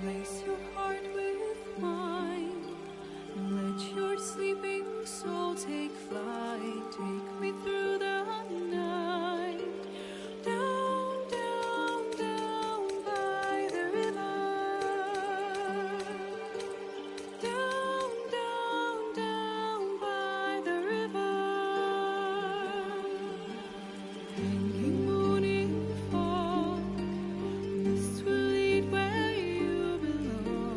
Place your heart with mine. Let your sleeping soul take flight. Take me through the night. Down, down, down by the river. Down, down, down by the river. Hanging moon in fall. Mist will lead where you belong.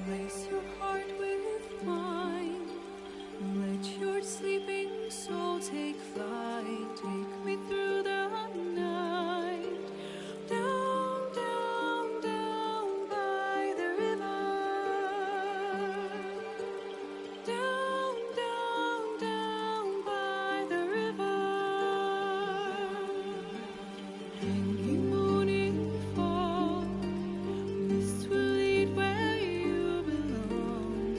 Place your heart with mine. Let your sleeping soul take flight. Take me through the night. Down, down, down by the river. Down, down, down by the river. Hanging morning fall. Mist will lead where you belong.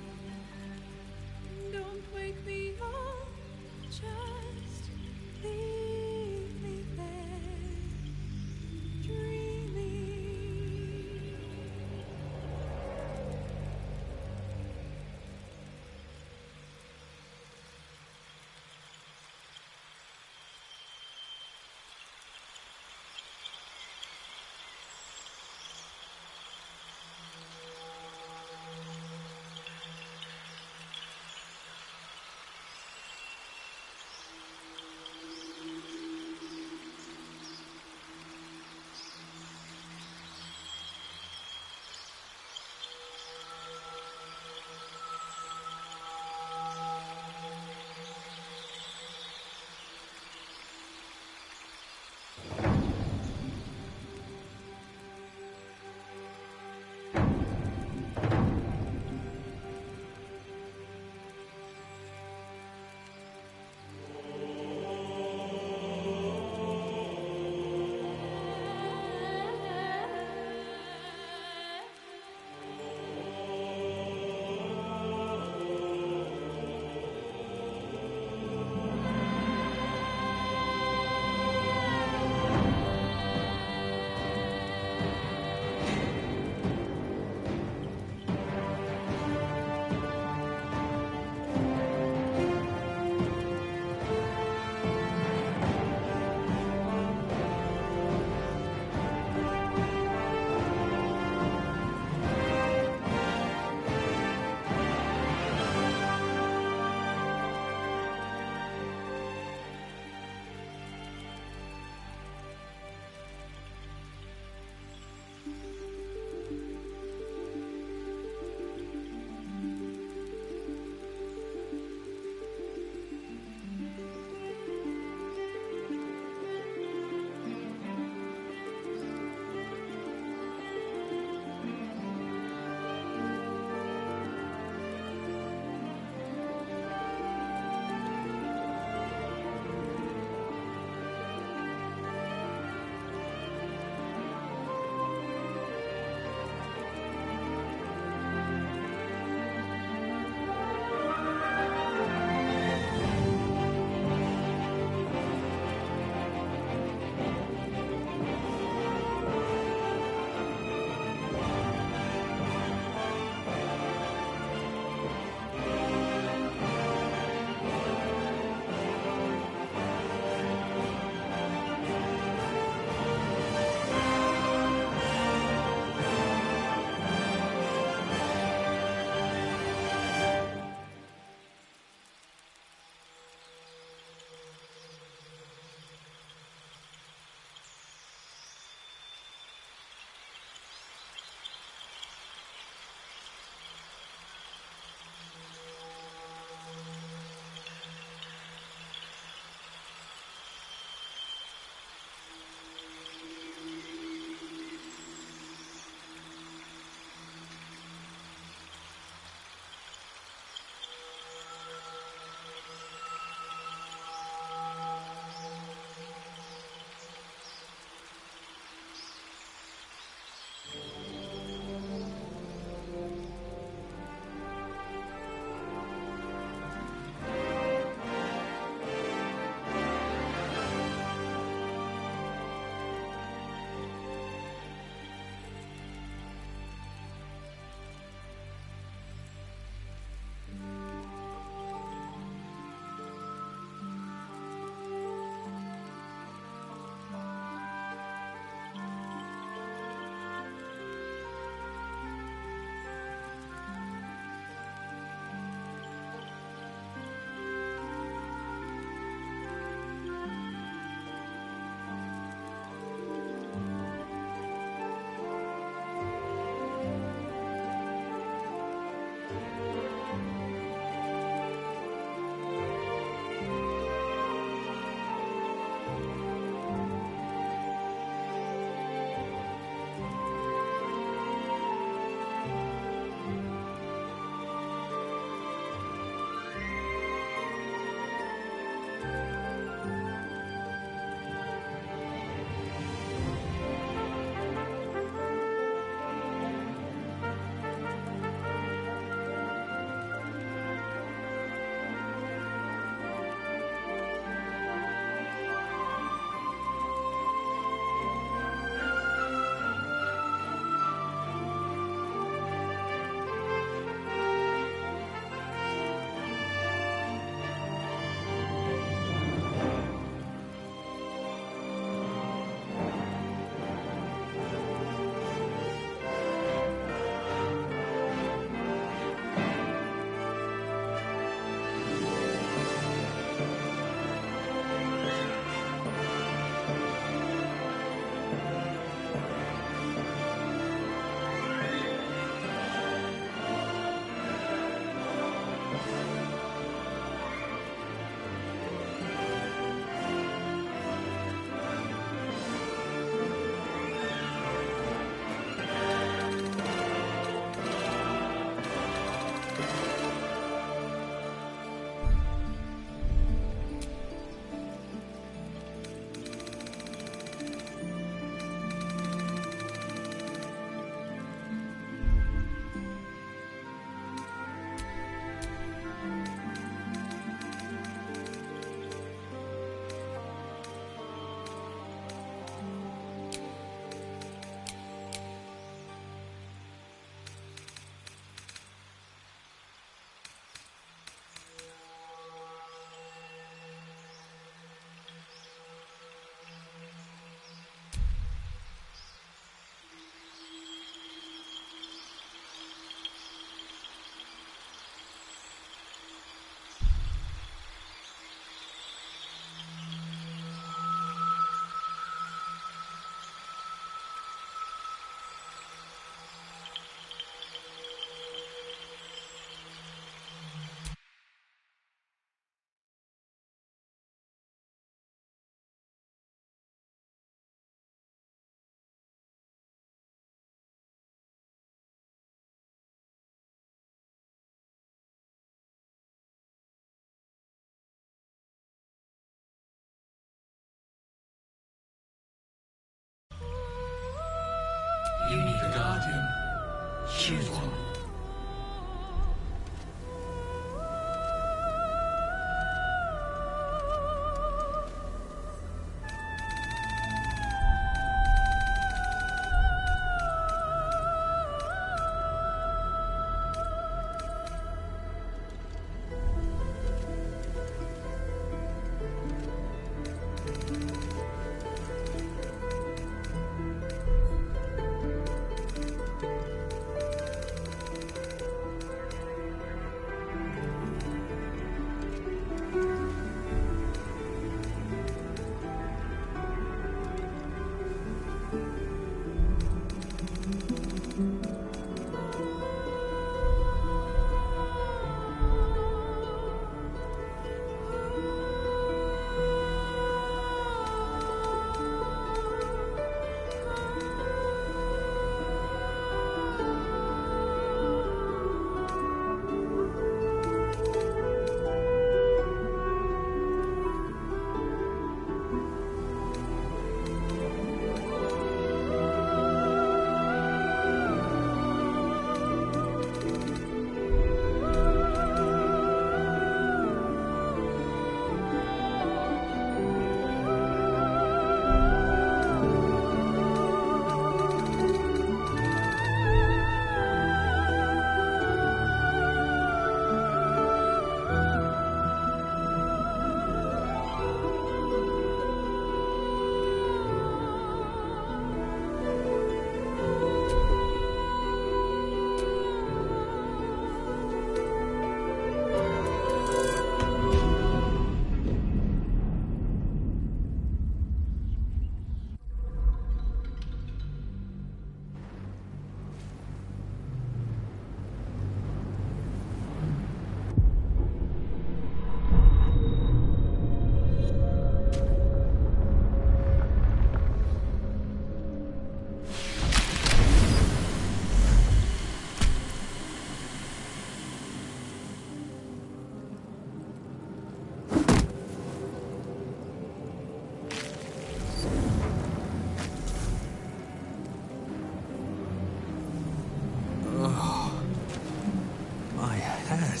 prepared.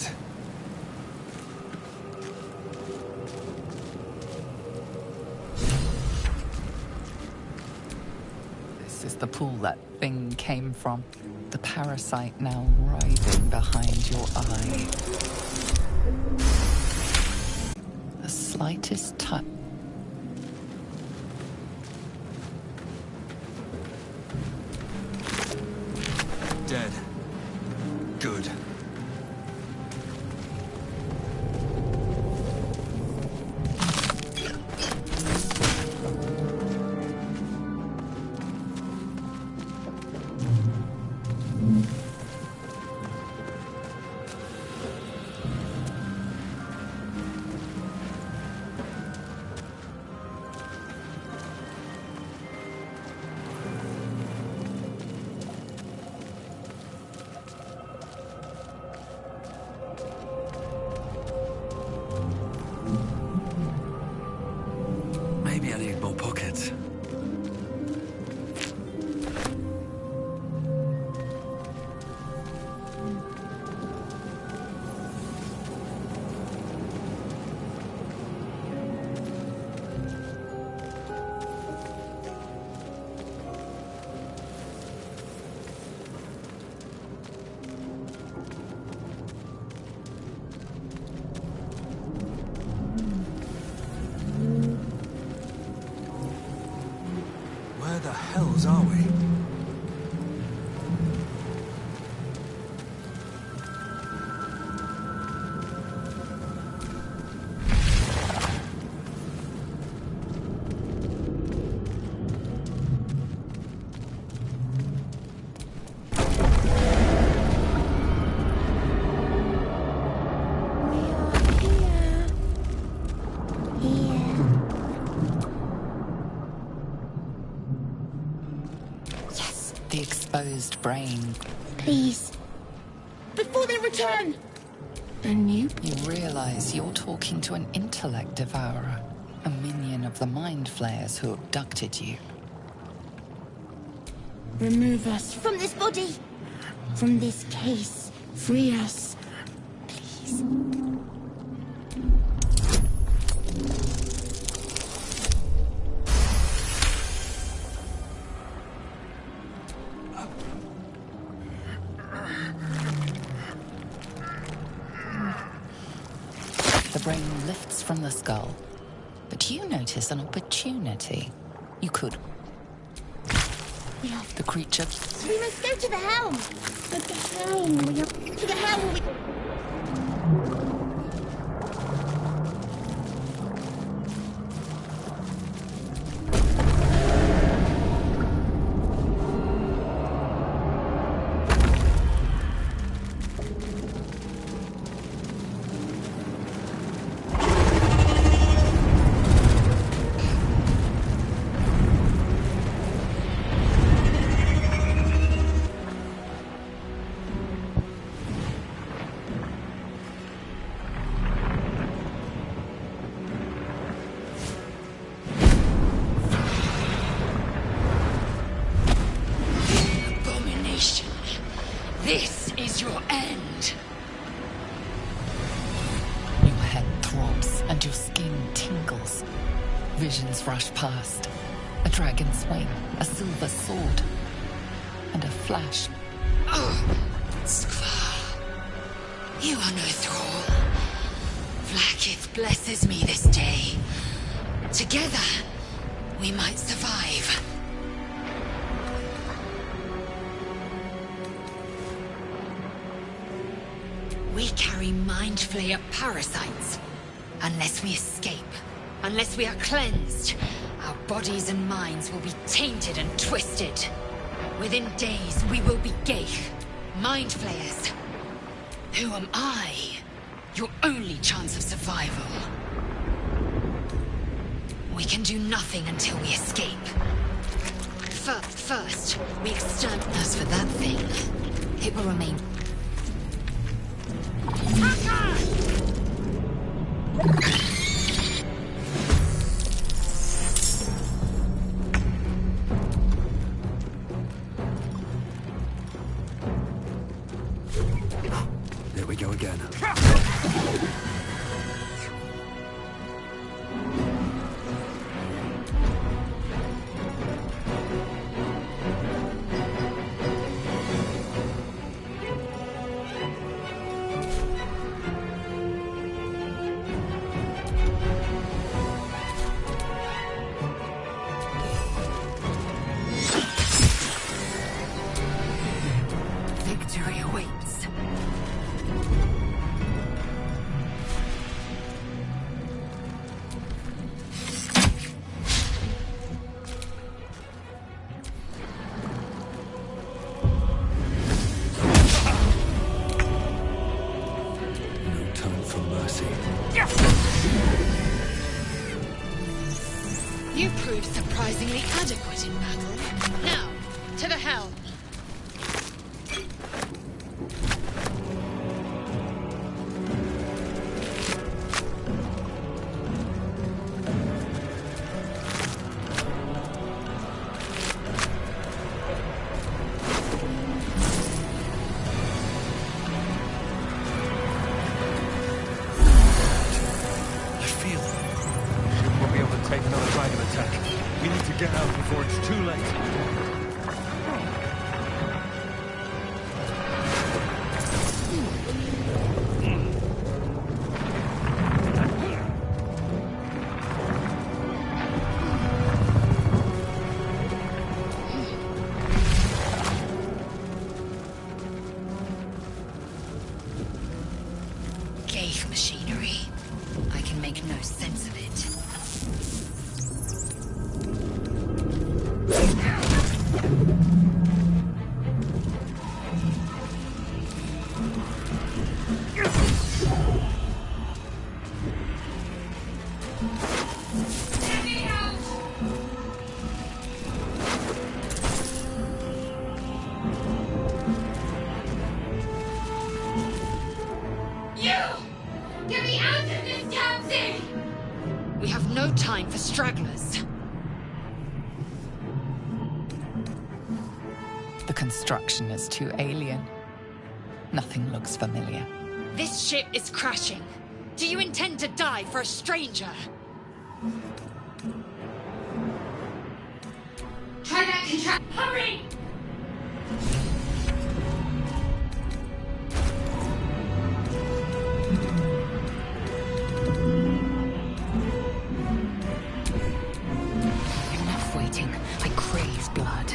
This is the pool that thing came from. The parasite now writhing behind your eye. The slightest touch. Dead. Good. Maybe I need more pockets. Where the hells are we? The exposed brain. Please. Before they return! And you? You realize you're talking to an intellect devourer, a minion of the mind flayers who abducted you. Remove us from this body. From this case. Free us. Please. The brain lifts from the skull, but you notice an opportunity. You could. Yeah. The creature. We must go to the helm. But the helm. To the helm. This is your end. Your head throbs and your skin tingles. Visions rush past. A dragon's wing, a silver sword, and a flash. Skvar, you are no thrall. Vlaakith blesses me this day. Together, we might survive. We carry mind flayer parasites. Unless we escape, unless we are cleansed, our bodies and minds will be tainted and twisted. Within days, we will be Gaith, mind flayers. Who am I? Your only chance of survival. We can do nothing until we escape. First, we exterminate. As for that thing, it will remain. There we go again. Victory awaits. No time for mercy. You proved surprisingly adequate in battle. Now, to the helm. I feel it. We'll be able to take another dragon attack. We need to get out before it's too late. Gate machinery. I can make no sense of it. Get me out of this damn thing! We have no time for stragglers. The construction is too alien. Nothing looks familiar. This ship is crashing. Do you intend to die for a stranger? Try that contract. Hurry! Enough waiting. I crave blood.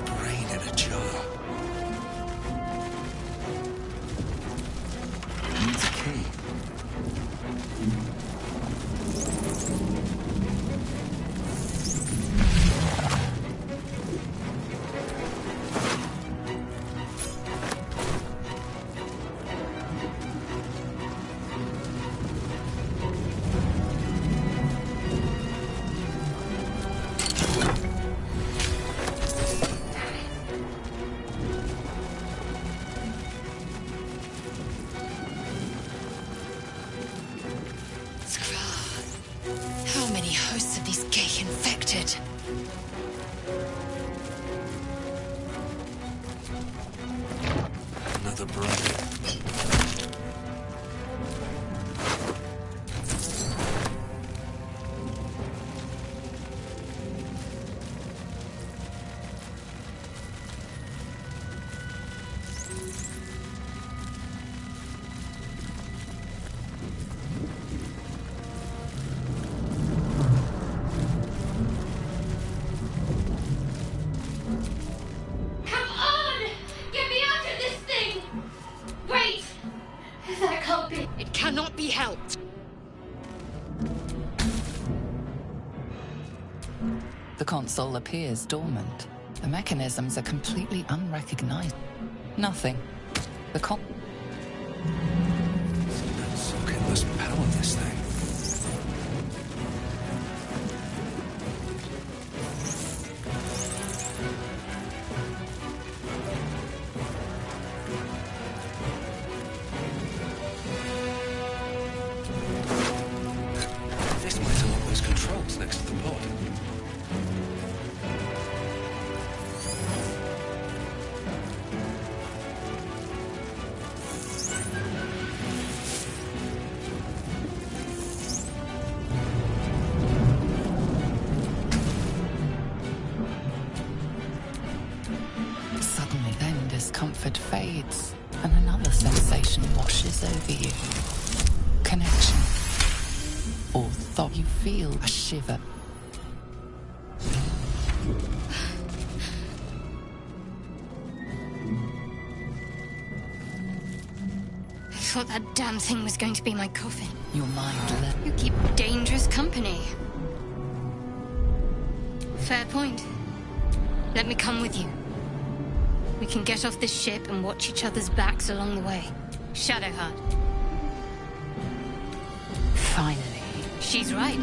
Brain in a jar. Needs a key. How many hosts of these gay infected? Another brother. Come on! Get me out of this thing! Wait! That can't be. It cannot be helped. The console appears dormant. The mechanisms are completely unrecognized. Nothing. The That socket must power this thing. This might unlock those controls next to the pod. discomfort fades, and another sensation washes over you. Connection. Or thought you feel a shiver. I thought that damn thing was going to be my coffin. Your mind You keep dangerous company. Fair point. Let me come with you. We can get off this ship and watch each other's backs along the way. Shadowheart. finally. She's right.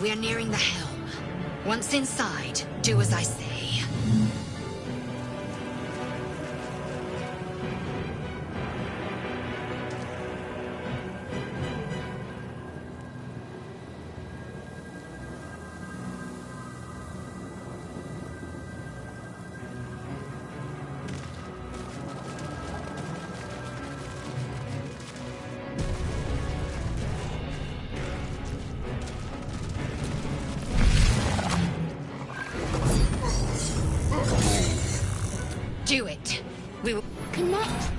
We are nearing the helm. Once inside, do as I say. Do it. We will Connect.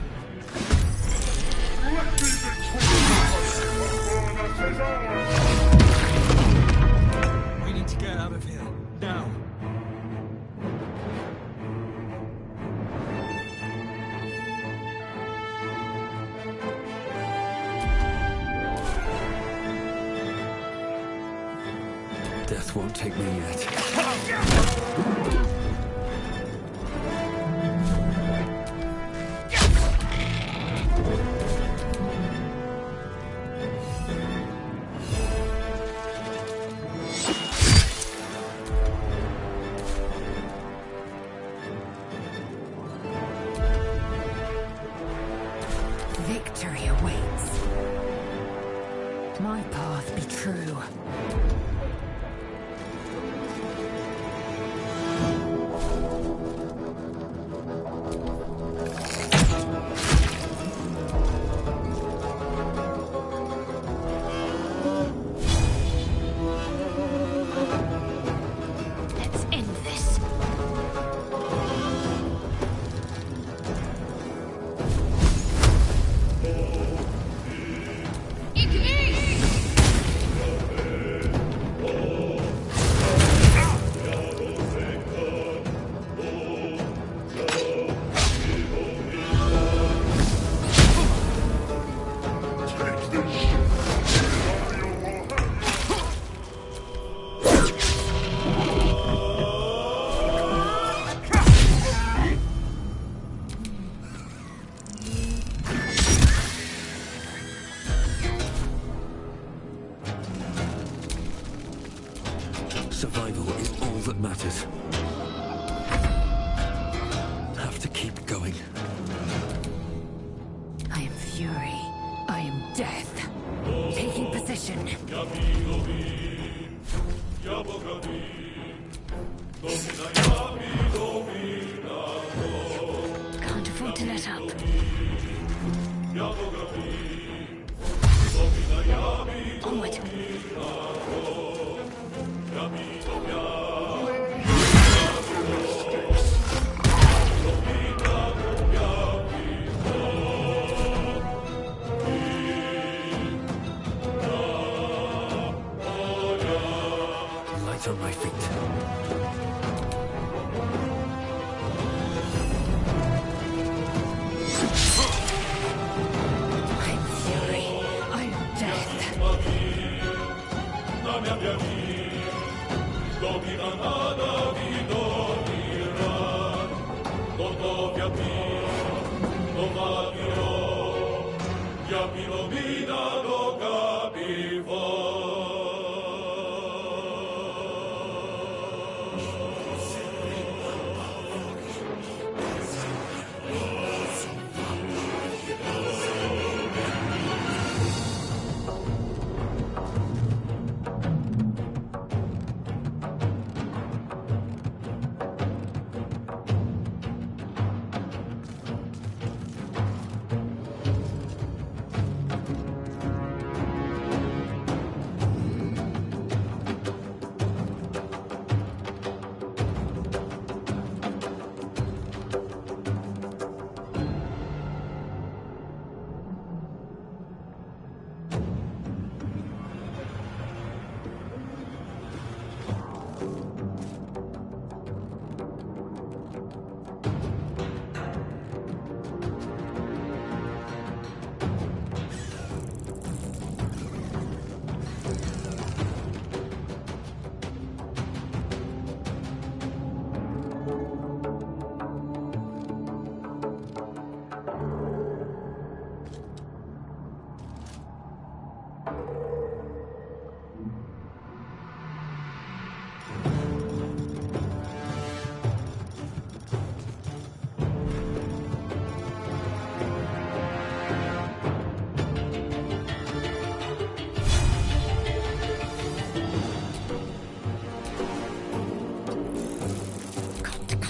We need to get out of here. Now. Death won't take me yet. Victory awaits. My path be true. Let's end this. Survival is all that matters. Have to keep going. I am fury. I am death. Taking position. Can't afford to let up. Onward. Light on my feet. I am fury. I am death.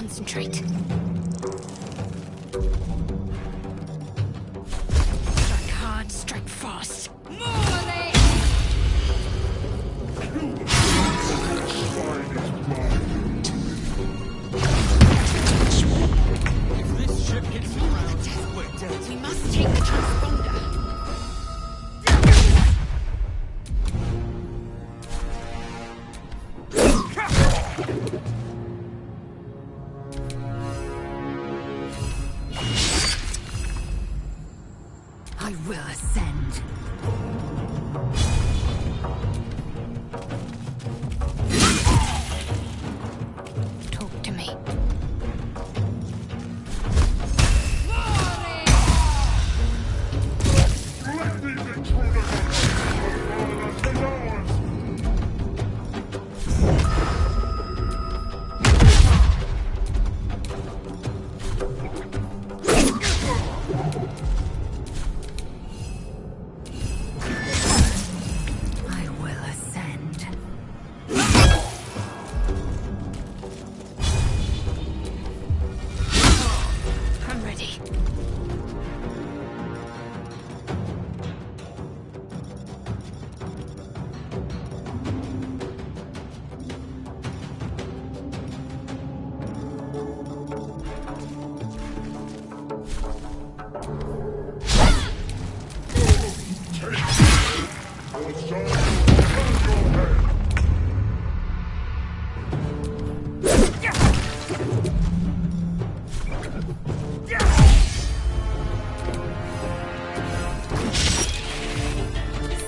Concentrate. Strike hard, strike fast. Morley! If this ship hits the ground, we're dead. We must take the transponder. I will ascend. Talk to me. I will ascend. I'm ready.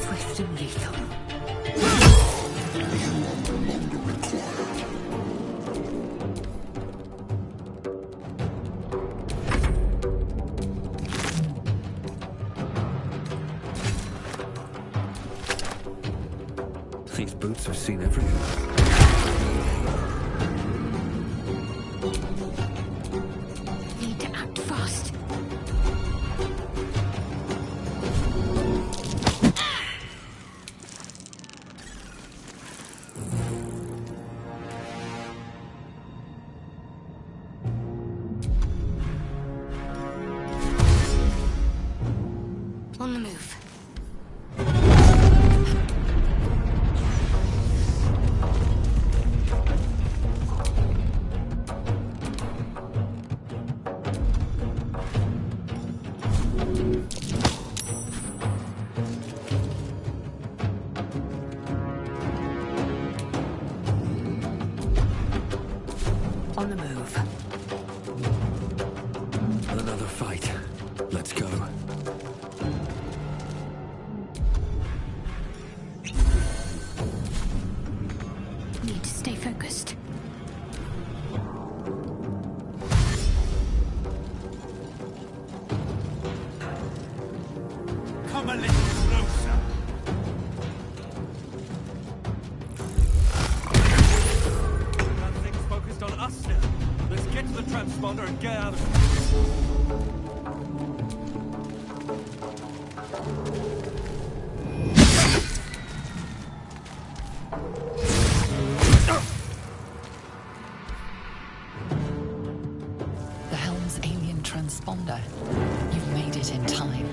Swift and lethal. These boots have seen everything. Need to act fast. On the move. On the move. Another fight. Let's go. Need to stay focused. Come a little closer. That thing's focused on us now. Let's get to the transponder and get out of here. The helm's alien transponder. You've made it in time.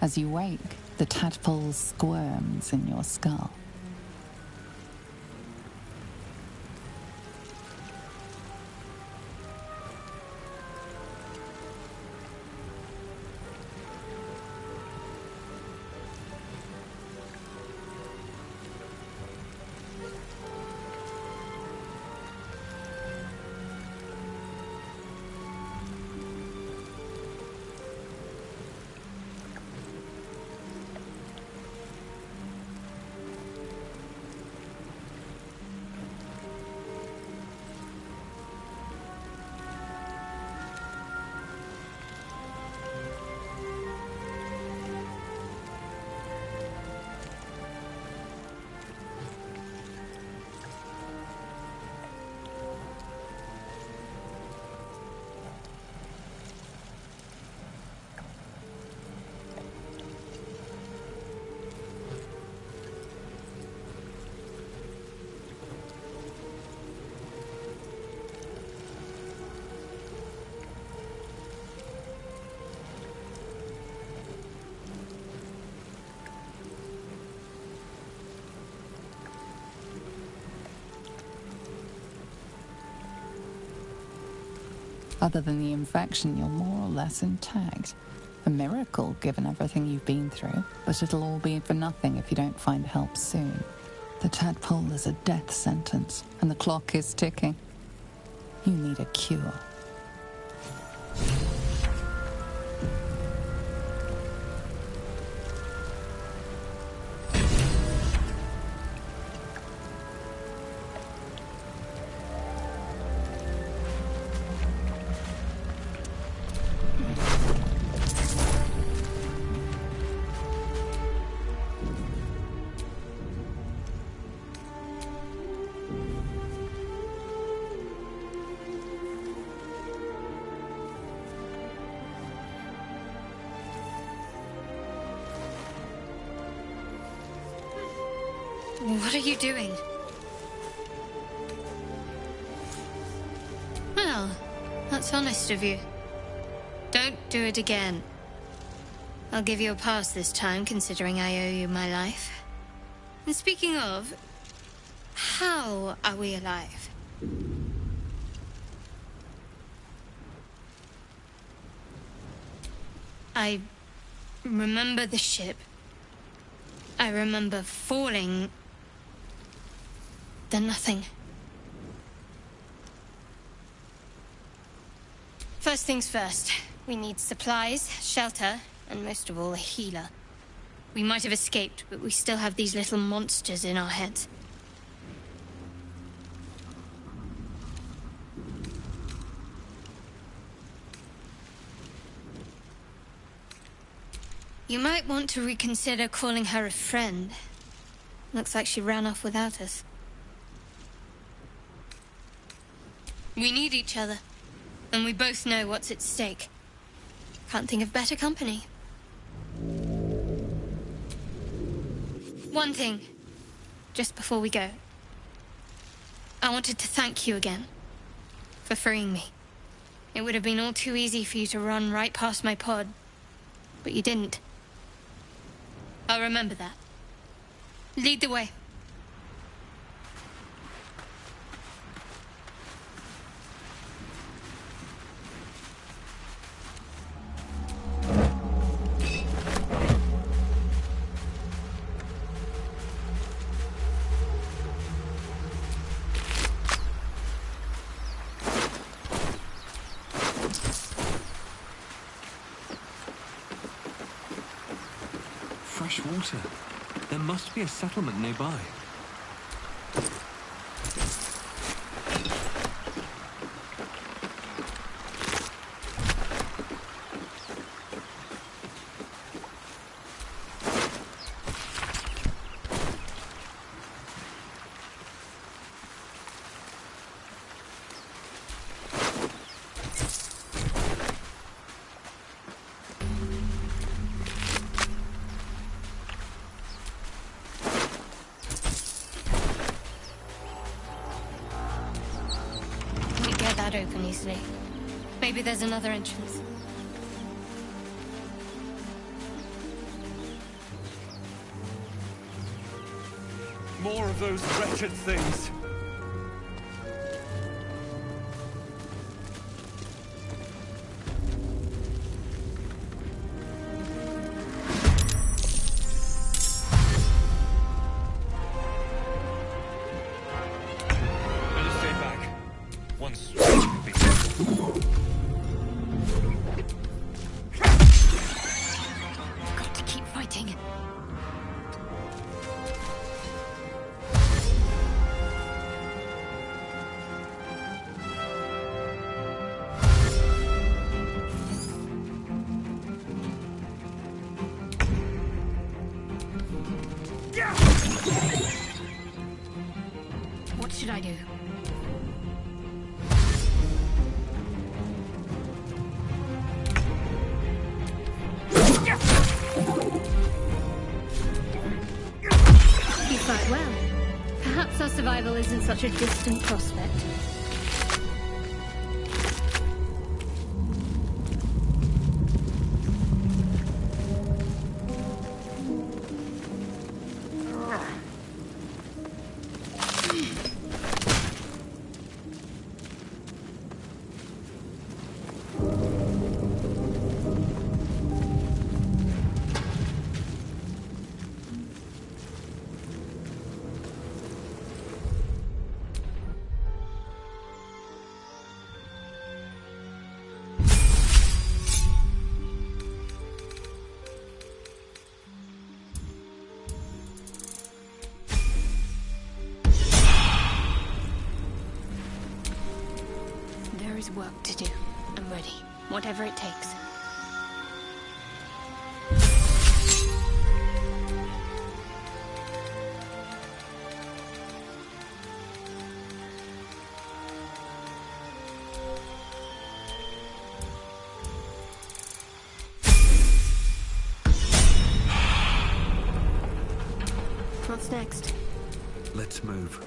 As you wake, the tadpole squirms in your skull. Other than the infection, you're more or less intact. A miracle, given everything you've been through, but it'll all be for nothing if you don't find help soon. The tadpole is a death sentence, and the clock is ticking. You need a cure. What are you doing? Well, that's honest of you. Don't do it again. I'll give you a pass this time, considering I owe you my life. And speaking of, how are we alive? I remember the ship. I remember falling. Then nothing. First things first. We need supplies, shelter, and most of all, a healer. We might have escaped, but we still have these little monsters in our heads. You might want to reconsider calling her a friend. Looks like she ran off without us. We need each other, and we both know what's at stake. Can't think of better company. One thing, just before we go. I wanted to thank you again for freeing me. It would have been all too easy for you to run right past my pod, but you didn't. I'll remember that. Lead the way. Fresh water. There must be a settlement nearby. Open easily. Maybe there's another entrance. More of those wretched things. Better stay back. Once we can be careful. Got to keep fighting. What should I do? You fight well. Perhaps our survival isn't such a distant prospect. There is work to do. I'm ready. Whatever it takes. What's next? Let's move.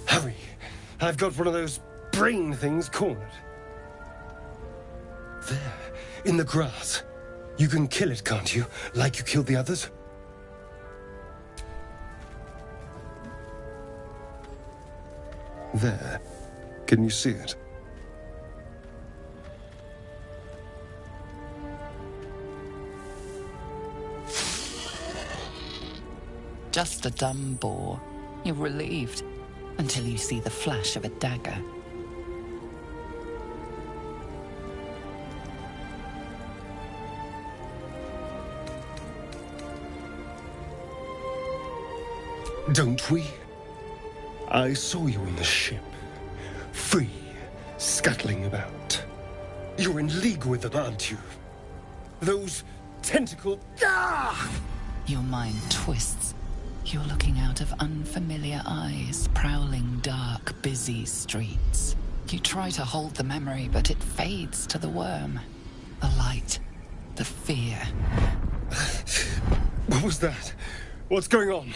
Hurry! I've got one of those brain things cornered. There, in the grass. You can kill it, can't you? Like you killed the others? There. Can you see it? Just a dumb boar. You're relieved until you see the flash of a dagger. Don't we? I saw you on the ship. Free, scuttling about. You're in league with them, aren't you? Those tentacle... Ah! Your mind twists. You're looking out of unfamiliar eyes, prowling dark, busy streets. You try to hold the memory, but it fades to the worm. The light, the fear. What was that? What's going on?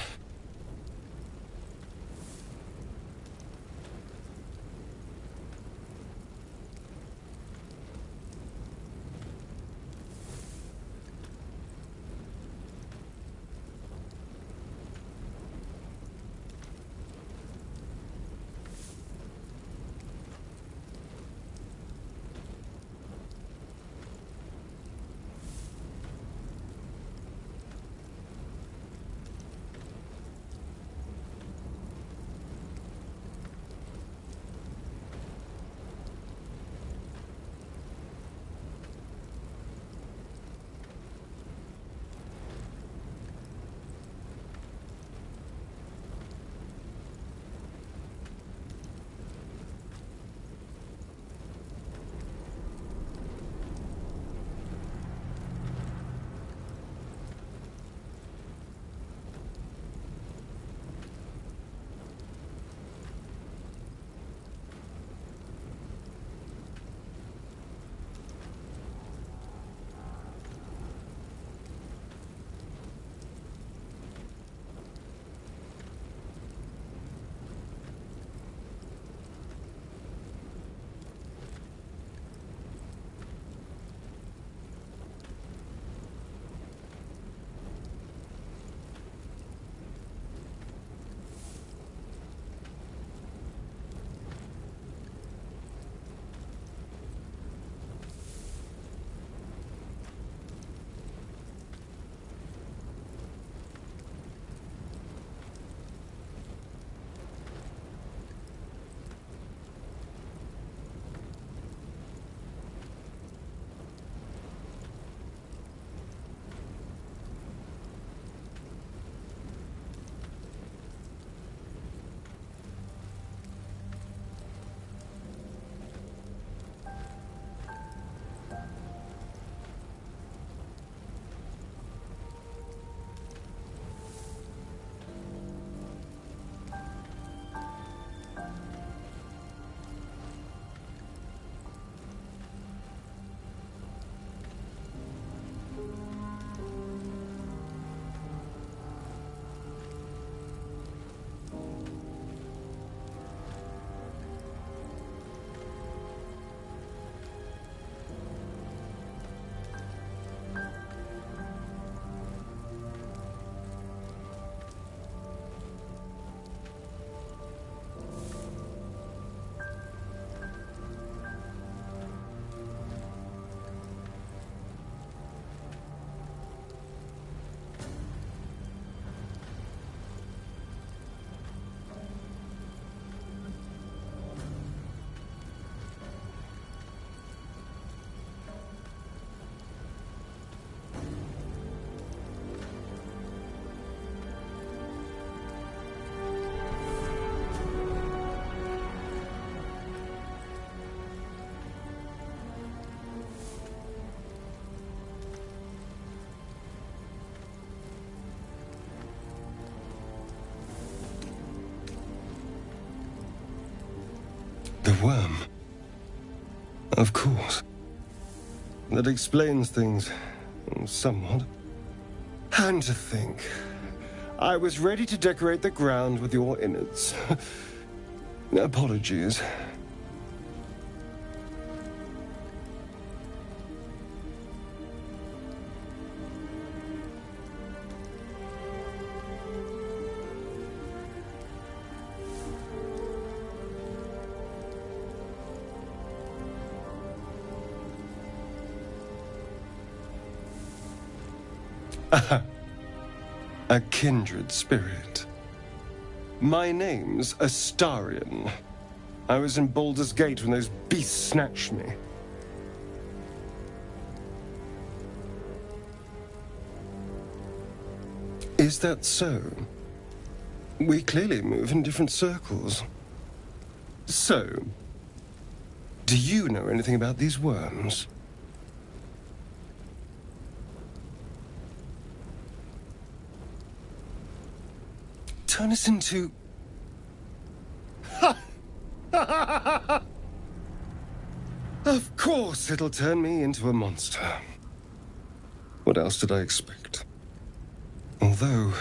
Of course. That explains things somewhat. And to think, I was ready to decorate the ground with your innards. Apologies. A kindred spirit. My name's Astarion. I was in Baldur's Gate when those beasts snatched me. Is that so? We clearly move in different circles. So, do you know anything about these worms? Turn us into... Of course it'll turn me into a monster. What else did I expect? Although,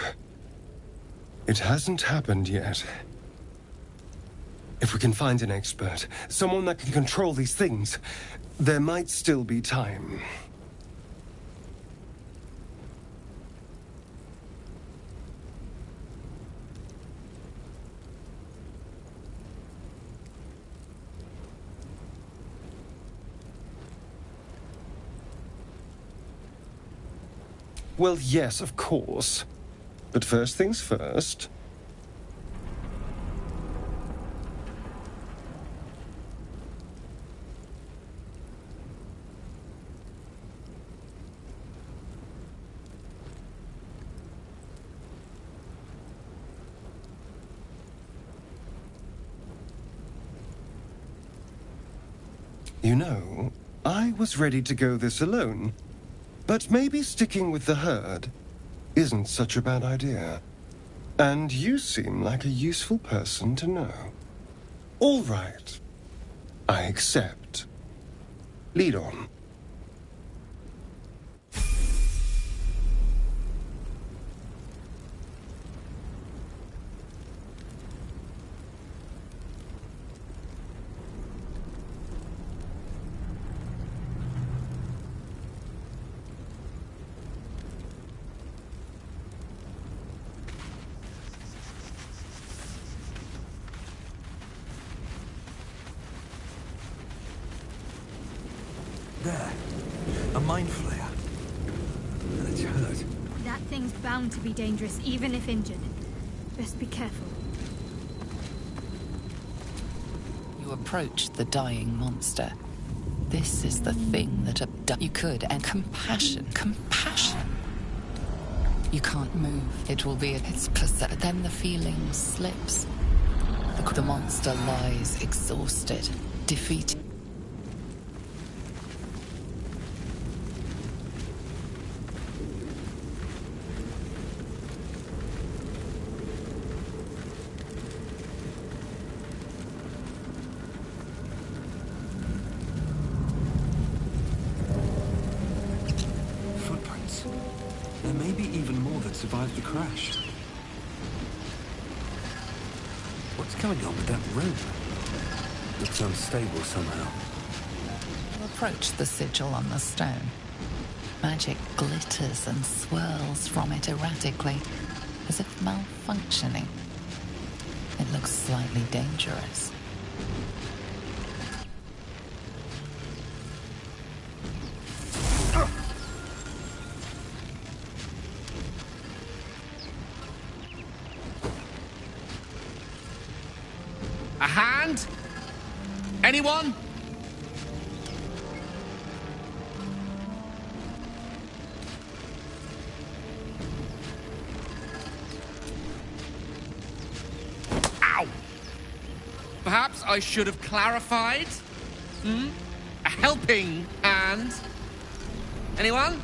it hasn't happened yet. If we can find an expert, someone that can control these things, there might still be time. Well, yes, of course. But first things first. You know, I was ready to go this alone. But maybe sticking with the herd isn't such a bad idea. And you seem like a useful person to know. All right. I accept. Lead on. There. A mind flayer. It's hurt. That thing's bound to be dangerous, even if injured. Best be careful. You approach the dying monster. This is the thing that you could, and compassion. You can't move. It will be its but then the feeling slips. The monster lies exhausted, defeated. Footprints. There may be even more that survived the crash. What's going on with that rope? Looks unstable somehow. You approach the sigil on the stone. Magic glitters and swirls from it erratically, as if malfunctioning. It looks slightly dangerous. A hand? Anyone? Ow! Perhaps I should have clarified? A helping hand? Anyone?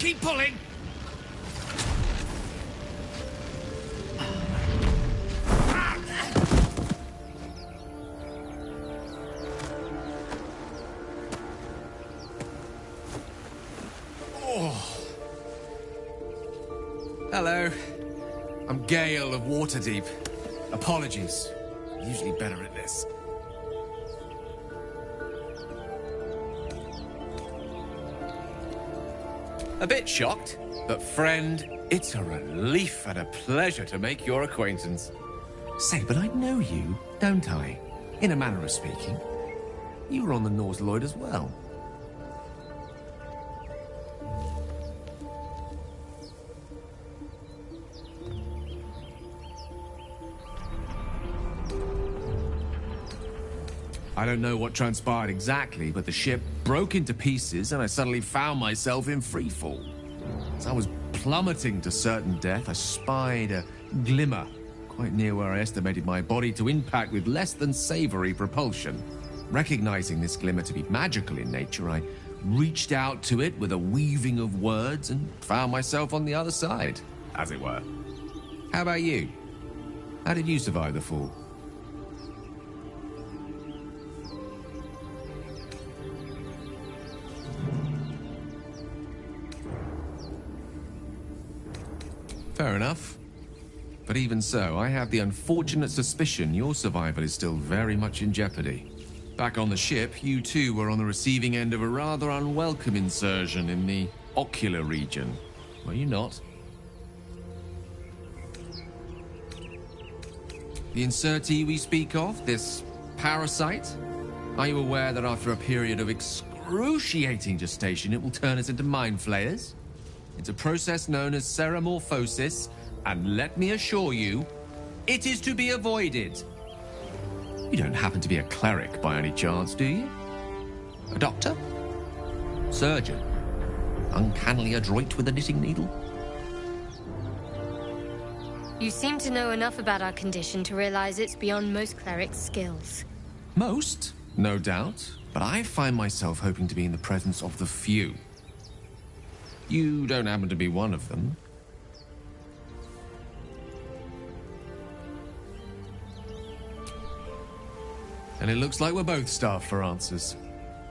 keep pulling! Hello. I'm Gale of Waterdeep. Apologies. I'm usually better at this. A bit shocked, but friend, it's a relief and a pleasure to make your acquaintance. Say, but I know you, don't I? In a manner of speaking. You were on the Norse Lloyd as well. I don't know what transpired exactly, but the ship broke into pieces and I suddenly found myself in freefall. As I was plummeting to certain death, I spied a glimmer quite near where I estimated my body to impact with less than savory propulsion. Recognizing this glimmer to be magical in nature, I reached out to it with a weaving of words and found myself on the other side, as it were. How about you? How did you survive the fall? Fair enough. But even so, I have the unfortunate suspicion your survival is still very much in jeopardy. Back on the ship, you too were on the receiving end of a rather unwelcome insertion in the ocular region. Were you not? The insertee we speak of, this parasite? Are you aware that after a period of excruciating gestation, it will turn us into mind flayers? It's a process known as ceremorphosis, and let me assure you, it is to be avoided. You don't happen to be a cleric by any chance, do you? A doctor? Surgeon? Uncannily adroit with a knitting needle? You seem to know enough about our condition to realize it's beyond most clerics' skills. Most, no doubt, but I find myself hoping to be in the presence of the few. You don't happen to be one of them. And it looks like we're both starved for answers.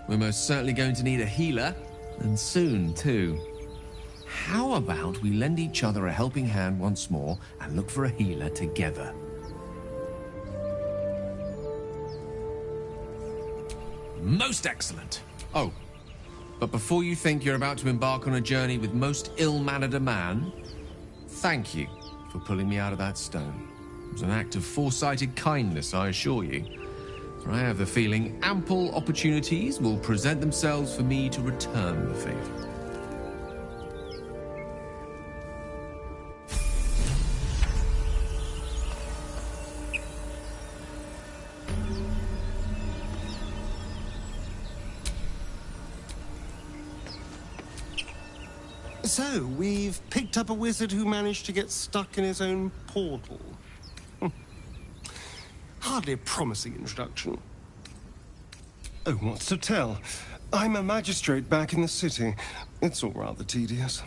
We're most certainly going to need a healer, and soon, too. How about we lend each other a helping hand once more and look for a healer together? Most excellent. Oh, but before you think you're about to embark on a journey with most ill-mannered a man, thank you for pulling me out of that stone. It was an act of foresighted kindness, I assure you. For I have the feeling ample opportunities will present themselves for me to return the favor. So, we've picked up a wizard who managed to get stuck in his own portal. Hardly a promising introduction. Oh, what's to tell? I'm a magistrate back in the city. It's all rather tedious.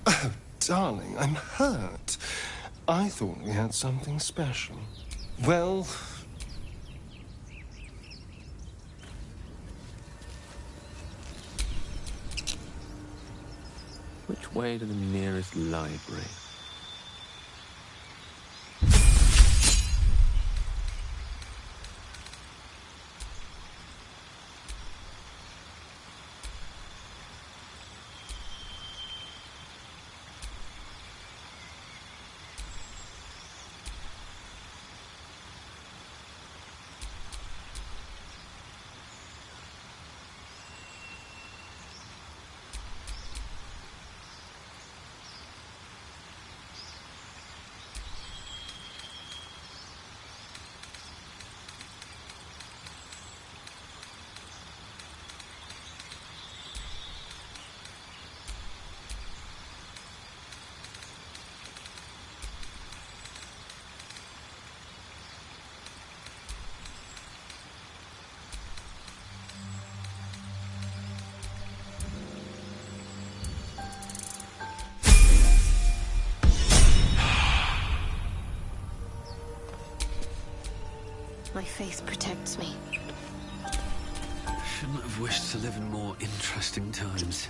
Oh, darling, I'm hurt. I thought we had something special. Well... Which way to the nearest library? My faith protects me. Shouldn't have wished to live in more interesting times.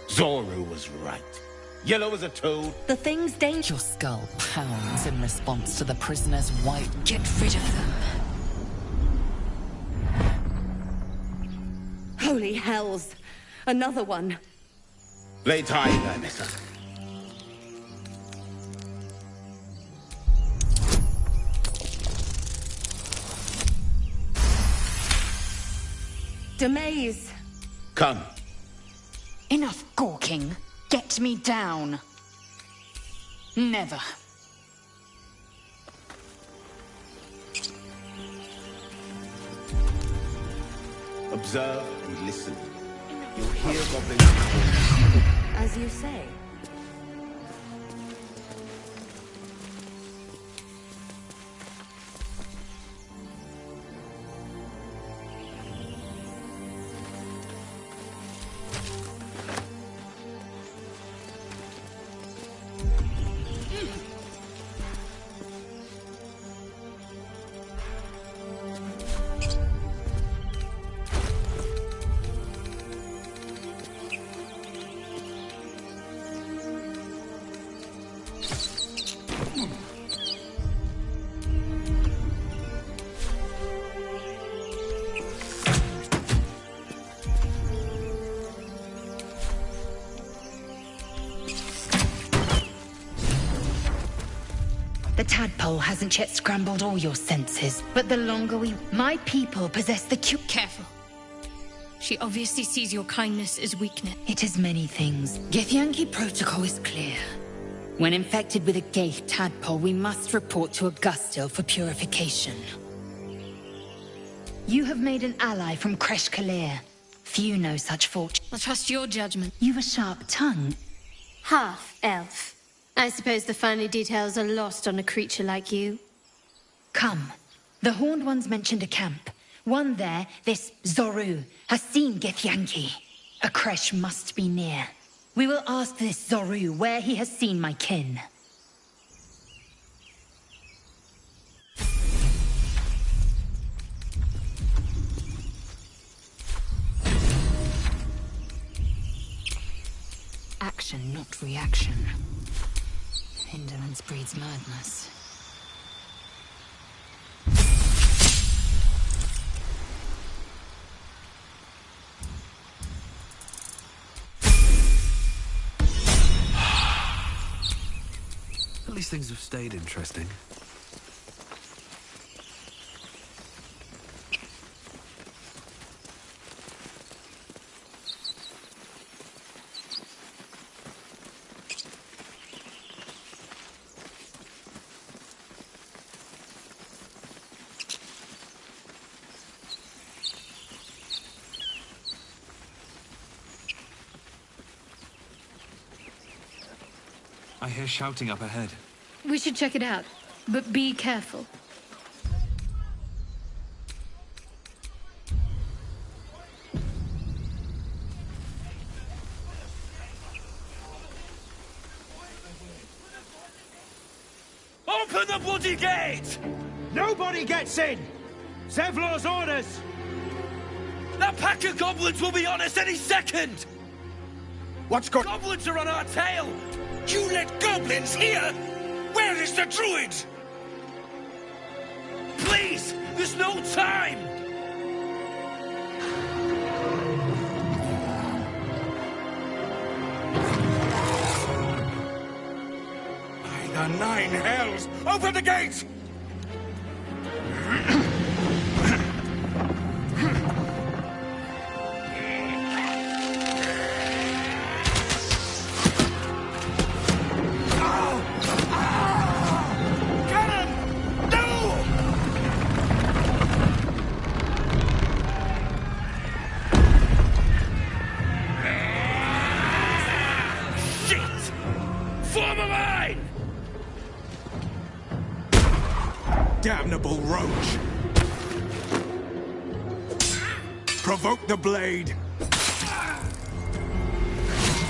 Zoru was right. Yellow as a toad. The thing's dangerous. Your skull pounds in response to the prisoner's white. Get rid of them. Holy hells! Another one. Lay tight there, mister. Demaze! Come. Enough gawking. Get me down. Never. Observe and listen. You'll hear goblins. As you say. The tadpole hasn't yet scrambled all your senses, but the longer we... My people possess the cure... Careful. She obviously sees your kindness as weakness. It is many things. Githyanki protocol is clear. When infected with a Gaith tadpole, we must report to Augustil for purification. You have made an ally from Kresh Kalir. Few know such fortune. I'll trust your judgment. You've a sharp tongue. Half-elf. I suppose the finer details are lost on a creature like you. Come. The Horned Ones mentioned a camp. One there, this Zoru, has seen Githyanki. A Kresh must be near. We will ask this Zoru where he has seen my kin. Action, not reaction. Indolence breeds madness. At least things have stayed interesting. I hear shouting up ahead. We should check it out, but be careful. Open the bloody gate! Nobody gets in! Zevlor's orders! That pack of goblins will be on us any second! What's going... Goblins are on our tail! You let goblins here? Where is the druid? Please! There's no time! By the 9 hells! Open the gate! Damnable roach! Provoke the blade!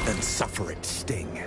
And suffer its sting.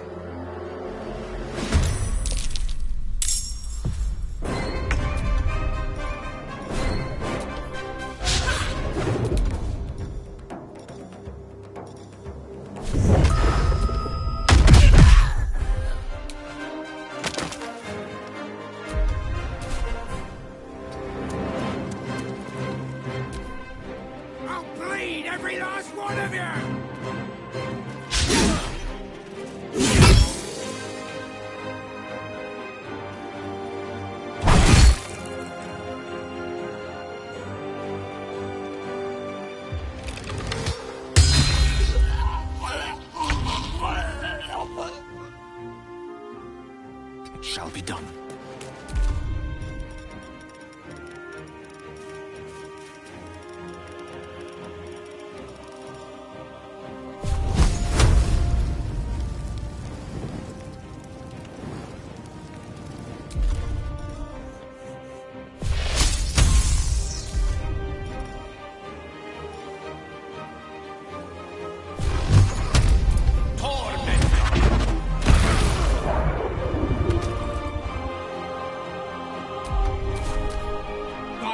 Shall be done.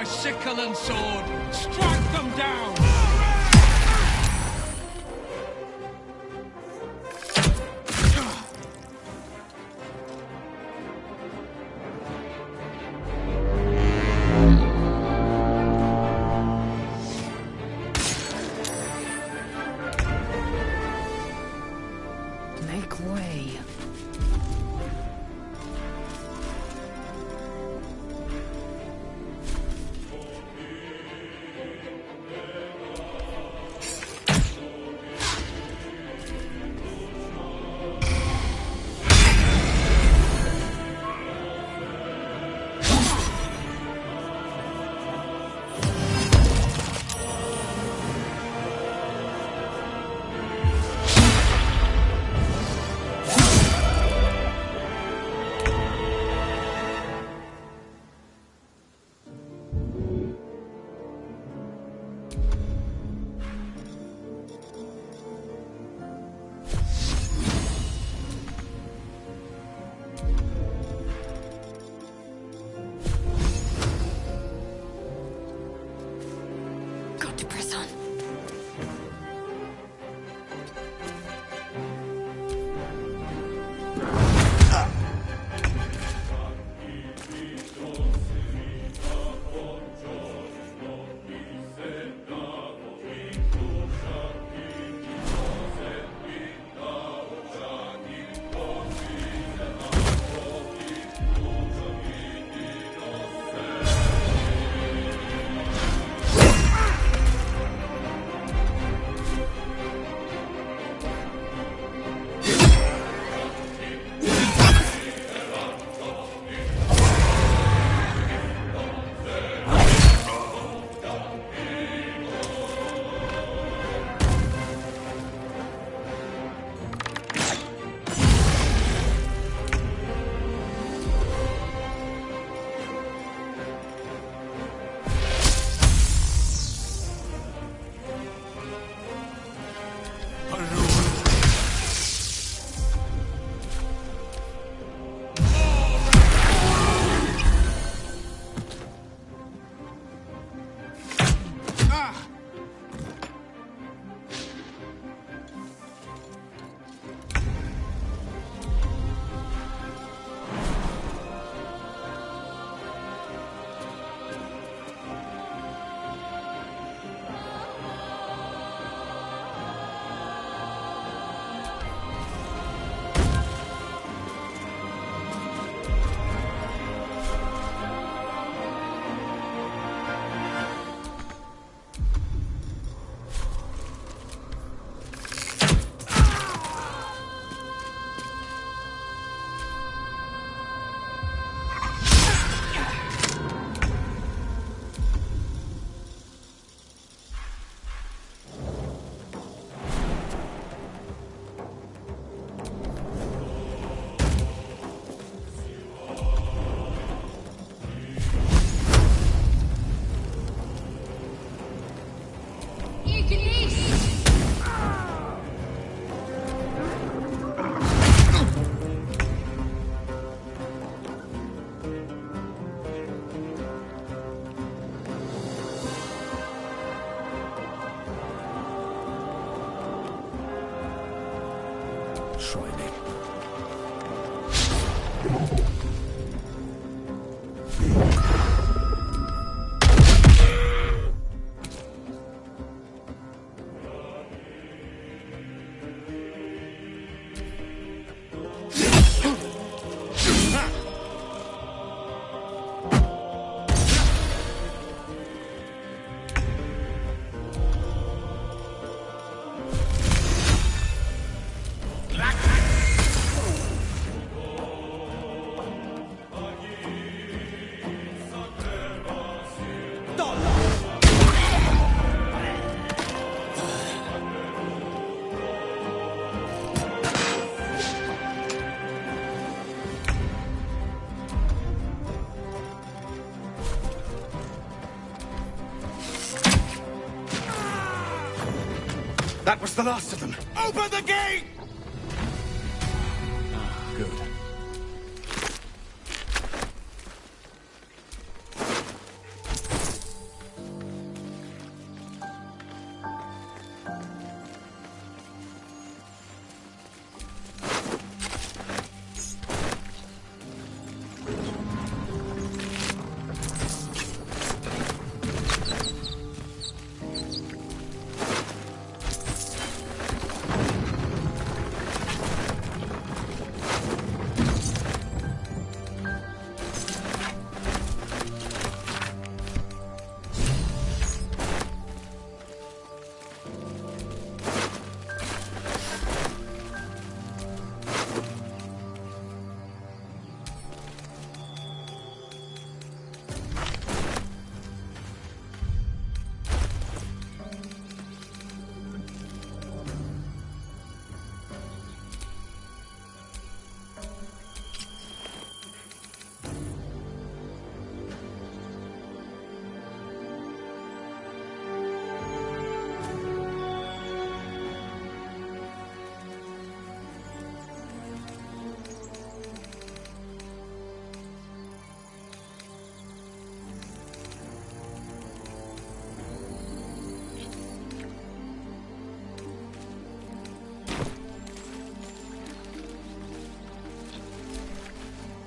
Sickle and sword, strike them down! Make way. shiny. That was the last of them. Open the gate! Good.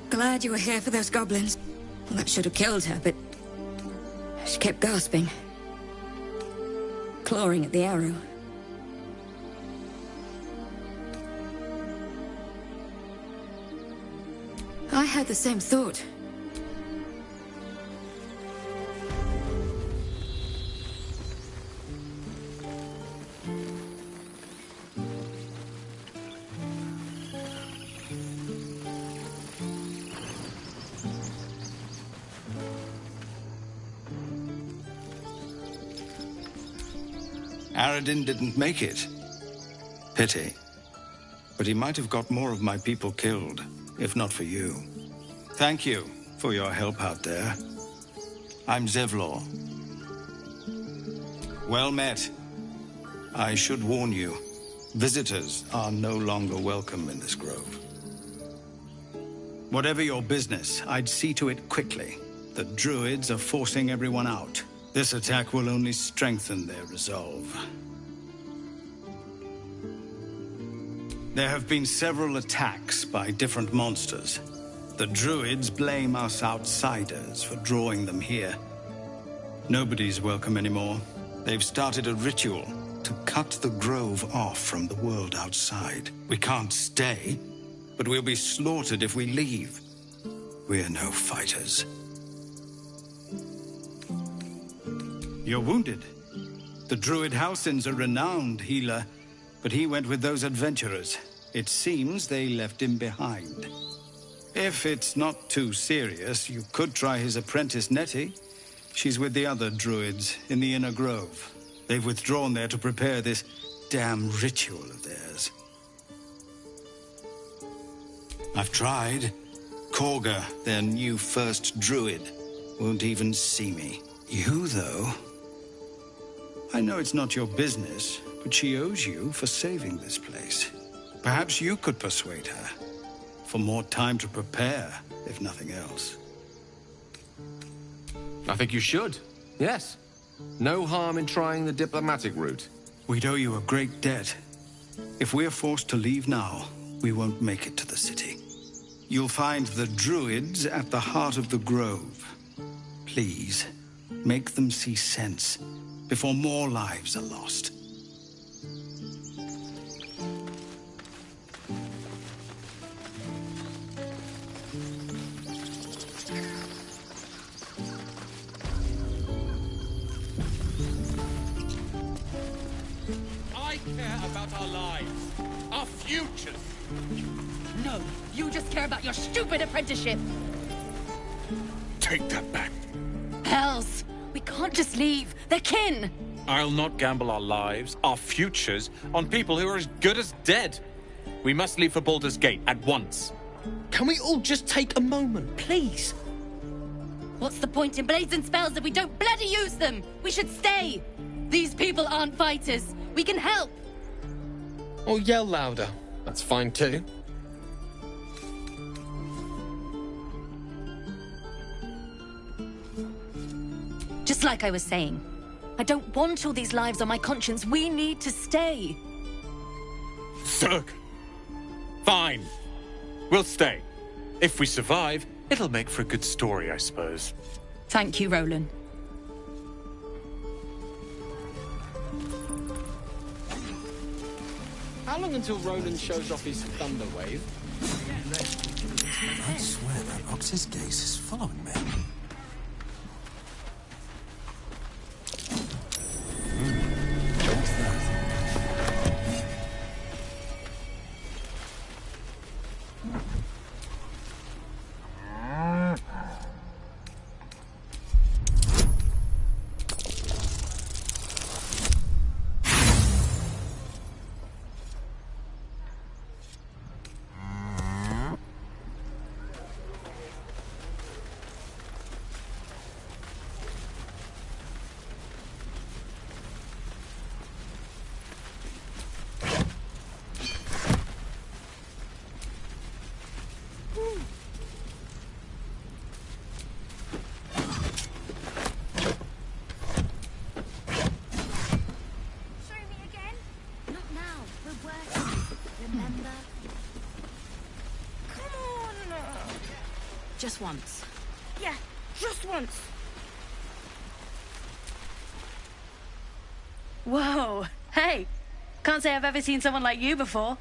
Glad you were here for those goblins. Well, that should have killed her, but she kept gasping, clawing at the arrow. I had the same thought. Aradin didn't make it. Pity. But he might have got more of my people killed, if not for you. Thank you for your help out there. I'm Zevlor. Well met. I should warn you, visitors are no longer welcome in this grove. Whatever your business, I'd see to it quickly. The druids are forcing everyone out. This attack will only strengthen their resolve. There have been several attacks by different monsters. The druids blame us outsiders for drawing them here. Nobody's welcome anymore. They've started a ritual to cut the grove off from the world outside. We can't stay, but we'll be slaughtered if we leave. We're no fighters. You're wounded. The druid Halsin's a renowned healer, but he went with those adventurers. It seems they left him behind. If it's not too serious, you could try his apprentice Nettie. She's with the other druids in the inner grove. They've withdrawn there to prepare this damn ritual of theirs. I've tried. Korga, their new first druid, won't even see me. You, though... I know it's not your business, but she owes you for saving this place. Perhaps you could persuade her. For more time to prepare, if nothing else. I think you should. Yes. No harm in trying the diplomatic route. We'd owe you a great debt. If we're forced to leave now, we won't make it to the city. You'll find the druids at the heart of the grove. Please, make them see sense before more lives are lost. I care about our lives, our futures. No, you just care about your stupid apprenticeship. Take that back. Hells, we can't just leave. They're kin. I'll not gamble our lives, our futures, on people who are as good as dead. We must leave for Baldur's Gate at once. Can we all just take a moment, please? What's the point in blazing spells if we don't bloody use them? We should stay. These people aren't fighters. We can help. Or yell louder. That's fine too. Just like I was saying, I don't want all these lives on my conscience. We need to stay. Zerg. Fine. We'll stay. If we survive, it'll make for a good story, I suppose. Thank you, Roland. How long until Roland shows off his thunder wave? I swear that ox's gaze is following me. Just once. Yeah, just once. Whoa. Hey, can't say I've ever seen someone like you before.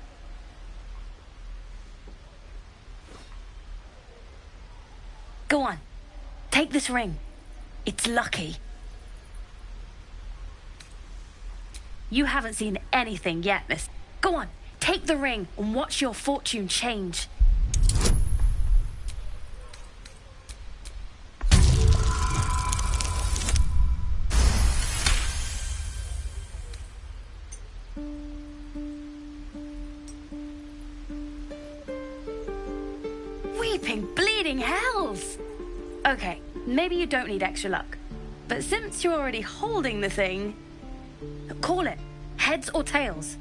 Go on. Take this ring. It's lucky. You haven't seen anything yet, miss. Go on. Take the ring and watch your fortune change. Bleeding hells! Okay, maybe you don't need extra luck. But since you're already holding the thing, call it. Heads or tails.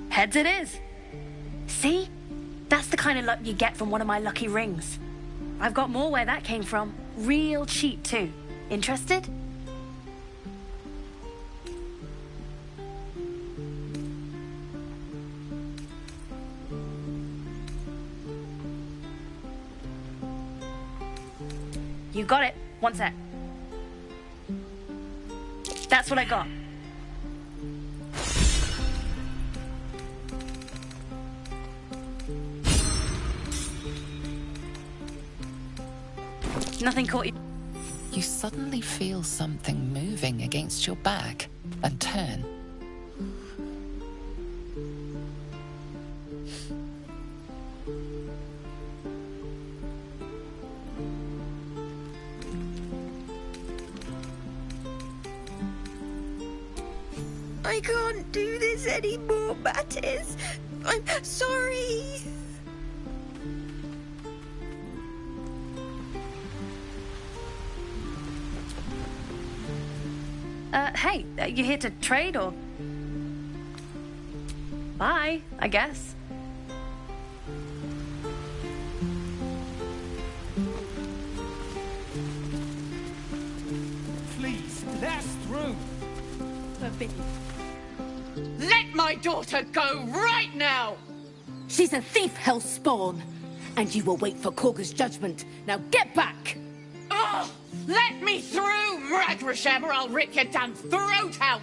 Heads it is. See? That's the kind of luck you get from one of my lucky rings. I've got more where that came from. Real cheap too. Interested? You got it. One sec. That's what I got. Nothing caught you. You suddenly feel something moving against your back and turn. I can't do this anymore, Mattis. I'm sorry. Hey, you here to trade or? Bye, I guess. Please, let us through. For happy. Let my daughter go right now! She's a thief, hellspawn. And you will wait for Korga's judgment. Now get back! Oh, let me through, Mragrasham, or I'll rip your damn throat out!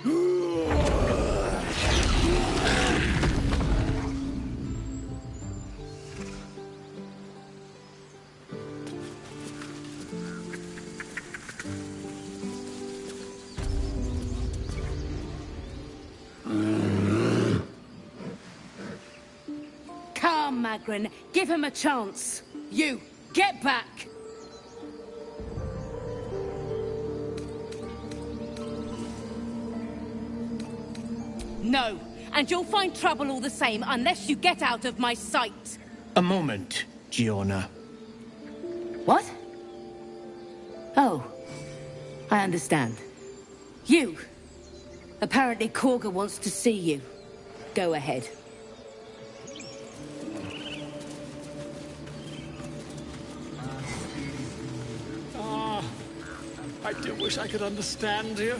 Come, Magrin, give him a chance. You, get back! No, and you'll find trouble all the same unless you get out of my sight. A moment, Giorna. What? Oh, I understand. You! Apparently Korga wants to see you. Go ahead. I do wish I could understand you.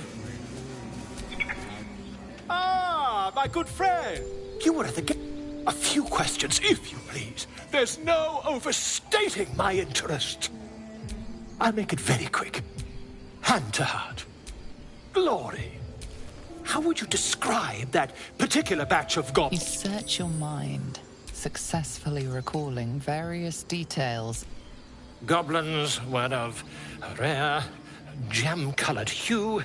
Ah, my good friend. You were at the gate. A few questions, if you please. There's no overstating my interest. I'll make it very quick. Hand to heart. Glory. How would you describe that particular batch of You goblins? search your mind, successfully recalling various details. Goblins were of a rare, jam-colored hue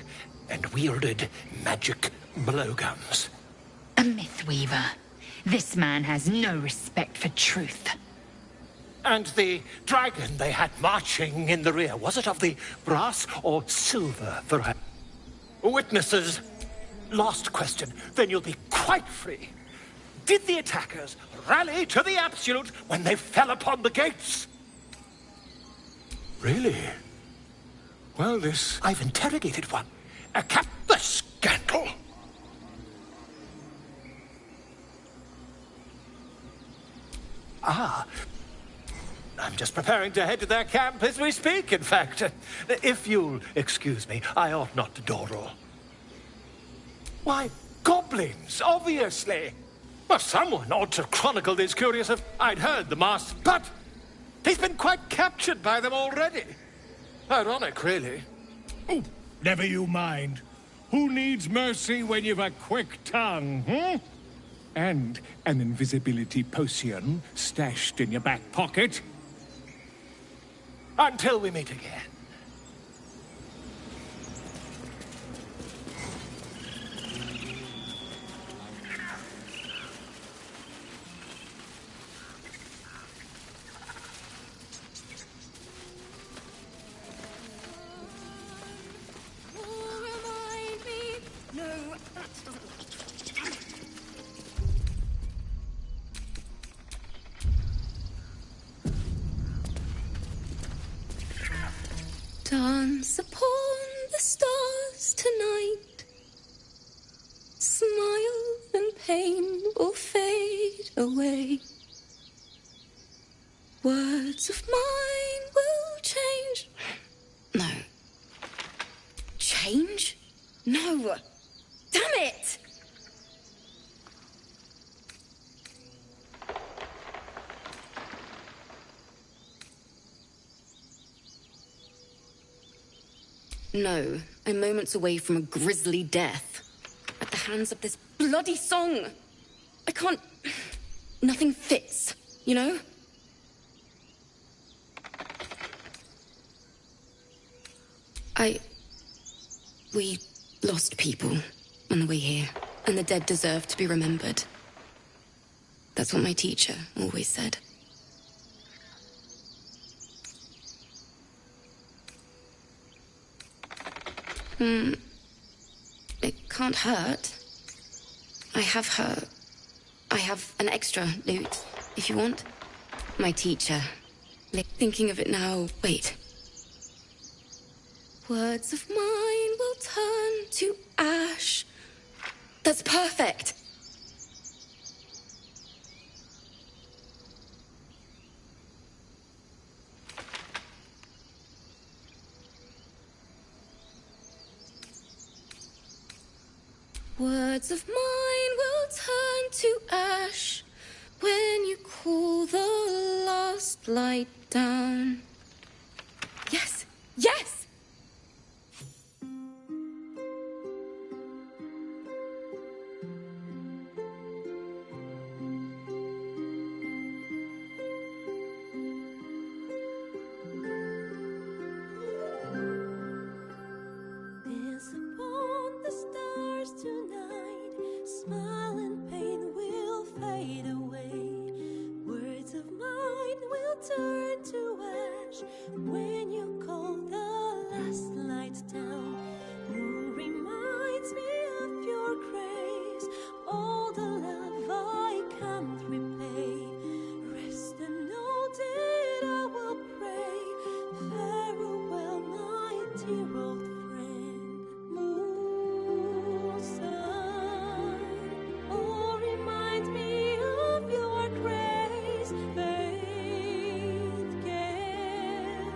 and wielded magic blowguns. A mythweaver. This man has no respect for truth. And the dragon they had marching in the rear, was it of the brass or silver variety? Witnesses, last question, then you'll be quite free. Did the attackers rally to the absolute when they fell upon the gates? Really? Well, this... I've interrogated one. The scandal! Ah. I'm just preparing to head to their camp as we speak, in fact. If you'll excuse me, I ought not to dawdle. Why, goblins, obviously. Well, someone ought to chronicle this curious of... I'd heard the master, but he's been quite captured by them already. Ironic, really. Oh, never you mind. Who needs mercy when you've a quick tongue, hmm? And an invisibility potion stashed in your back pocket. Until we meet again. Dance upon the stars tonight. Smile and pain will fade away. Words of mine will change. No. Change? No. Damn it! No, I'm moments away from a grisly death. At the hands of this bloody song. I can't... Nothing fits, you know? We lost people on the way here, and the dead deserve to be remembered. That's what my teacher always said. It can't hurt. I have an extra loot, if you want. My teacher. Thinking of it now, wait. Words of mine will turn to ash. That's perfect. Words of mine will turn to ash when you cool the last light down. Yes! Yes! Dance upon the stars tonight. Smile and pain will fade away. Words of mine will turn to ash when you call the last light down. Moon reminds me of your grace. All the love I can't repay. Rest and know that I will pray. Farewell, my dear old friend. Moon, sun, oh, remind me of your grace. Faith, care,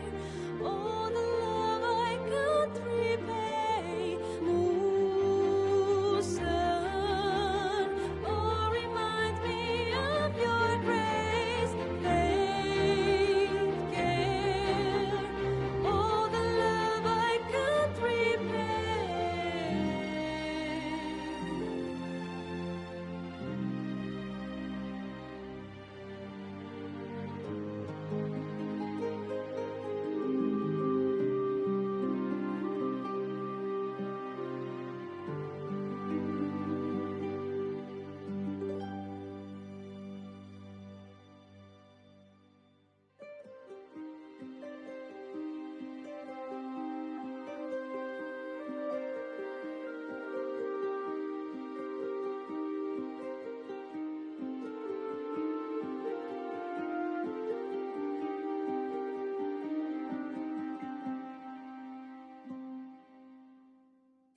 all the love I can't repay. Moon, sun, oh, remind me of your grace. Faith, care, all the love I can't repay.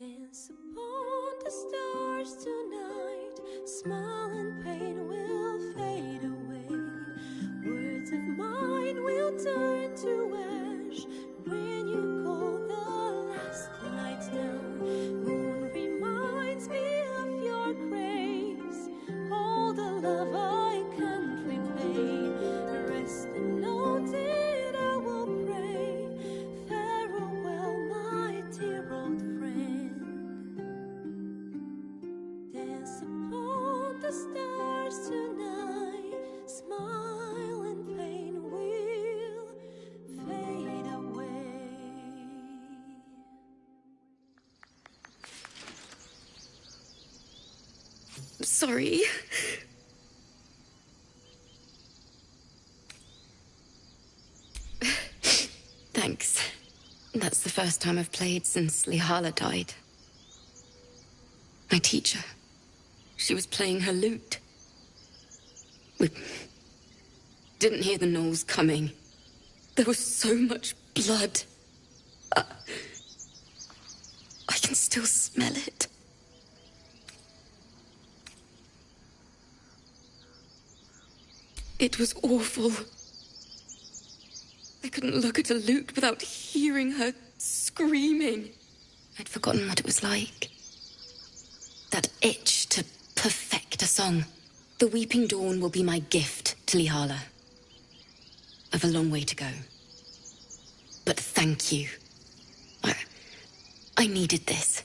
Dance upon the stars tonight. Smile and pain will fade away. Words of mine will turn to ash when you call the last light down. Moon reminds me of your grace. All the love I can't repay. Rest and know that I will pray. Farewell, my dear old friend. Dance upon the stars tonight. Smile and pain will fade away. Sorry. Thanks. That's the first time I've played since Lihala died. My teacher. She was playing her lute. We didn't hear the gnolls coming. There was so much blood. I can still smell it. It was awful. I couldn't look at a lute without hearing her screaming. I'd forgotten what it was like. That itch to perfect a song. The Weeping Dawn will be my gift to Lihala. I've a long way to go. But thank you. I needed this.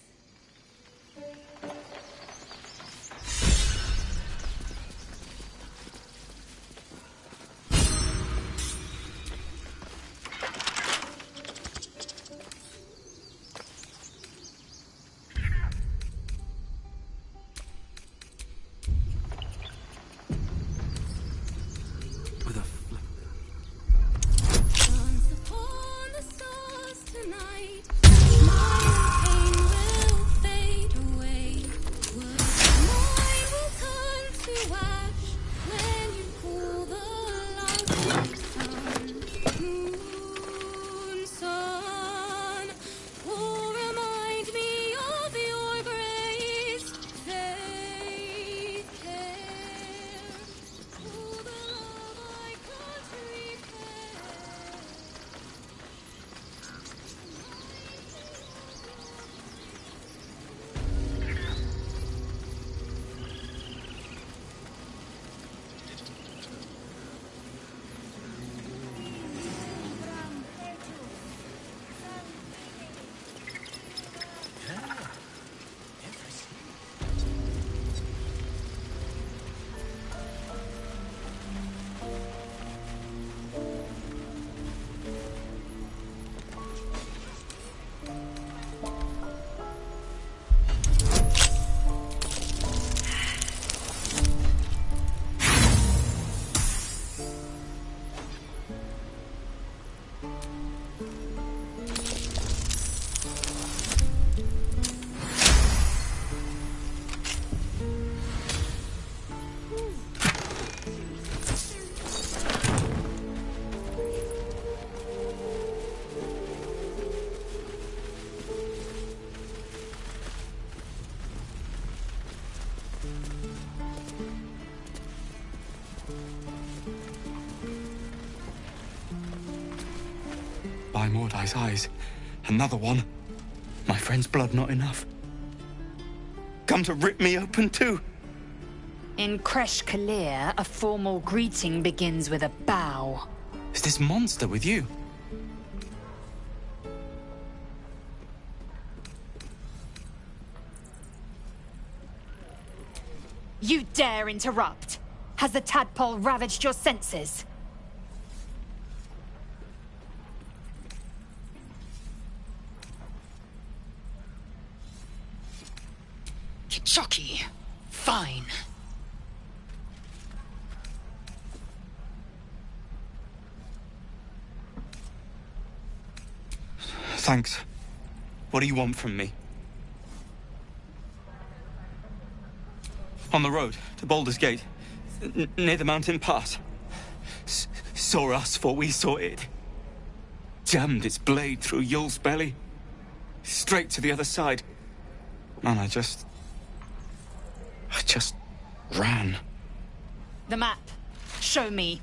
Dance upon the stars tonight. Smile and pain will by Mordai's eyes. Another one. My friend's blood not enough. Come to rip me open too. In Kresh Kalir, a formal greeting begins with a bow. Is this monster with you? You dare interrupt? Has the tadpole ravaged your senses? Kichoki. Fine. Thanks. What do you want from me? On the road to Baldur's Gate, near the mountain pass. Saw us for we saw it. Jammed its blade through Yul's belly. Straight to the other side. And I just ran. The map. Show me.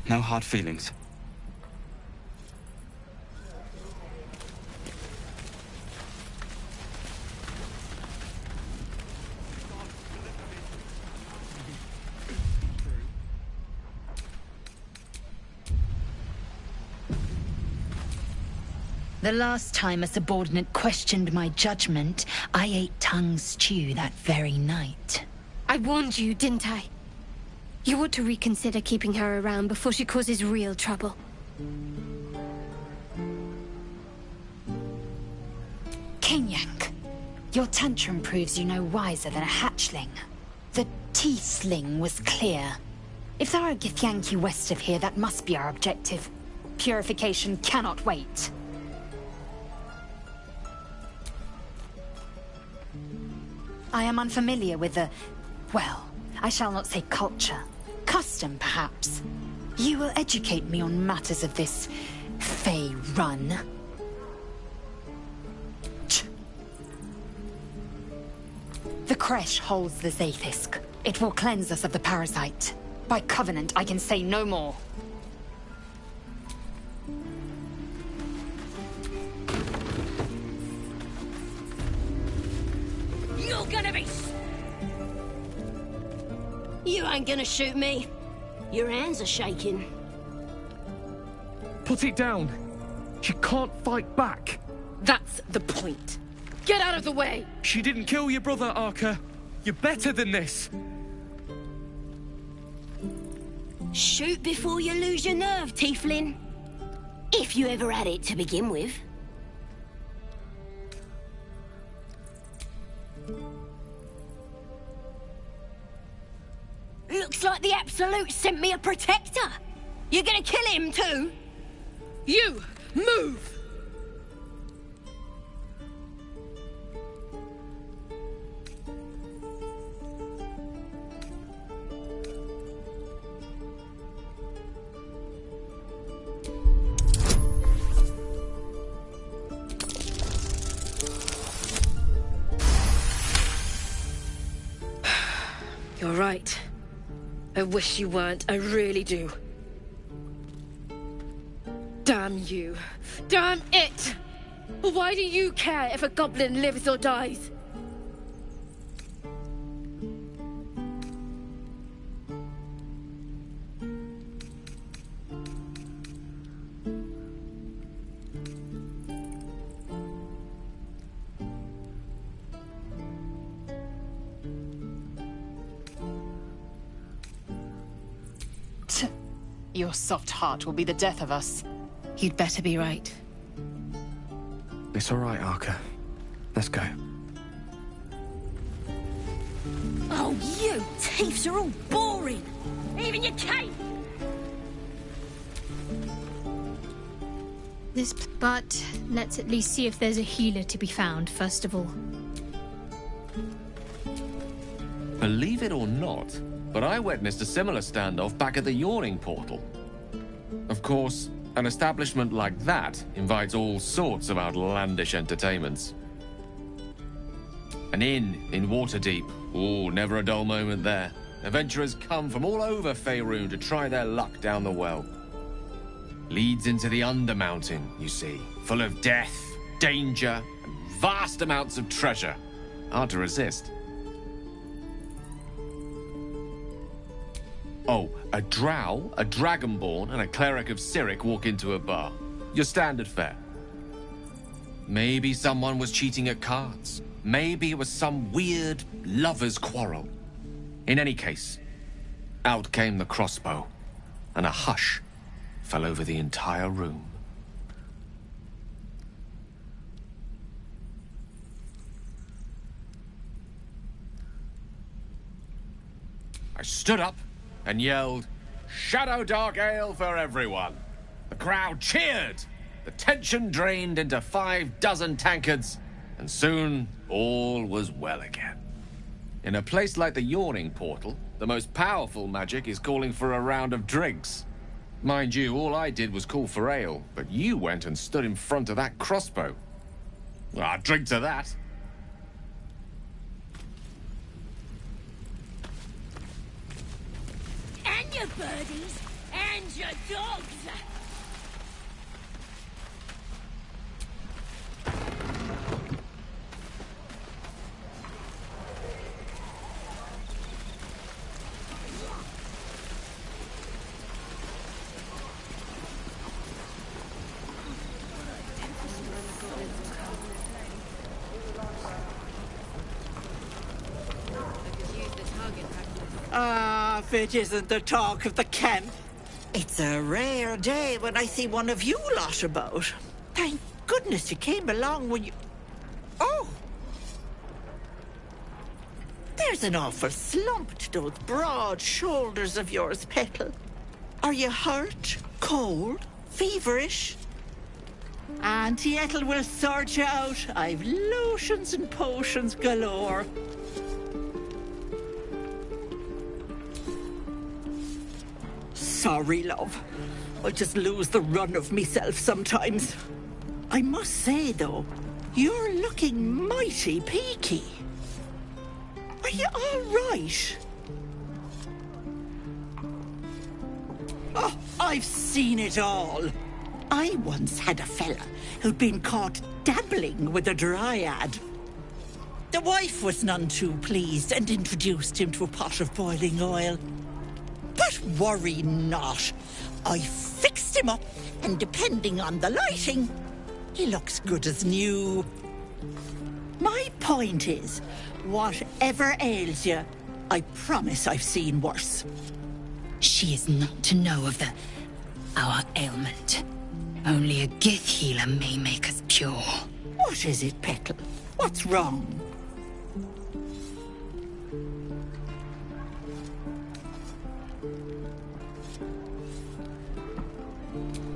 No hard feelings. The last time a subordinate questioned my judgment, I ate tongue stew that very night. I warned you, didn't I? You ought to reconsider keeping her around before she causes real trouble. Kenyak, your tantrum proves you no wiser than a hatchling. The Teethling was clear. If there are Githyanki west of here, that must be our objective. Purification cannot wait. I am unfamiliar with the... well, I shall not say culture. Custom, perhaps. You will educate me on matters of this... Fey run. The Kresh holds the Zaithisk. It will cleanse us of the parasite. By covenant, I can say no more. You're gonna be... You ain't gonna shoot me. Your hands are shaking. Put it down. She can't fight back. That's the point. Get out of the way! She didn't kill your brother, Arka. You're better than this. Shoot before you lose your nerve, Tiefling. If you ever had it to begin with. Looks like the Absolute sent me a protector. You're gonna kill him too? You! Move! You're right. I wish you weren't, I really do. Damn you. Damn it! Why do you care if a goblin lives or dies? Your soft heart will be the death of us. You'd better be right. It's all right, Arka. Let's go. Oh, you thieves are all boring. Even your cape. But let's at least see if there's a healer to be found, first of all. Believe it or not, but I witnessed a similar standoff back at the Yawning Portal. Of course, An establishment like that invites all sorts of outlandish entertainments. An inn in Waterdeep. Ooh, never a dull moment there. Adventurers come from all over Faerun to try their luck down the well. Leads into the Undermountain, you see, full of death, danger, and vast amounts of treasure. Hard to resist. Oh, a drow, a dragonborn, and a cleric of Cyric walk into a bar. Your standard fare. Maybe someone was cheating at cards. Maybe it was some weird lover's quarrel. In any case, out came the crossbow, and a hush fell over the entire room. I stood up and yelled, "Shadow Dark Ale for everyone!" The crowd cheered. The tension drained into 6 tankards, and soon all was well again. In a place like the Yawning Portal, the most powerful magic is calling for a round of drinks. Mind you, all I did was call for ale, but you went and stood in front of that crossbow. Well, I'd drink to that. And your birdies, and your dogs. If it isn't the talk of the camp. It's a rare day when I see one of you lot about. Thank goodness you came along when you... Oh! There's an awful slump to those broad shoulders of yours, Petal. Are you hurt? Cold? Feverish? Auntie Ethel will sort you out. I've lotions and potions galore. Sorry, love. I just lose the run of myself sometimes. I must say, though, you're looking mighty peaky. Are you all right? Oh, I've seen it all. I once had a fella who'd been caught dabbling with a dryad. The wife was none too pleased and introduced him to a pot of boiling oil. But worry not. I fixed him up, and depending on the lighting, he looks good as new. My point is, whatever ails you, I promise I've seen worse. She is not to know of our ailment. Only a Gith healer may make us cure. What is it, Petal? What's wrong?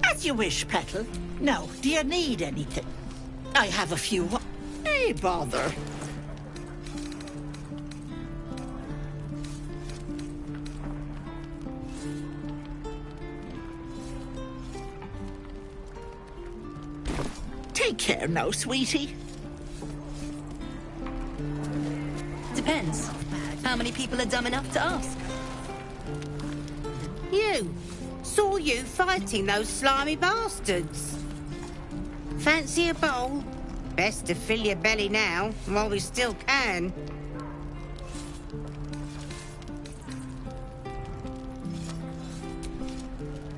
As you wish, Petal. Now, do you need anything? I have a few... Hey, bother. Take care now, sweetie. Depends. How many people are dumb enough to ask? You. Saw you fighting those slimy bastards. Fancy a bowl? Best to fill your belly now, while we still can.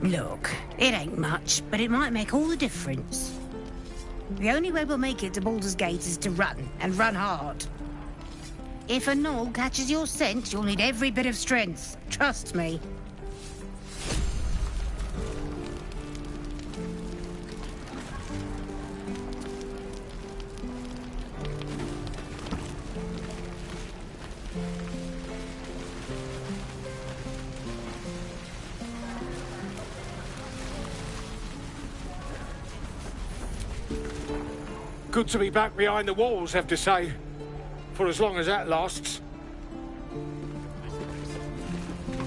Look, it ain't much, but it might make all the difference. The only way we'll make it to Baldur's Gate is to run, and run hard. If a gnoll catches your scent, you'll need every bit of strength. Trust me. Good to be back behind the walls, have to say. For as long as that lasts.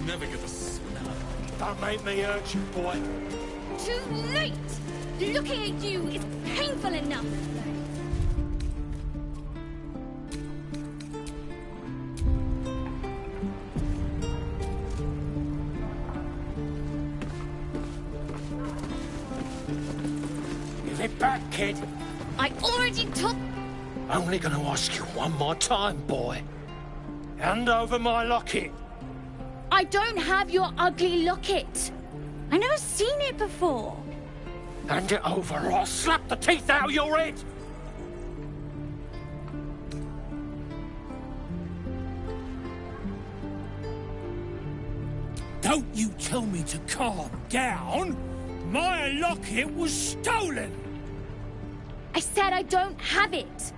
Never get the smell. Don't make me hurt you, boy. too late! Looking at you is painful enough! Give it back, kid. I already took... Only gonna ask you one more time, boy. Hand over my locket. I don't have your ugly locket. I never seen it before. Hand it over or I'll slap the teeth out of your head. Don't you tell me to calm down. My locket was stolen. I said I don't have it.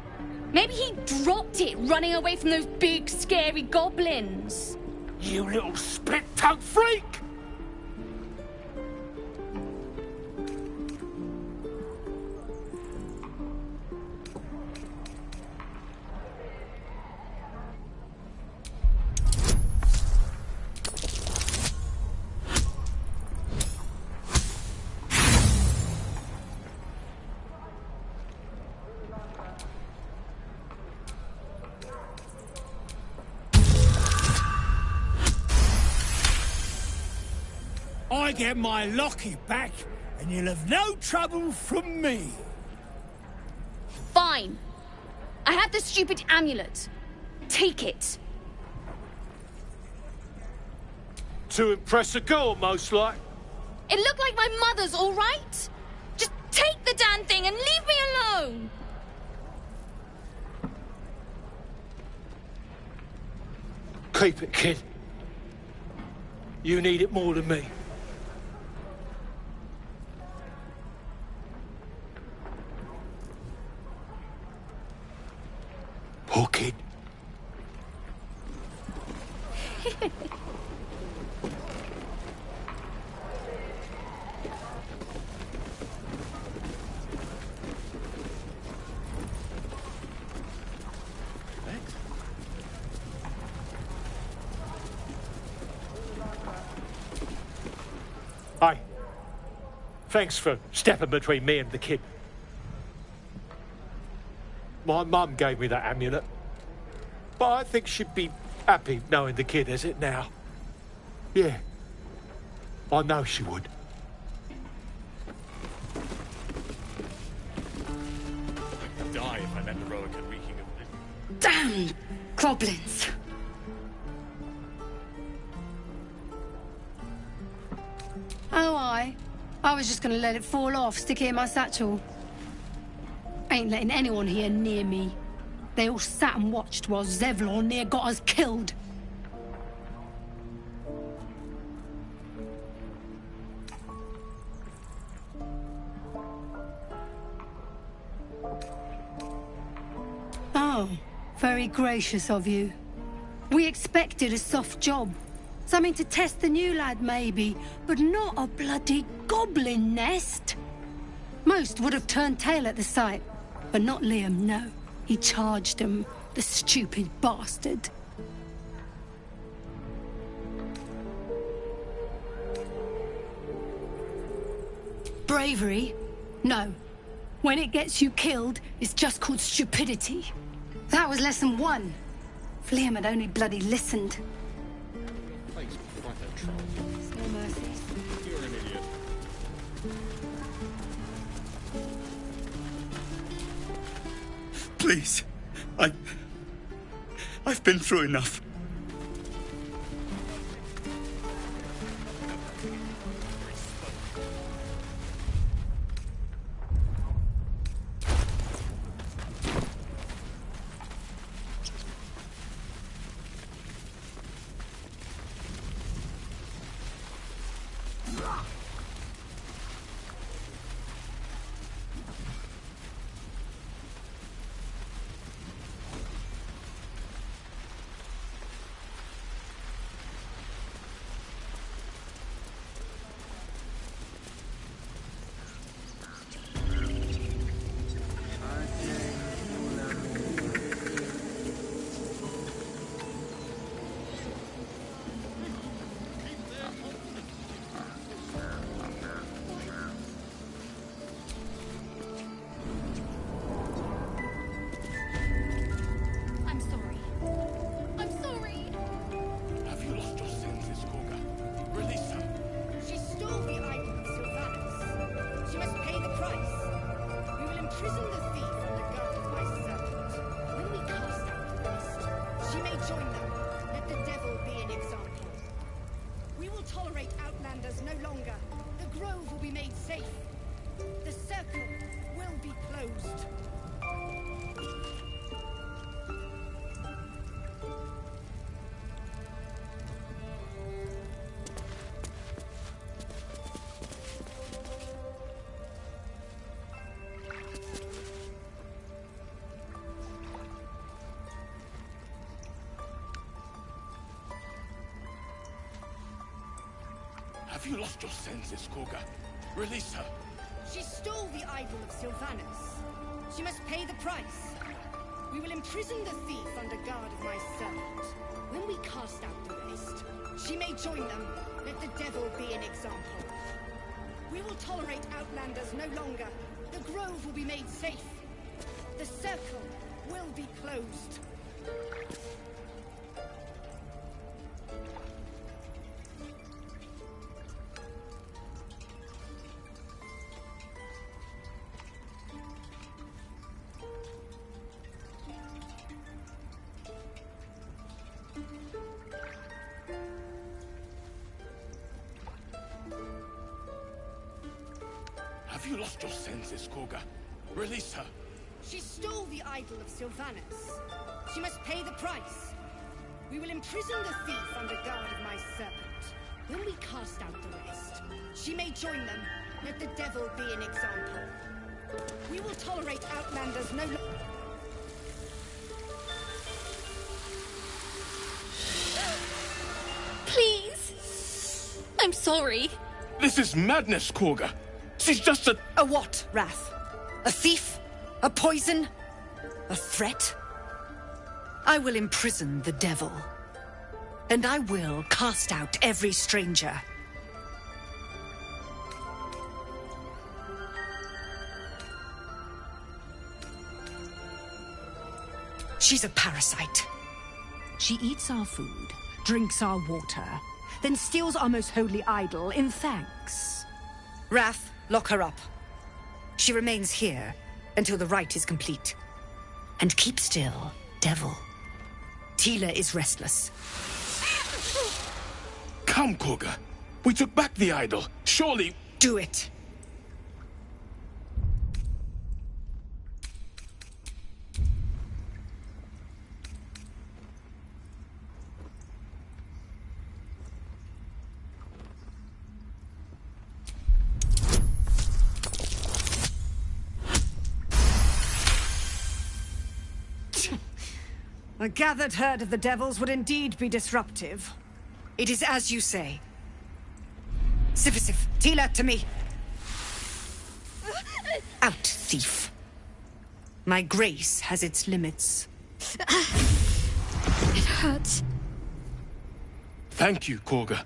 Maybe he dropped it running away from those big, scary goblins. You little split-tongued freak! I get my locket back, and you'll have no trouble from me. Fine. I have the stupid amulet. Take it. To impress a girl, most like. It looked like my mother's, all right? Just take the damn thing and leave me alone! Keep it, kid. You need it more than me. Poor kid. Hi. Thanks for stepping between me and the kid. My mum gave me that amulet. But I think she'd be happy knowing the kid has it now. Yeah. I know she would. I'd die if I met the Roica reeking of this. Damn goblins! Oh, I was just gonna let it fall off, stick it in my satchel. Ain't letting anyone here near me. They all sat and watched while Zevlor near got us killed. Oh, very gracious of you. We expected a soft job. Something to test the new lad, maybe, but not a bloody goblin nest. Most would have turned tail at the sight, but not Liam, no. He charged him, the stupid bastard. Bravery? No. When it gets you killed, it's just called stupidity. That was lesson 1. If Liam had only bloody listened. No mercies. You're an idiot. Please. I've been through enough. imprison the thief on the guard of my servant. When we cast out the rest, she may join them. Let the devil be an example. We will tolerate outlanders no longer. The grove will be made safe. The circle will be closed. Have you lost your senses, Korga? Release her. She stole the idol of Sylvanus. She must pay the price. We will imprison the thief under guard of my servant. When we cast out the rest, she may join them. Let the devil be an example. We will tolerate outlanders no longer. The grove will be made safe. The circle will be closed. Have you lost your senses, Korga? Release her. She stole the idol of Sylvanus. She must pay the price. We will imprison the thief under guard of my servant. When we cast out the rest, she may join them. Let the devil be an example. We will tolerate outlanders no longer. Please! I'm sorry. This is madness, Korga. She's just a... A what, Wrath? A thief? A poison? A threat? I will imprison the devil. And I will cast out every stranger. She's a parasite. She eats our food, drinks our water, then steals our most holy idol in thanks. Wrath, lock her up. She remains here until the rite is complete. And keep still, devil. Tila is restless. Come, Korga. We took back the idol. Surely... Do it. A gathered herd of the devils would indeed be disruptive. It is as you say. Sifisif, Tila, to me. Out, thief. My grace has its limits. It hurts. Thank you, Korga.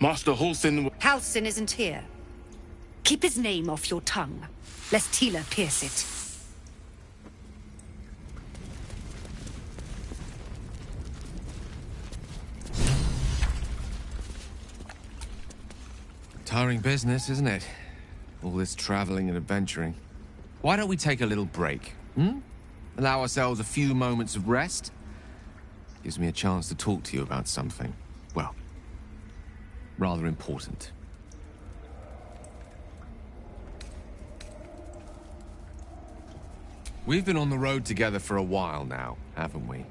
Master Halsin... Halsin isn't here. Keep his name off your tongue, lest Tila pierce it. Tiring business, isn't it? All this traveling and adventuring. Why don't we take a little break, Allow ourselves a few moments of rest? Gives me a chance to talk to you about something, well, rather important. We've been on the road together for a while now, haven't we?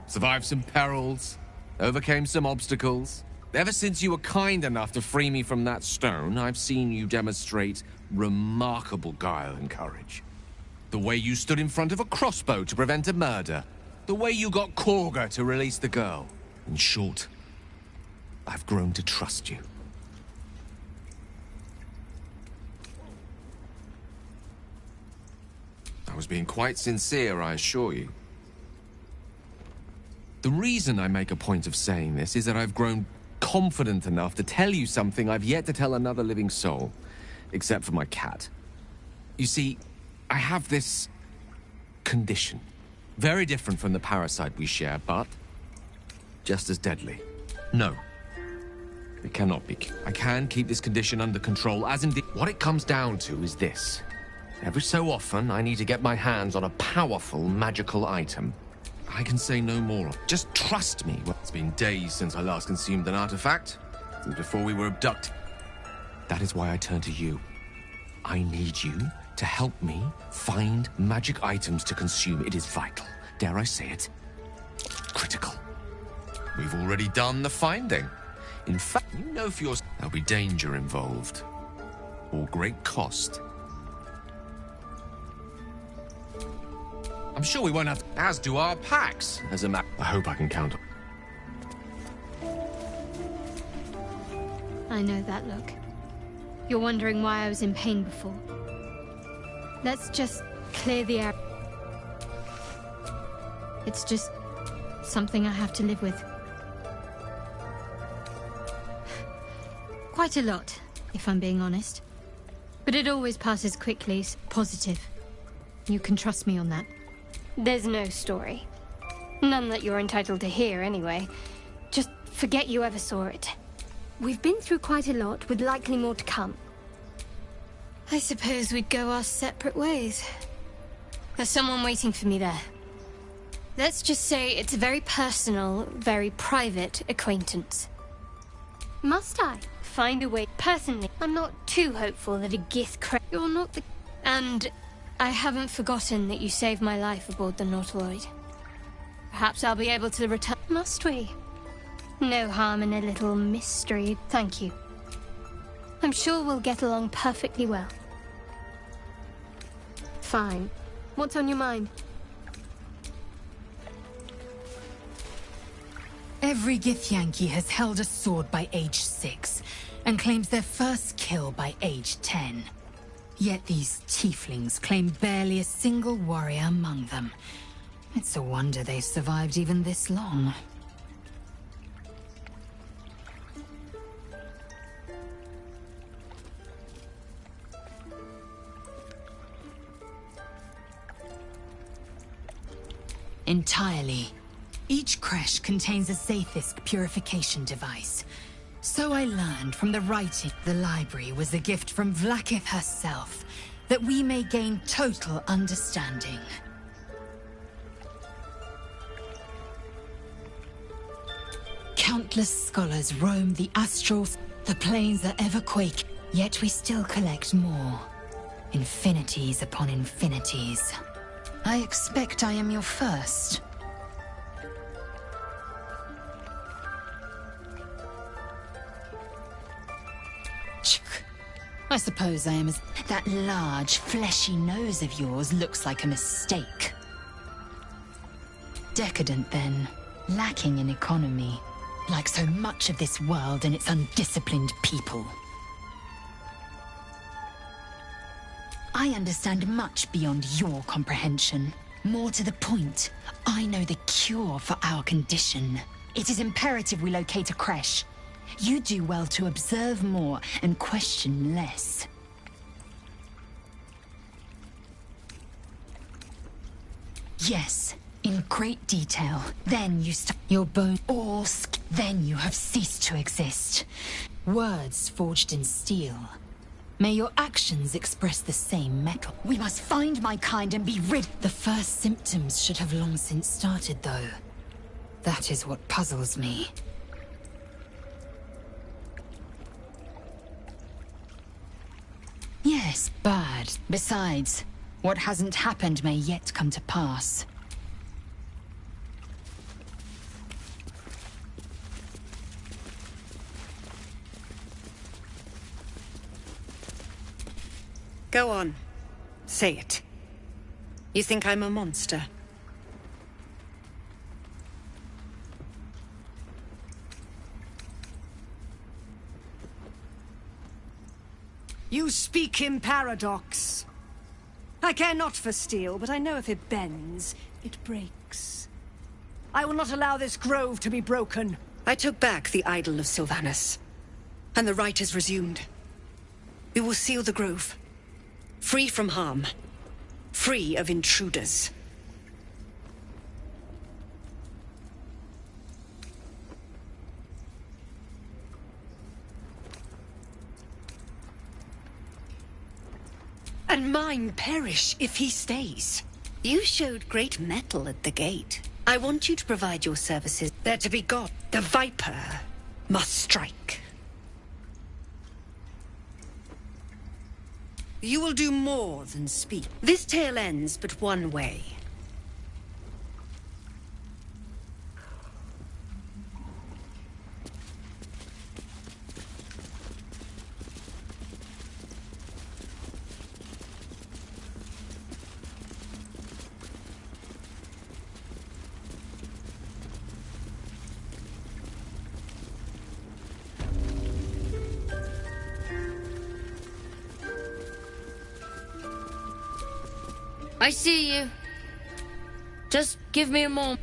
Survived some perils, overcame some obstacles. Ever since you were kind enough to free me from that stone, I've seen you demonstrate remarkable guile and courage. The way you stood in front of a crossbow to prevent a murder. The way you got Korga to release the girl. In short, I've grown to trust you. I was being quite sincere, I assure you. The reason I make a point of saying this is that I've grown confident enough to tell you something I've yet to tell another living soul, except for my cat. You see, I have this condition. Very different from the parasite we share, but just as deadly. No, it cannot be. I can keep this condition under control, as indeed... What it comes down to is this. Every so often, I need to get my hands on a powerful magical item. I can say no more. Just trust me. Well, it's been days since I last consumed an artifact, since before we were abducted. That is why I turn to you. I need you to help me find magic items to consume. It is vital. Dare I say it? Critical. We've already done the finding. In fact, you know for yourself there'll be danger involved. Or great cost. I'm sure we won't have to, as do our packs, as a map. I hope I can count on. I know that look. You're wondering why I was in pain before. Let's just clear the air. It's just something I have to live with. Quite a lot, if I'm being honest. But it always passes quickly, positive. You can trust me on that. There's no story. None that you're entitled to hear, anyway. Just forget you ever saw it. We've been through quite a lot, with likely more to come. I suppose we'd go our separate ways. There's someone waiting for me there. Let's just say it's a very personal, very private acquaintance. Must I? Find a way. Personally, I'm not too hopeful that a Gith You're not the... And I haven't forgotten that you saved my life aboard the Nautiloid. Perhaps I'll be able to return... Must we? No harm in a little mystery, thank you. I'm sure we'll get along perfectly well. Fine. What's on your mind? Every Githyanki has held a sword by age 6, and claims their first kill by age 10. Yet these tieflings claim barely a single warrior among them. It's a wonder they've survived even this long. Entirely. Each creche contains a Zaithisk purification device. So I learned from the writing. The library was a gift from Vlaakith herself, that we may gain total understanding. Countless scholars roam the astral... The planes are ever quaking, yet we still collect more. Infinities upon infinities. I expect I am your first. I suppose I am as... That large, fleshy nose of yours looks like a mistake. Decadent, then. Lacking in economy. Like so much of this world and its undisciplined people. I understand much beyond your comprehension. More to the point, I know the cure for our condition. It is imperative we locate a creche. You do well to observe more and question less. Yes, in great detail. Then you your bone all then you have ceased to exist. Words forged in steel. May your actions express the same metal. We must find my kind and be rid. The first symptoms should have long since started, though. That is what puzzles me. Yes, bad. Besides, what hasn't happened may yet come to pass. Go on. Say it. You think I'm a monster? You speak in paradox. I care not for steel, but I know if it bends, it breaks. I will not allow this grove to be broken. I took back the idol of Sylvanus, and the rite is resumed. We will seal the grove. Free from harm. Free of intruders. And mine perish if he stays. You showed great mettle at the gate. I want you to provide your services. They're to be got. The Viper must strike. You will do more than speak. This tale ends but one way. I see you. Just give me a moment.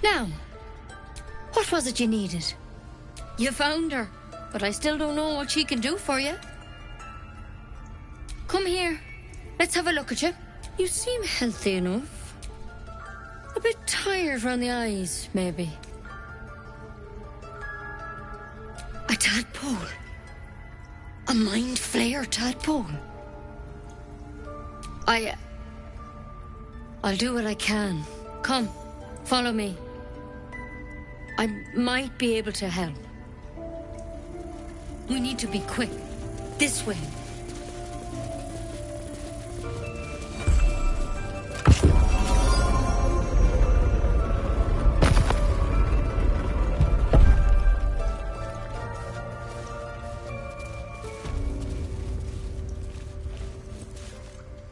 Now, what was it you needed? You found her, but I still don't know what she can do for you. Come here. Let's have a look at you. You seem healthy enough. A bit tired round the eyes, maybe. A tadpole. A mind flayer tadpole. I'll do what I can. Come, follow me. I might be able to help. We need to be quick. This way.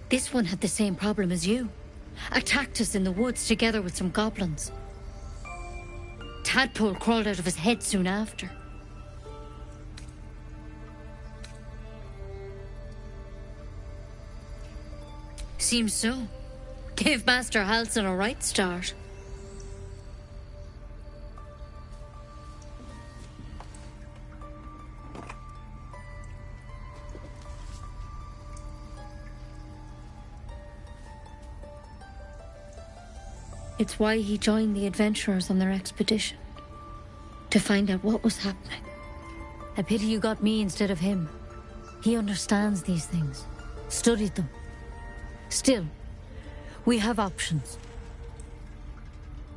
This one had the same problem as you. Attacked us in the woods together with some goblins. Tadpole crawled out of his head soon after. Seems so. Gave Master Halsin a right start. It's why he joined the adventurers on their expedition. To find out what was happening. A pity you got me instead of him. He understands these things. Studied them. Still, we have options.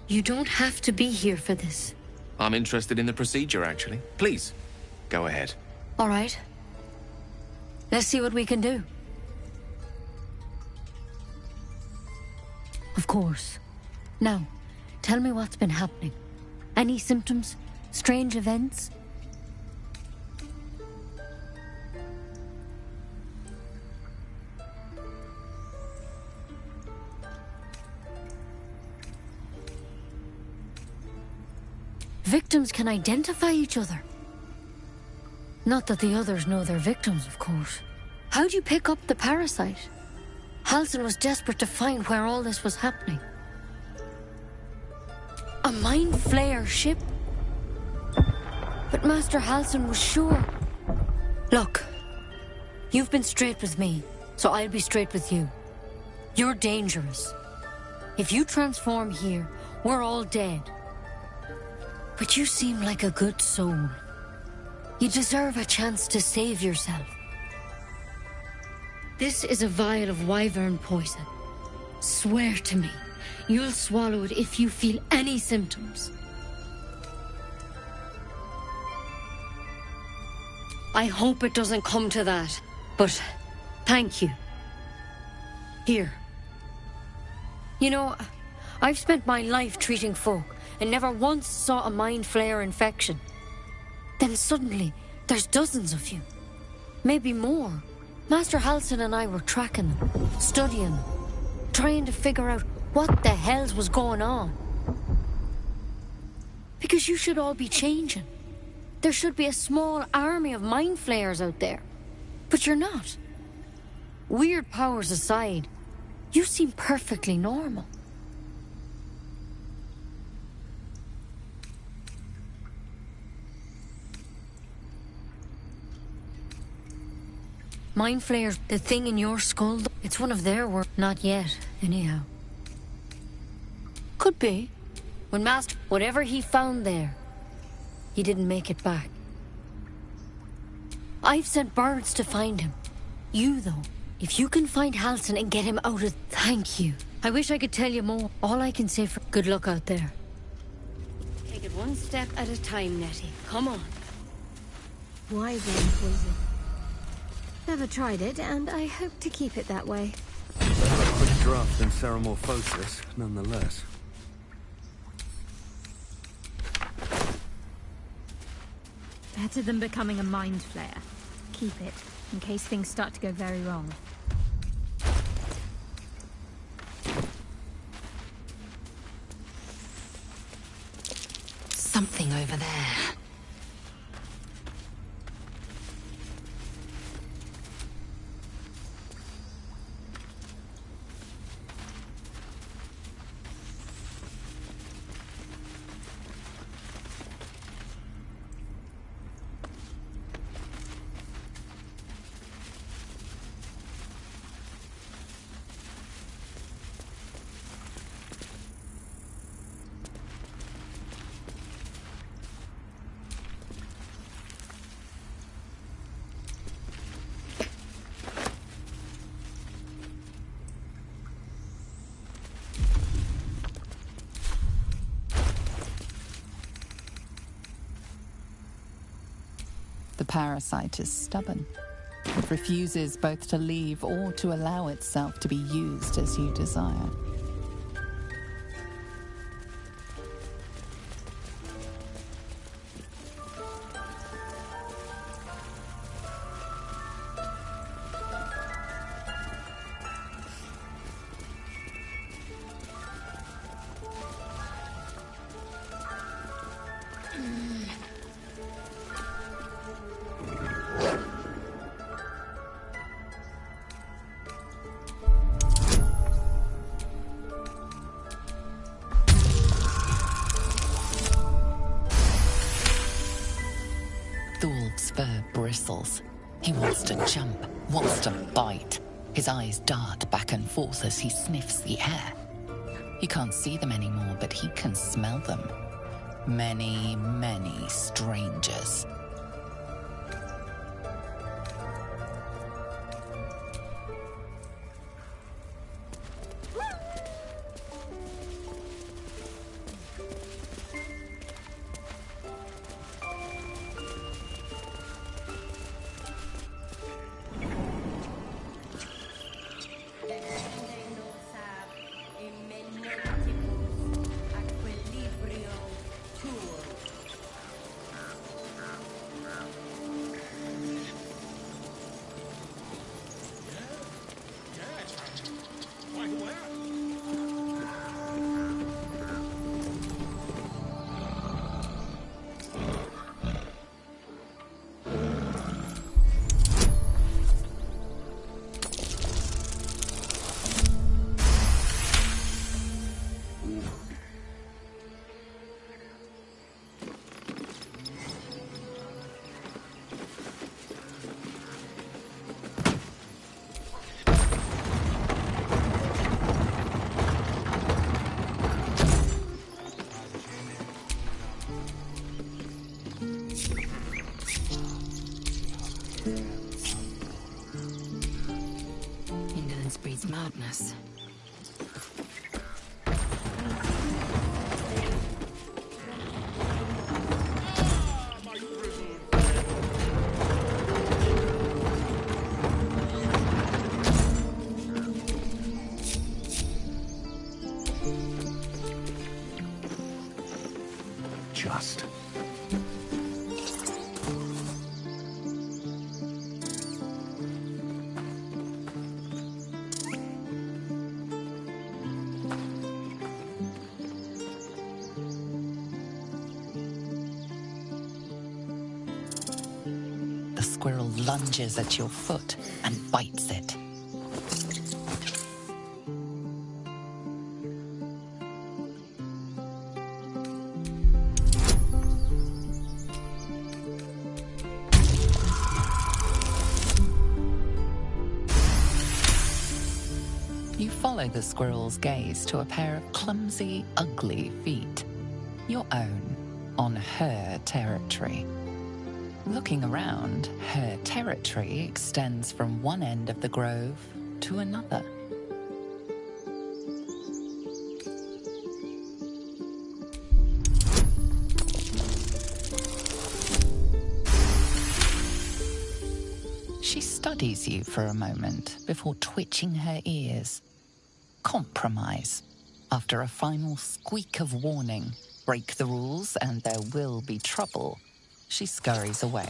You don't have to be here for this. I'm interested in the procedure, actually. Please, go ahead. All right. Let's see what we can do. Of course. Now, tell me what's been happening. Any symptoms? Strange events? Victims can identify each other. Not that the others know they're victims, of course. How'd you pick up the parasite? Halsin was desperate to find where all this was happening. A mind flayer ship? But Master Halsin was sure. Look, you've been straight with me, so I'll be straight with you. You're dangerous. If you transform here, we're all dead. But you seem like a good soul. You deserve a chance to save yourself. This is a vial of wyvern poison. Swear to me, you'll swallow it if you feel any symptoms. I hope it doesn't come to that, but thank you. Here. You know, I've spent my life treating folk and never once saw a mind flayer infection. Then suddenly, there's dozens of you. Maybe more. Master Halsin and I were tracking them, studying them, trying to figure out what the hells was going on. Because you should all be changing. There should be a small army of mind flayers out there. But you're not. Weird powers aside, you seem perfectly normal. Mind flayers, the thing in your skull, it's one of their work. Not yet, anyhow. Could be. When Master, whatever he found there, he didn't make it back. I've sent birds to find him. You, though. If you can find Halsin and get him out of... Thank you. I wish I could tell you more. All I can say for... Good luck out there. Take it one step at a time, Nettie. Come on. Why then poison? Never tried it, and I hope to keep it that way. Better a quick draft than Ceramorphosis, nonetheless. Better than becoming a mind flayer. Keep it, in case things start to go very wrong. Something over there. The parasite is stubborn. It refuses both to leave or to allow itself to be used as you desire. Thul's fur bristles. He wants to jump, wants to bite. His eyes dart back and forth as he sniffs the air. He can't see them anymore, but he can smell them. Many, many strangers. Indolence breeds madness. Just. The squirrel lunges at your foot and bites it. You follow the squirrel's gaze to a pair of clumsy, ugly feet. Your own, on her territory. Looking around, her territory extends from one end of the grove to another. She studies you for a moment before twitching her ears. Compromise. After a final squeak of warning, break the rules and there will be trouble, she scurries away.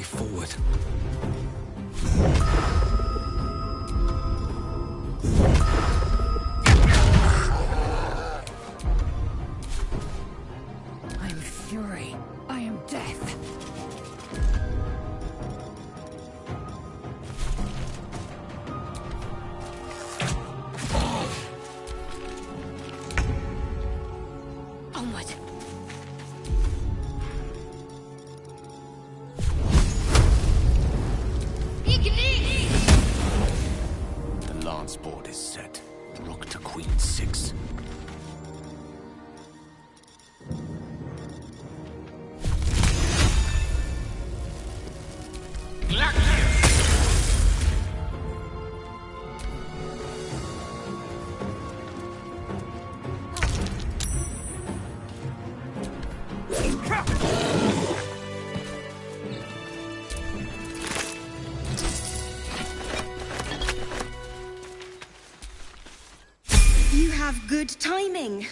Forward. I am fury. I am death. Onward. The lance board is set. Rook to queen 6. You have good timing.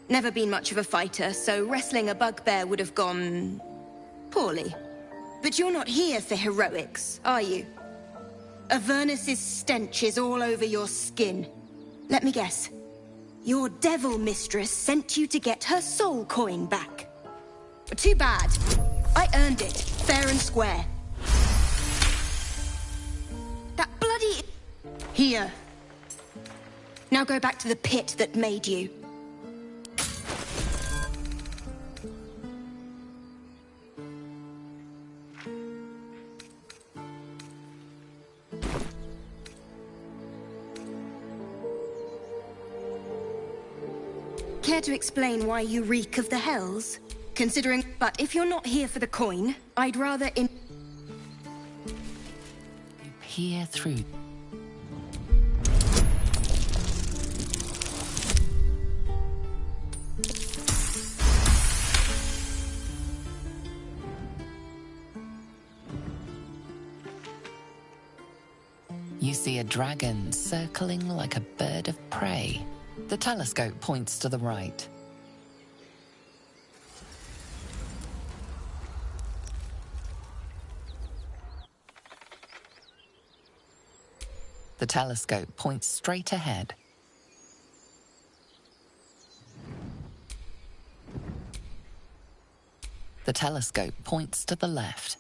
Never been much of a fighter, so wrestling a bugbear would have gone poorly. But you're not here for heroics, are you? Avernus's stench is all over your skin. Let me guess. Your devil mistress sent you to get her soul coin back. Too bad. I earned it, fair and square. That bloody... Here. Now go back to the pit that made you. Care to explain why you reek of the hells? Considering... But if you're not here for the coin, I'd rather You peer through. You see a dragon circling like a bird of prey. The telescope points to the right. The telescope points straight ahead. The telescope points to the left.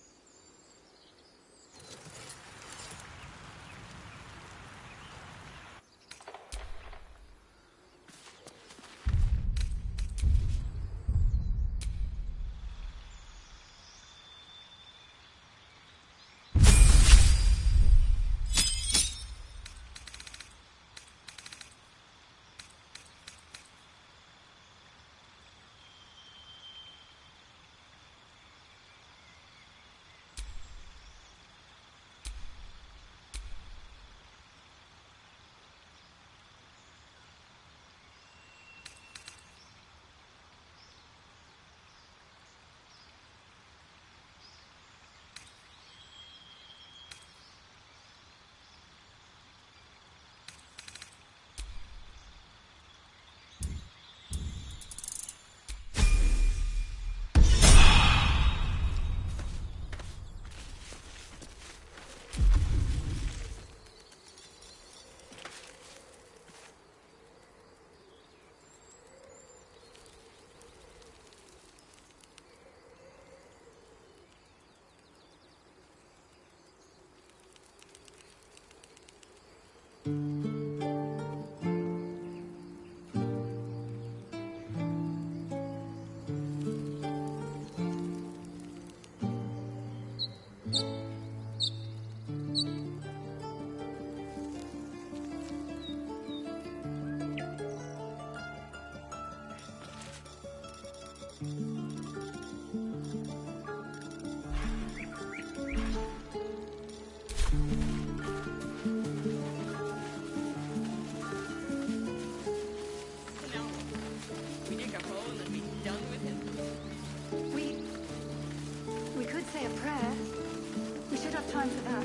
time for that.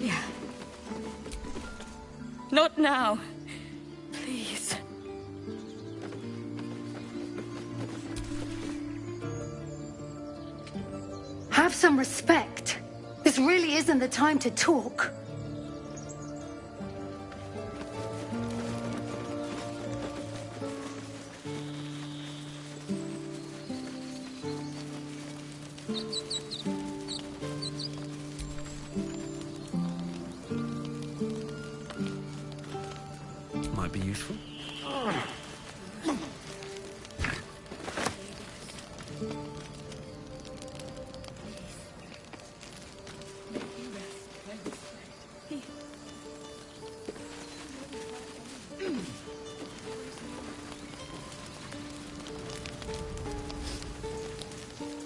Yeah. Not now. Please. Have some respect. This really isn't the time to talk. Might be useful.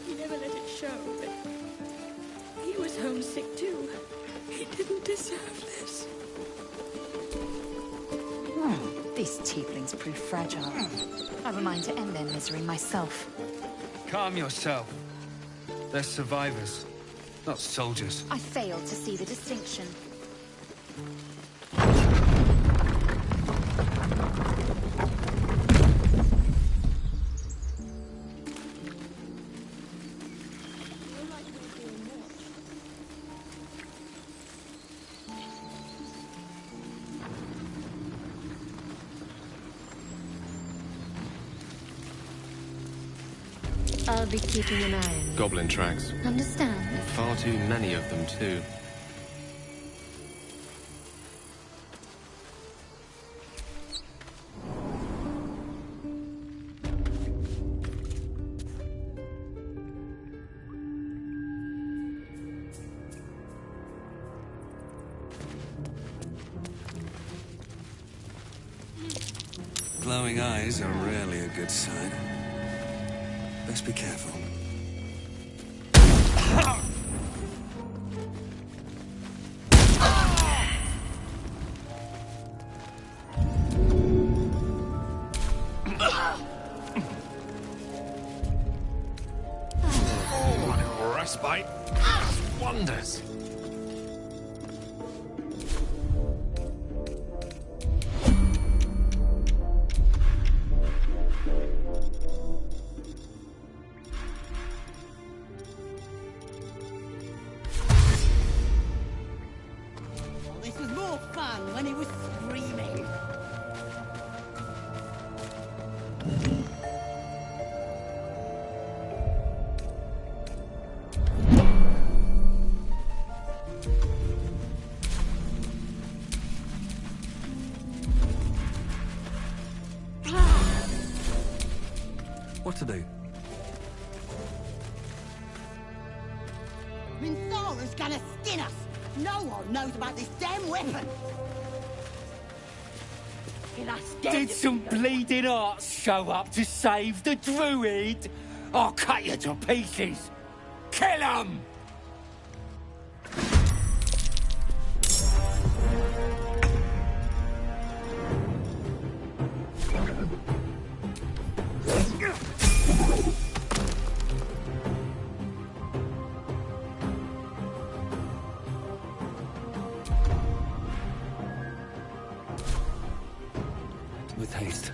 He never let it show, but he was homesick too. He didn't deserve this. These tieflings prove fragile. I have a mind to end their misery myself. Calm yourself. They're survivors, not soldiers. I fail to see the distinction. I'll be keeping an eye on you. Goblin tracks. Understand? Far too many of them, too. Glowing eyes are rarely a good sign. Best be careful. Oh, a little respite. Wonders. This was more fun when he was screaming. What to do? Minthara's gonna skin us. No one knows about this damn weapon. Did some bleeding arts show up to save the druid? I'll cut you to pieces. Kill 'em! With haste.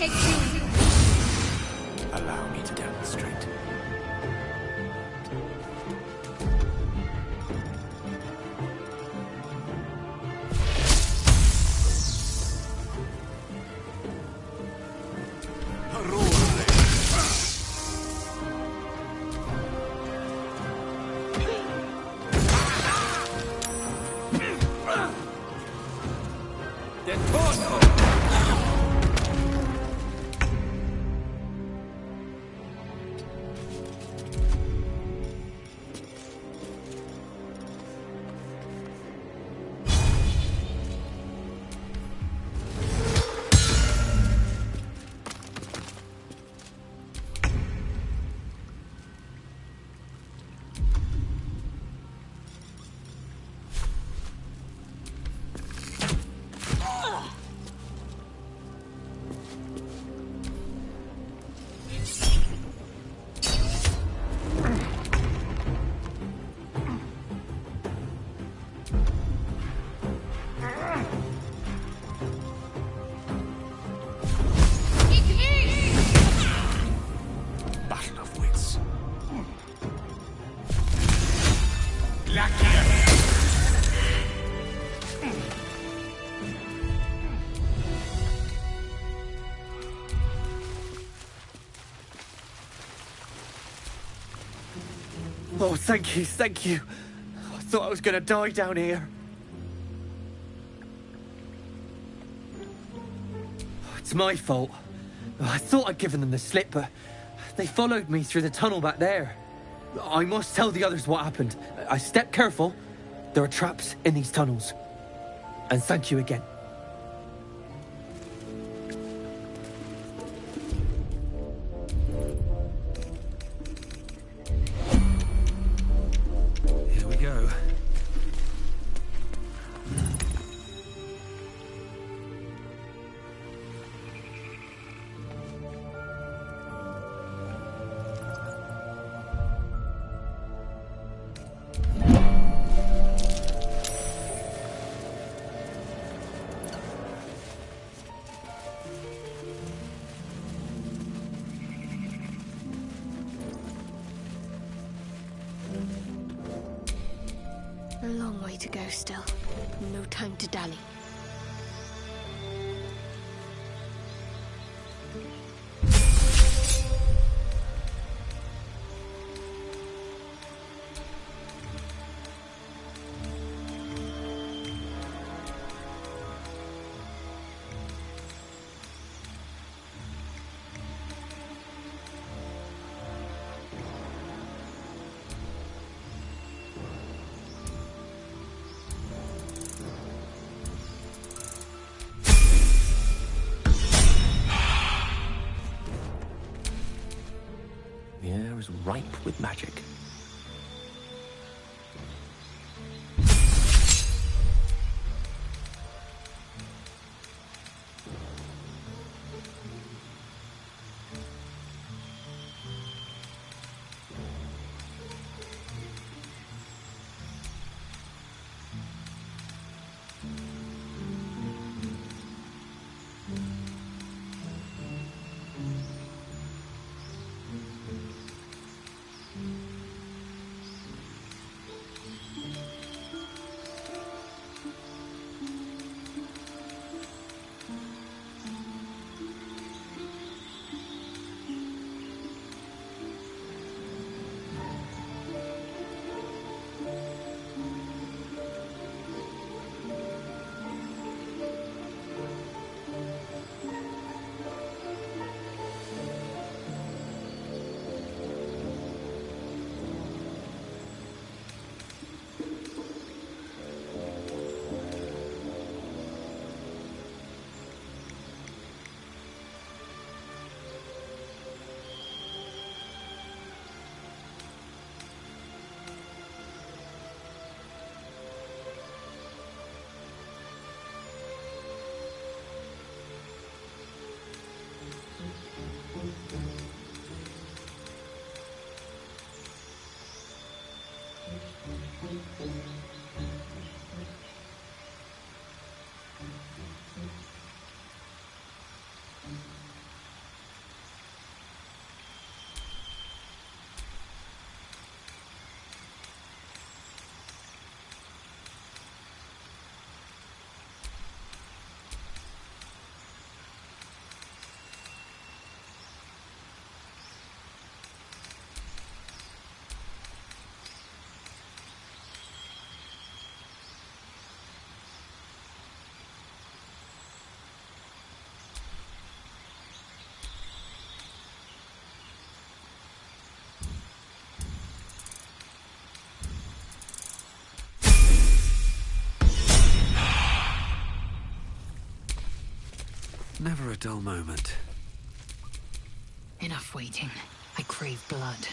take soon. Allow me to demonstrate. Battle of wits. Oh, thank you, thank you. I thought I was gonna die down here. It's my fault. I thought I'd given them the slip, but they followed me through the tunnel back there. I must tell the others what happened. I stepped careful. There are traps in these tunnels. And thank you again. Here we go. A long way to go still. No time to dally. The air is ripe with magic. never a dull moment. Enough waiting. I crave blood.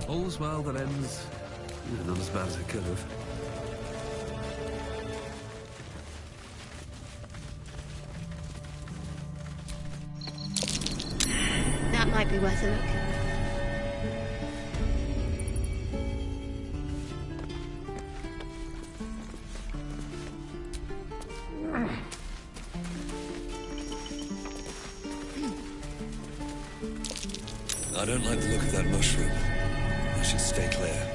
All's well that ends... not as bad as it could have. That might be worth a look. I don't like the look of that mushroom. I should stay clear.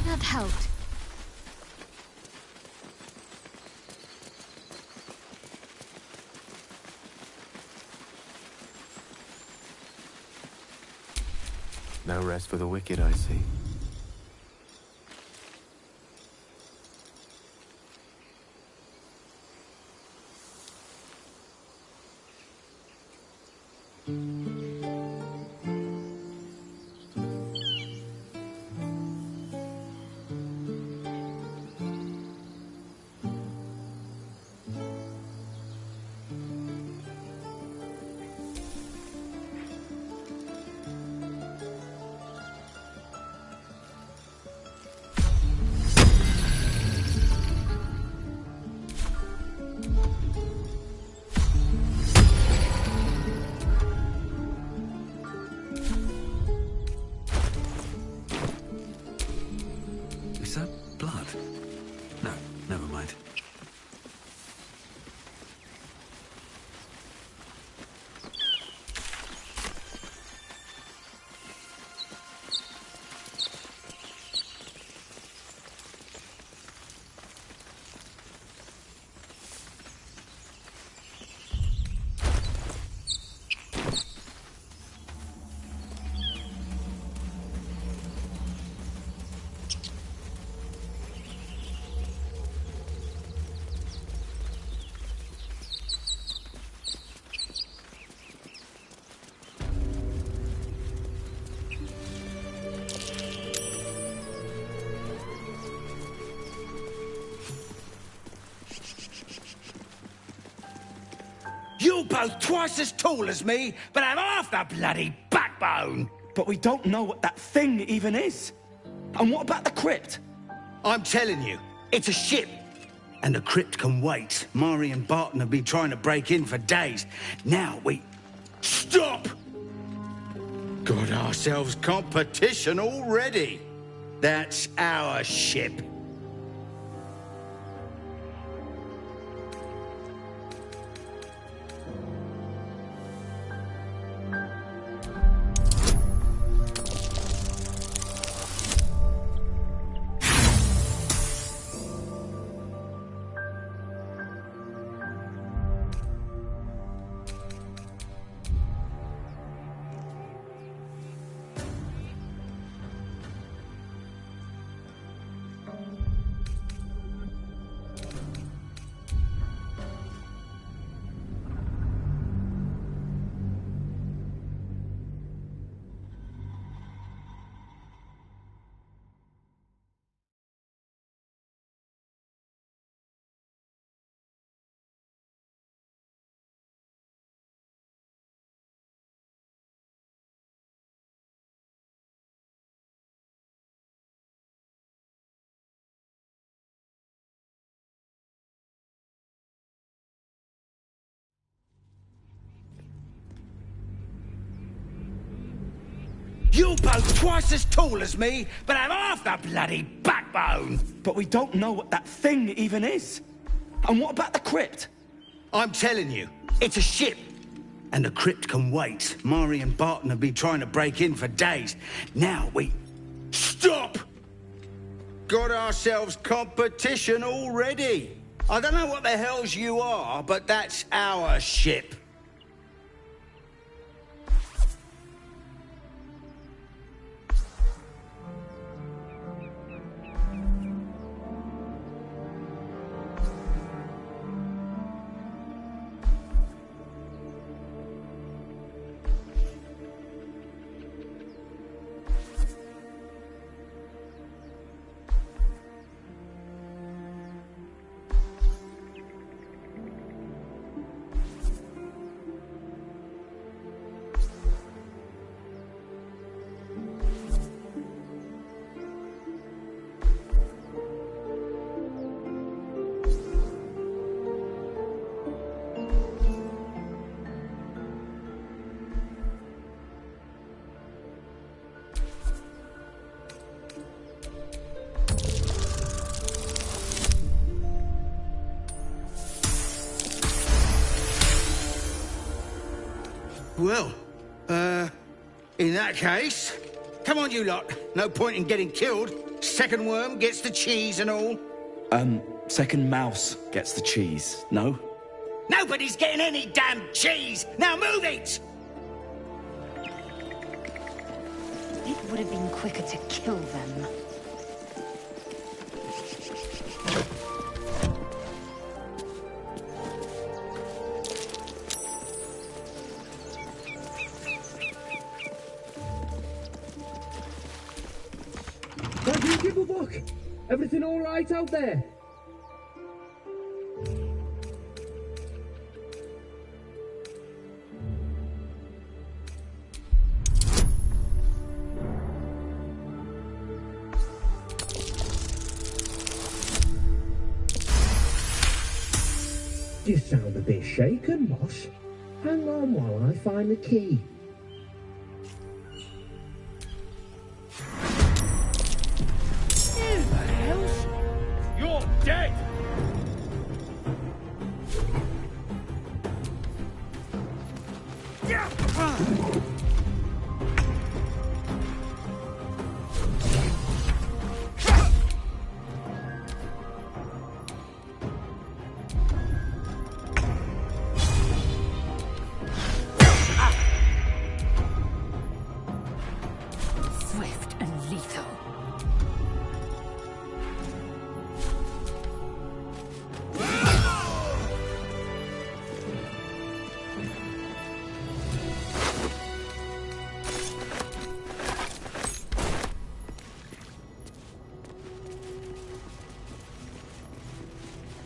That helped. No rest for the wicked, I see. both twice as tall as me, but have half the bloody backbone! But we don't know what that thing even is. And what about the crypt? I'm telling you, it's a ship. And the crypt can wait. Mari and Barton have been trying to break in for days. Now we... Stop! Got ourselves competition already. That's our ship. You're both twice as tall as me, but have half the bloody backbone! But we don't know what that thing even is. And what about the crypt? I'm telling you, it's a ship. And the crypt can wait. Mari and Barton have been trying to break in for days. Now we... Stop! Got ourselves competition already. I don't know what the hells you are, but that's our ship. Well, in that case, come on, you lot. No point in getting killed. Second worm gets the cheese and all. Second mouse gets the cheese, no? Nobody's getting any damn cheese! Now move it! It would have been quicker to kill them. Don't you give a fuck? Everything all right out there? You sound a bit shaken, boss. Hang on while I find the key. You're dead! Swift and lethal.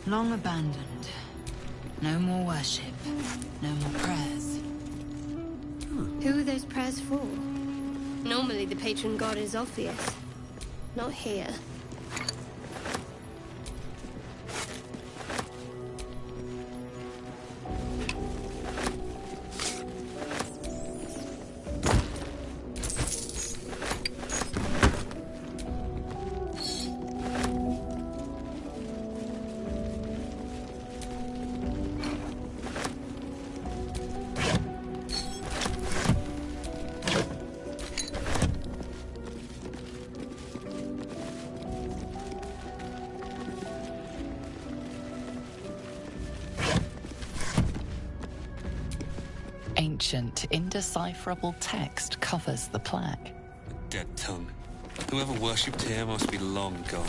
Long abandoned. No more worship. No more prayers. Who are those prayers for? Normally the patron god is obvious. Not here. Ancient, indecipherable text covers the plaque. Dead tongue. Whoever worshipped here must be long gone.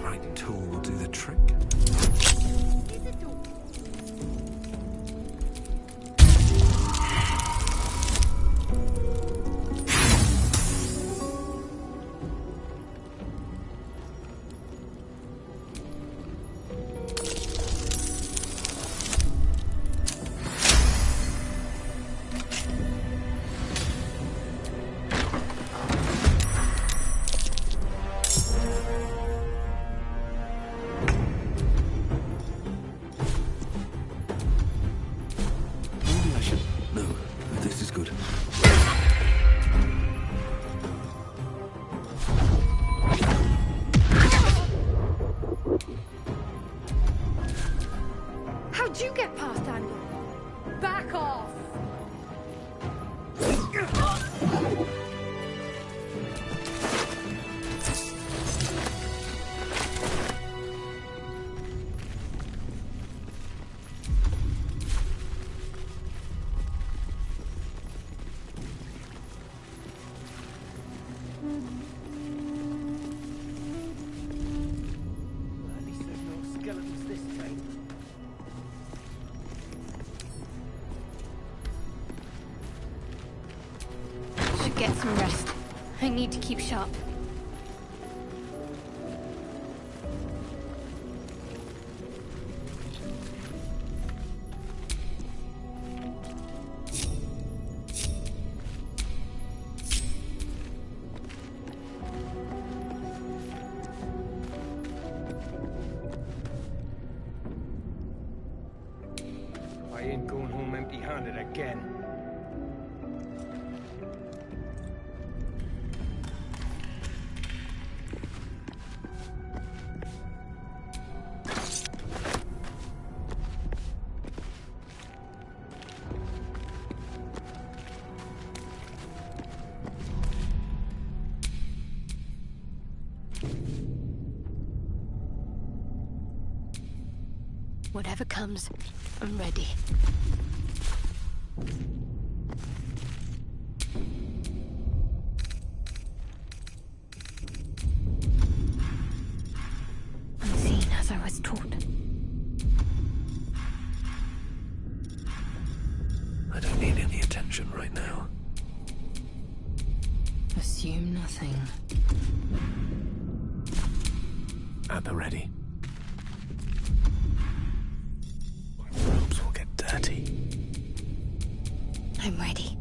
Right tool will do the trick. Maybe I should... No, this is good. How'd you get past Daniel? Back off! At least there's no skeletons this time. Should get some rest. I need to keep sharp. I ain't going home empty-handed again. Whatever comes, I'm ready. Unseen as I was taught. I don't need any attention right now. Assume nothing. At the ready. My robes will get dirty. I'm ready.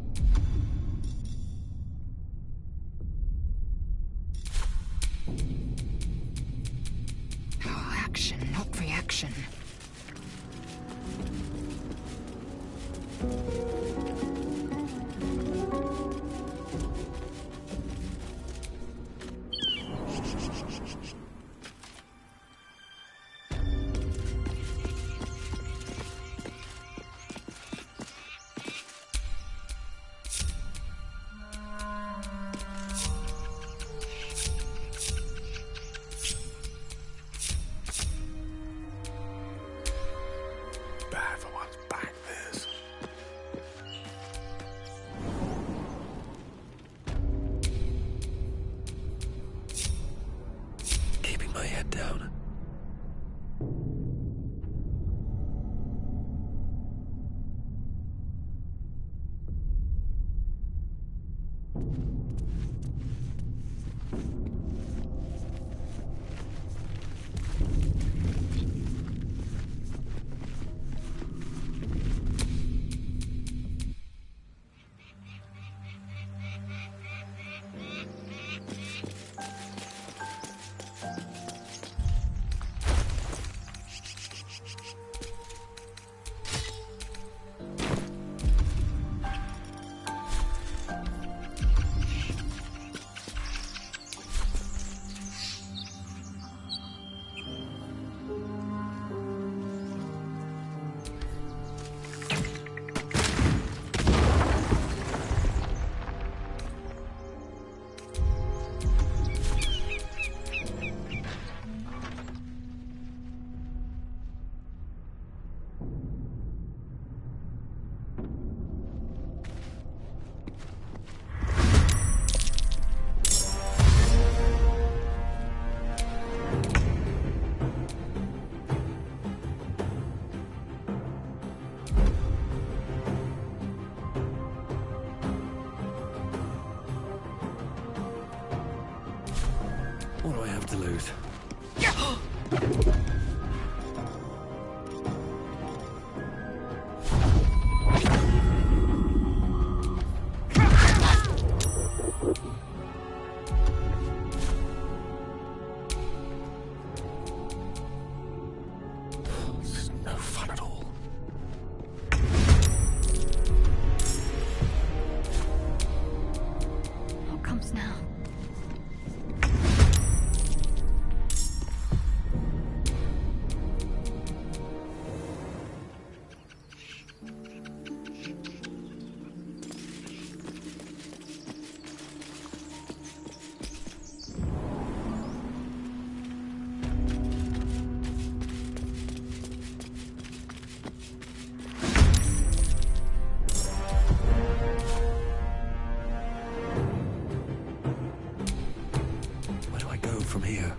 Oh, action, not reaction. to lose. This is no fun at all. What comes now? Where do I go from here?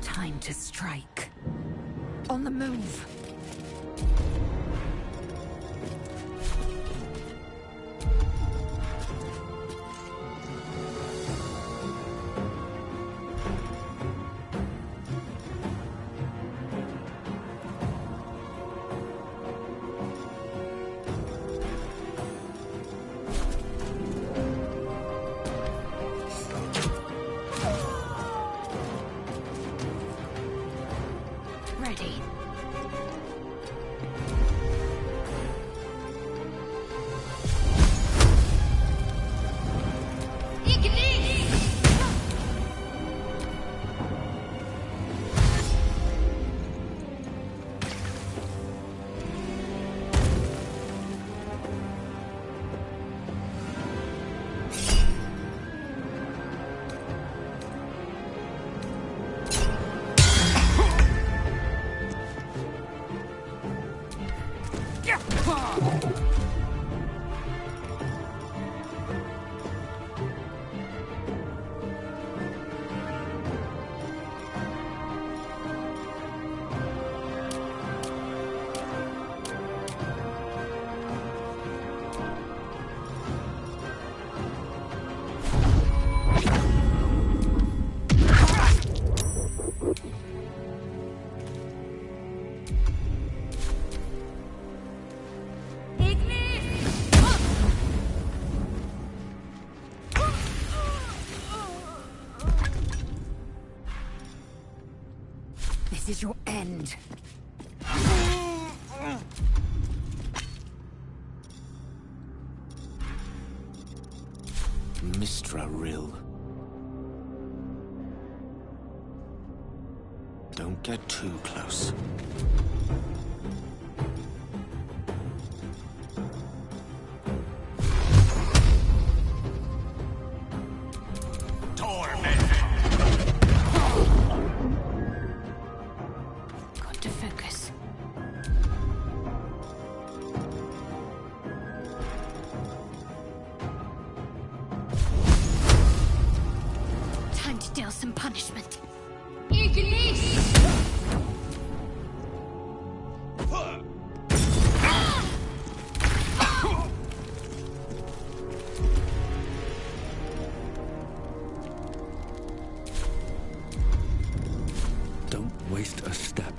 Time to strike. On the move. Ready. This is your end. Mistra Rill. Don't get too close. Got to focus. Time to deal some punishment. Don't waste a step.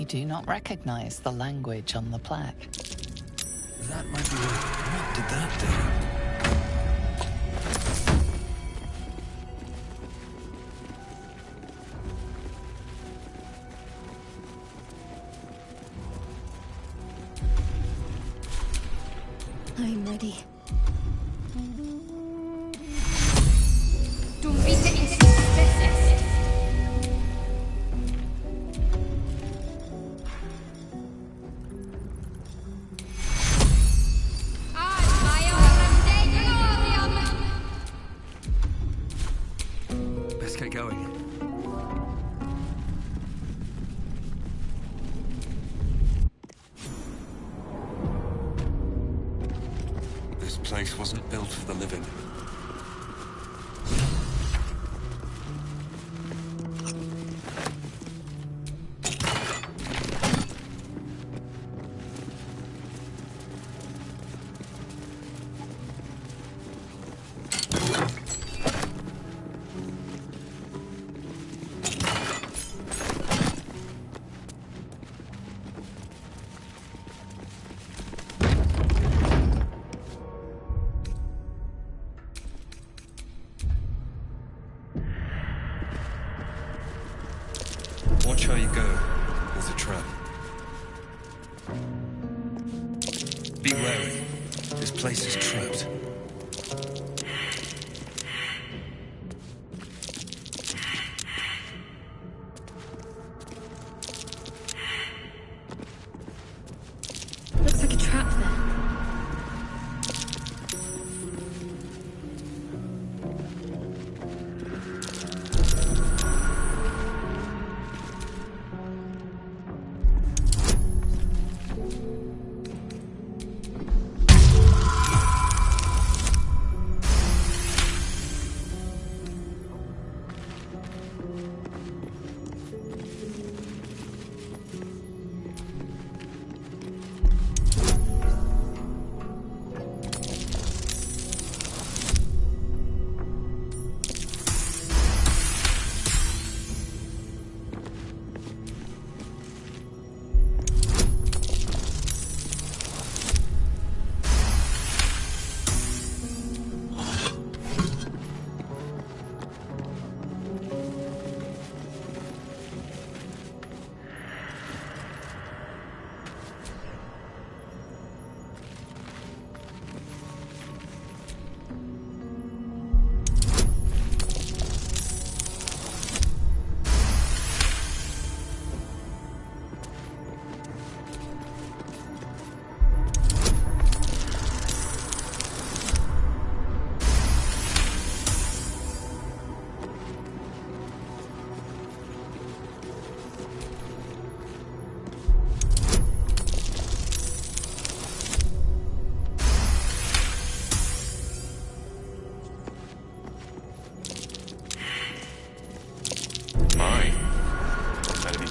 You do not recognize the language on the plaque. That might be what did that do? I'm ready. Let's get going. This place wasn't built for the living. Watch how you go. There's a trap. Be wary. This place is trapped. Looks like a trap there.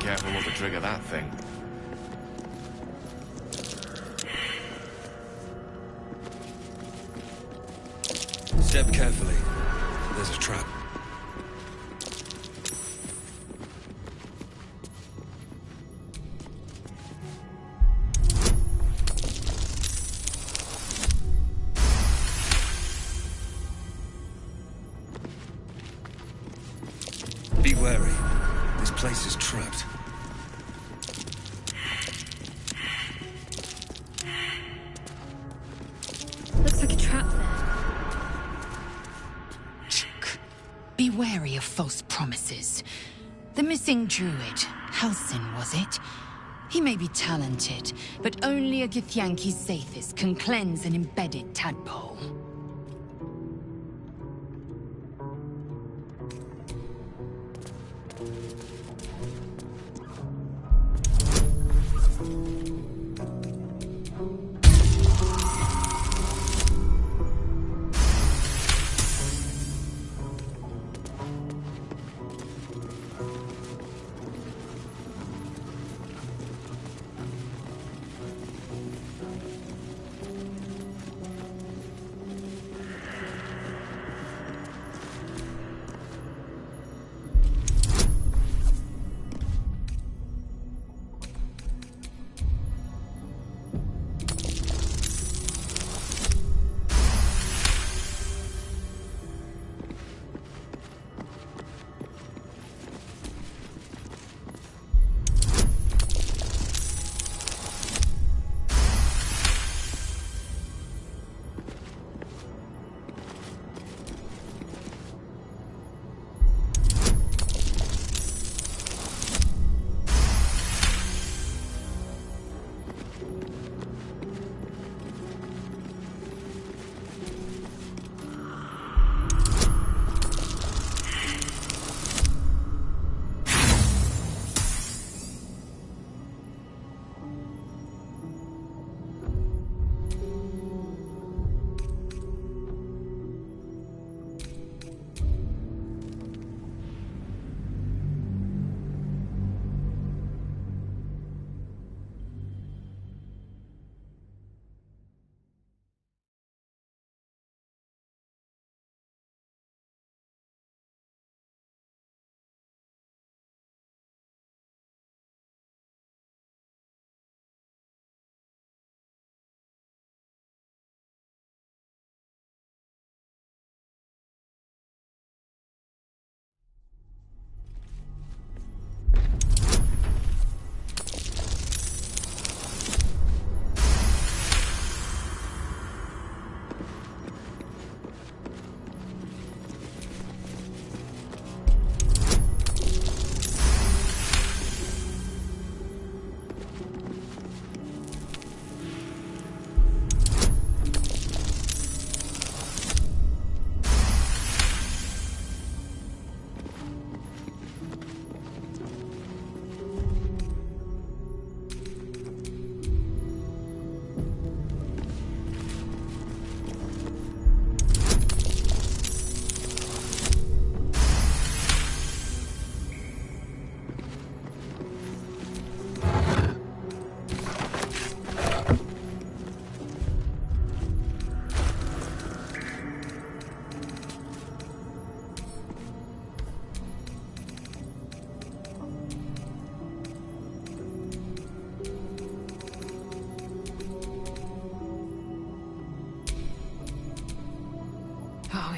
Careful not to trigger that thing. Step carefully. There's a trap. Be wary. This place is trapped. Looks like a trap there. Be wary of false promises. The missing druid, Halsin, was it? He may be talented, but only a Githyanki Zathis can cleanse an embedded tadpole.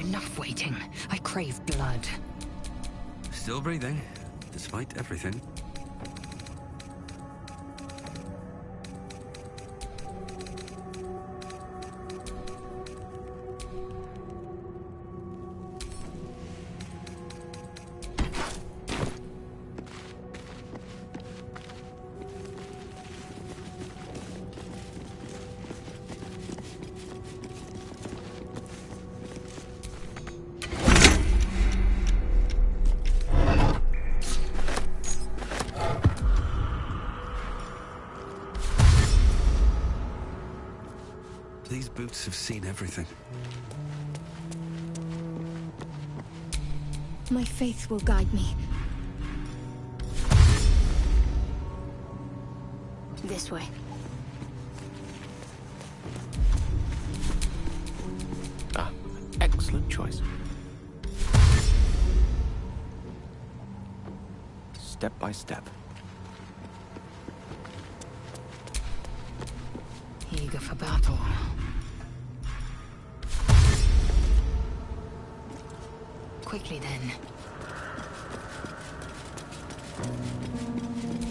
Enough waiting. I crave blood. Still breathing, despite everything. These boots have seen everything. My faith will guide me. This way. Ah, excellent choice. Step by step. Eager for battle. Quickly then.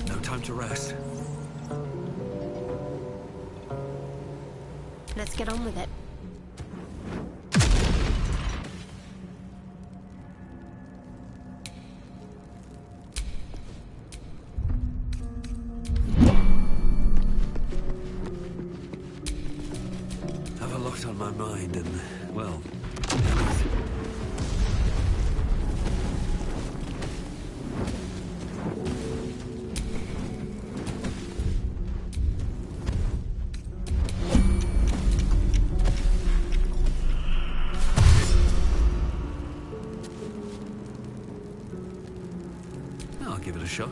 No time to rest. Let's get on with it. Have a lot on my mind and, well... I'll give it a shot.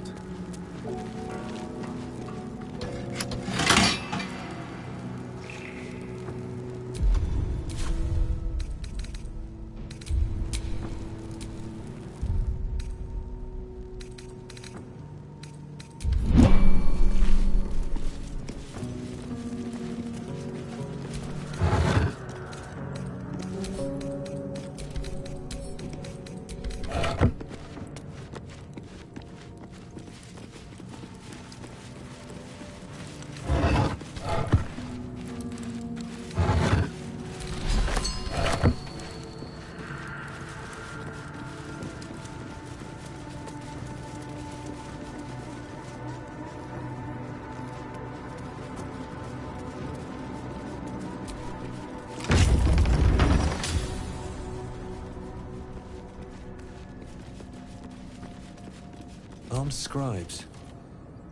Armed scribes,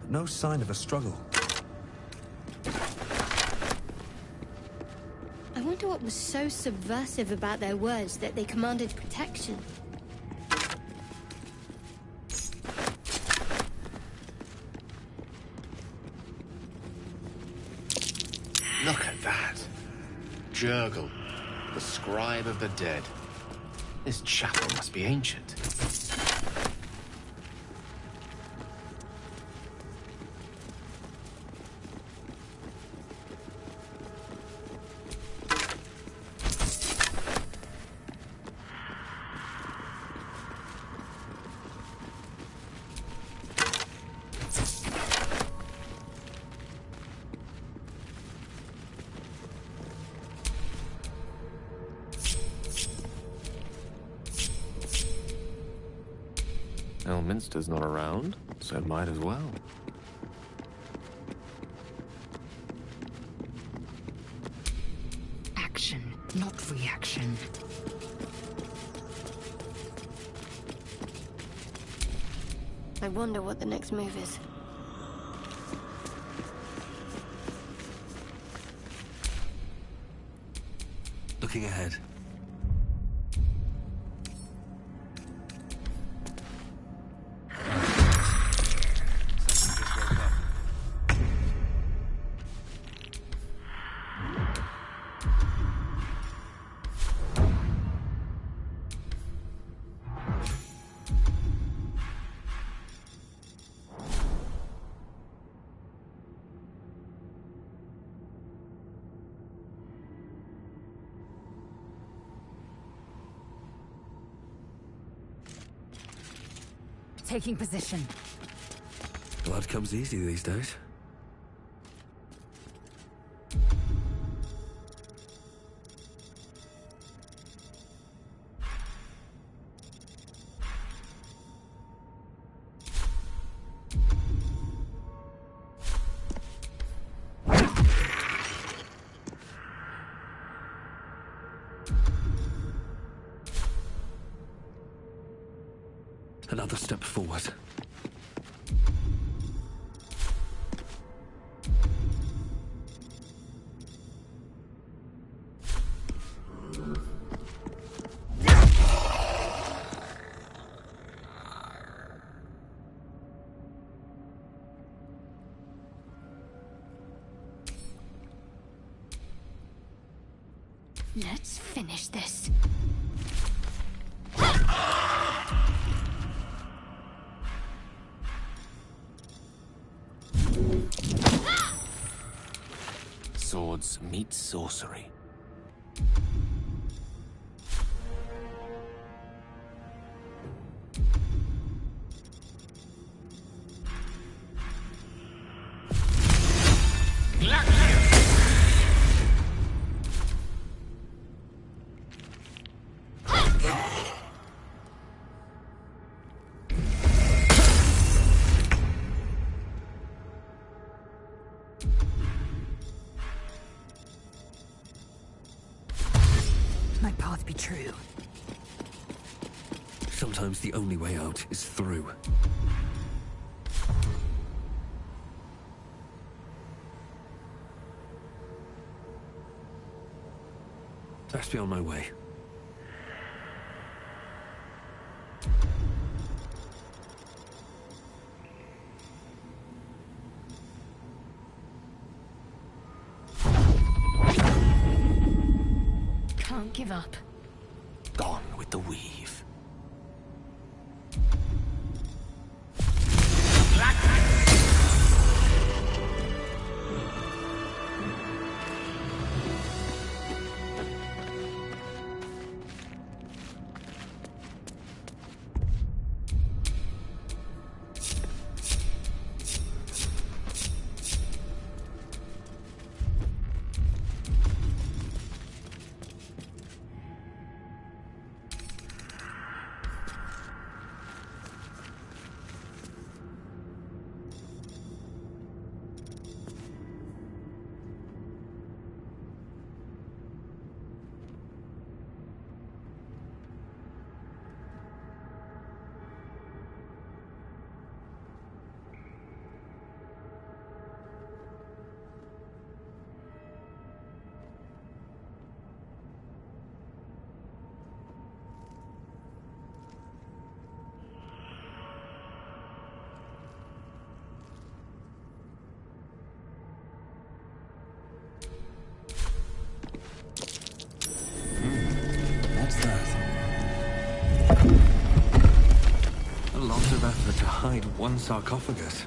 but no sign of a struggle. I wonder what was so subversive about their words that they commanded protection. Look at that. Jurgle, the scribe of the dead. This chapel must be ancient. Elminster's not around, so it might as well. Action, not reaction. I wonder what the next move is. Looking ahead. taking position. Blood comes easy these days. Another step forward. Let's finish this. Swords meet sorcery. My path be true. Sometimes the only way out is through. Best be on my way. Can't give up. Gone with the weave. What's that? A lot of effort to hide one sarcophagus.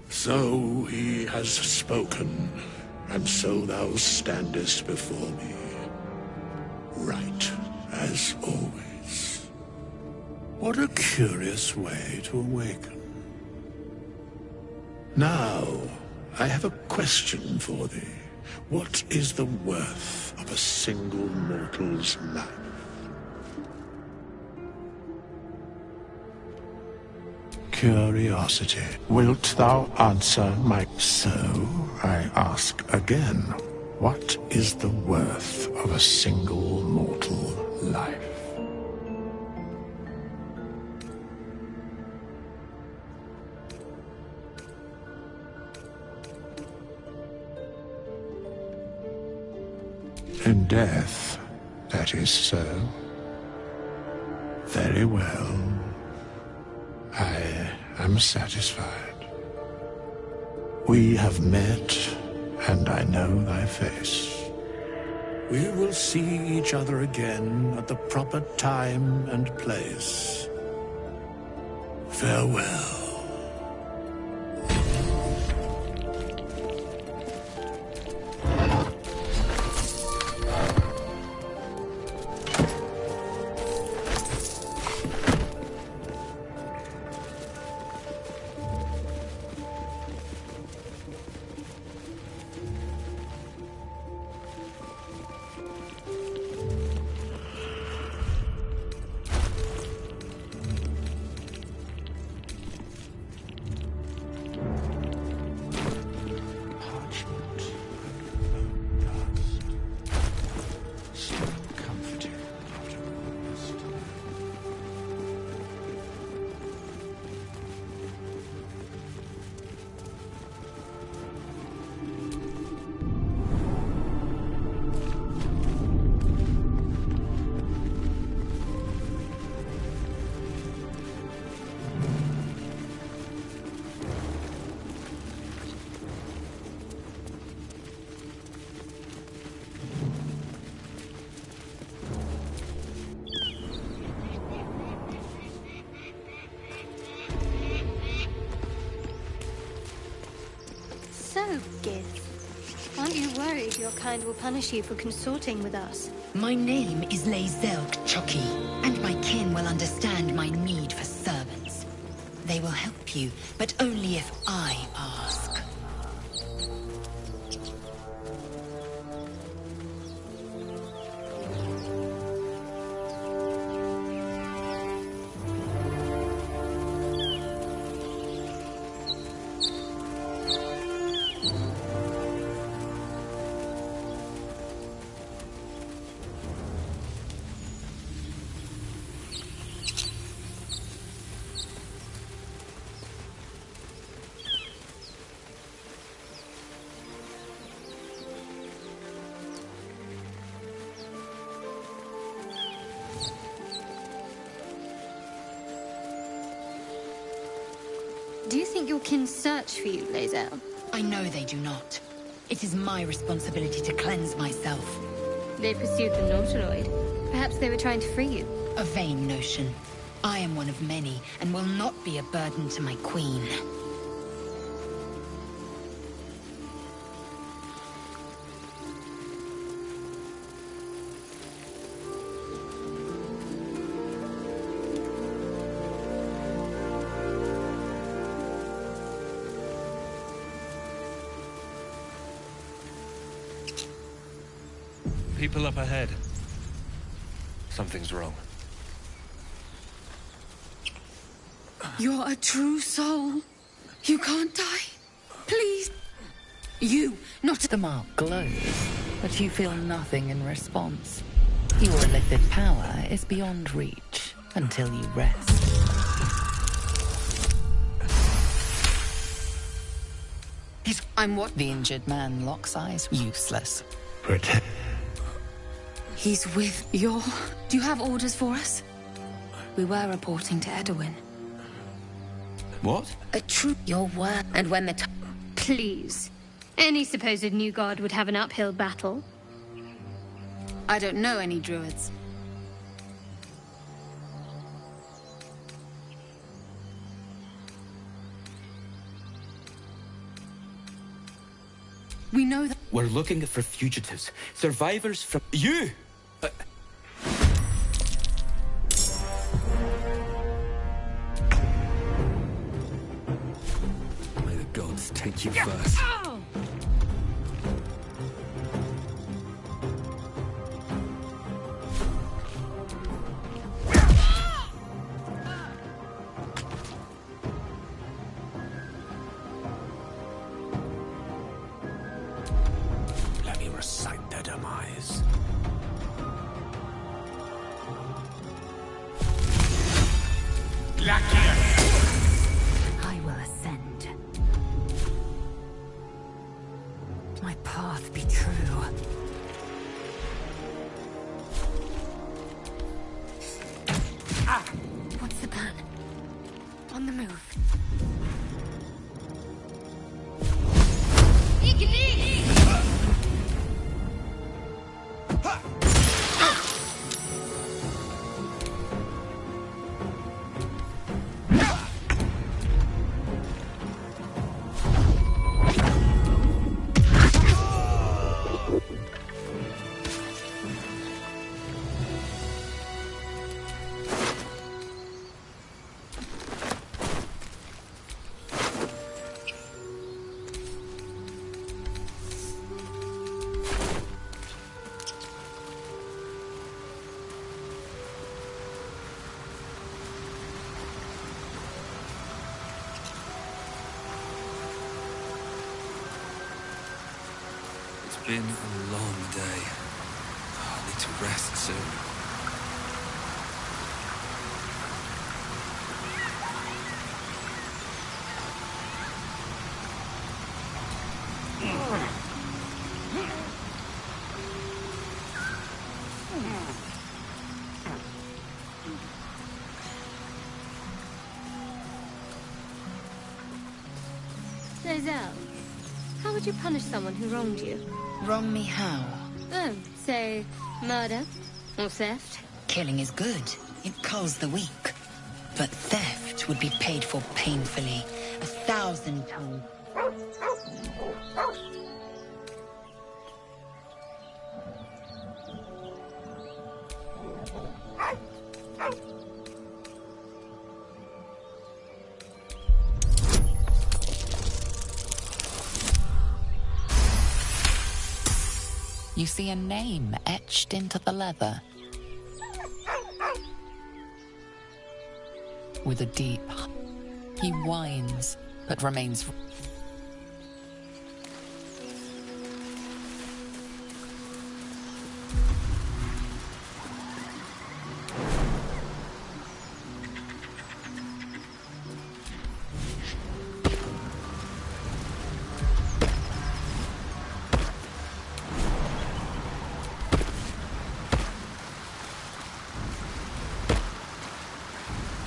So he has spoken, and so thou standest before me. Right, as always. What a curious way to awaken. Now, I have a question for thee. What is the worth of a single mortal's life? Curiosity. Wilt thou answer my... So, I ask again, what is the worth of a single mortal life? In death, That is so. Very well. I am satisfied. We have met, and I know thy face. We will see each other again at the proper time and place. Farewell. Aren't you worried your kind will punish you for consorting with us? My name is Zelk Chucky, and my kin will understand my need for servants. They will help you, but only if I ask. Do you think your kin search for you, Lae'zel? I know they do not. It is my responsibility to cleanse myself. They pursued the Nautiloid. Perhaps they were trying to free you. A vain notion. I am one of many, and will not be a burden to my queen. People up ahead. Something's wrong. You're a true soul. You can't die. Please. You, not... The mark glows, but you feel nothing in response. Your illithid power is beyond reach until you rest. I'm what? The injured man locks eyes. Useless. Protect. He's with your... Do you have orders for us? We were reporting to Edwin. What? A true... Your word. And when the... Please. Any supposed new god would have an uphill battle. I don't know any druids. We know that... We're looking for fugitives. Survivors from... You! May the gods take you first. Let me recite their demise. I will ascend. On the move. It's been a long day. I need to rest soon. Lozelle, how would you punish someone who wronged you? Wrong me how? Oh, say, murder or theft? Killing is good. It culls the weak. But theft would be paid for painfully, 1,000 times. You see a name etched into the leather. With a deep... He whines, but remains...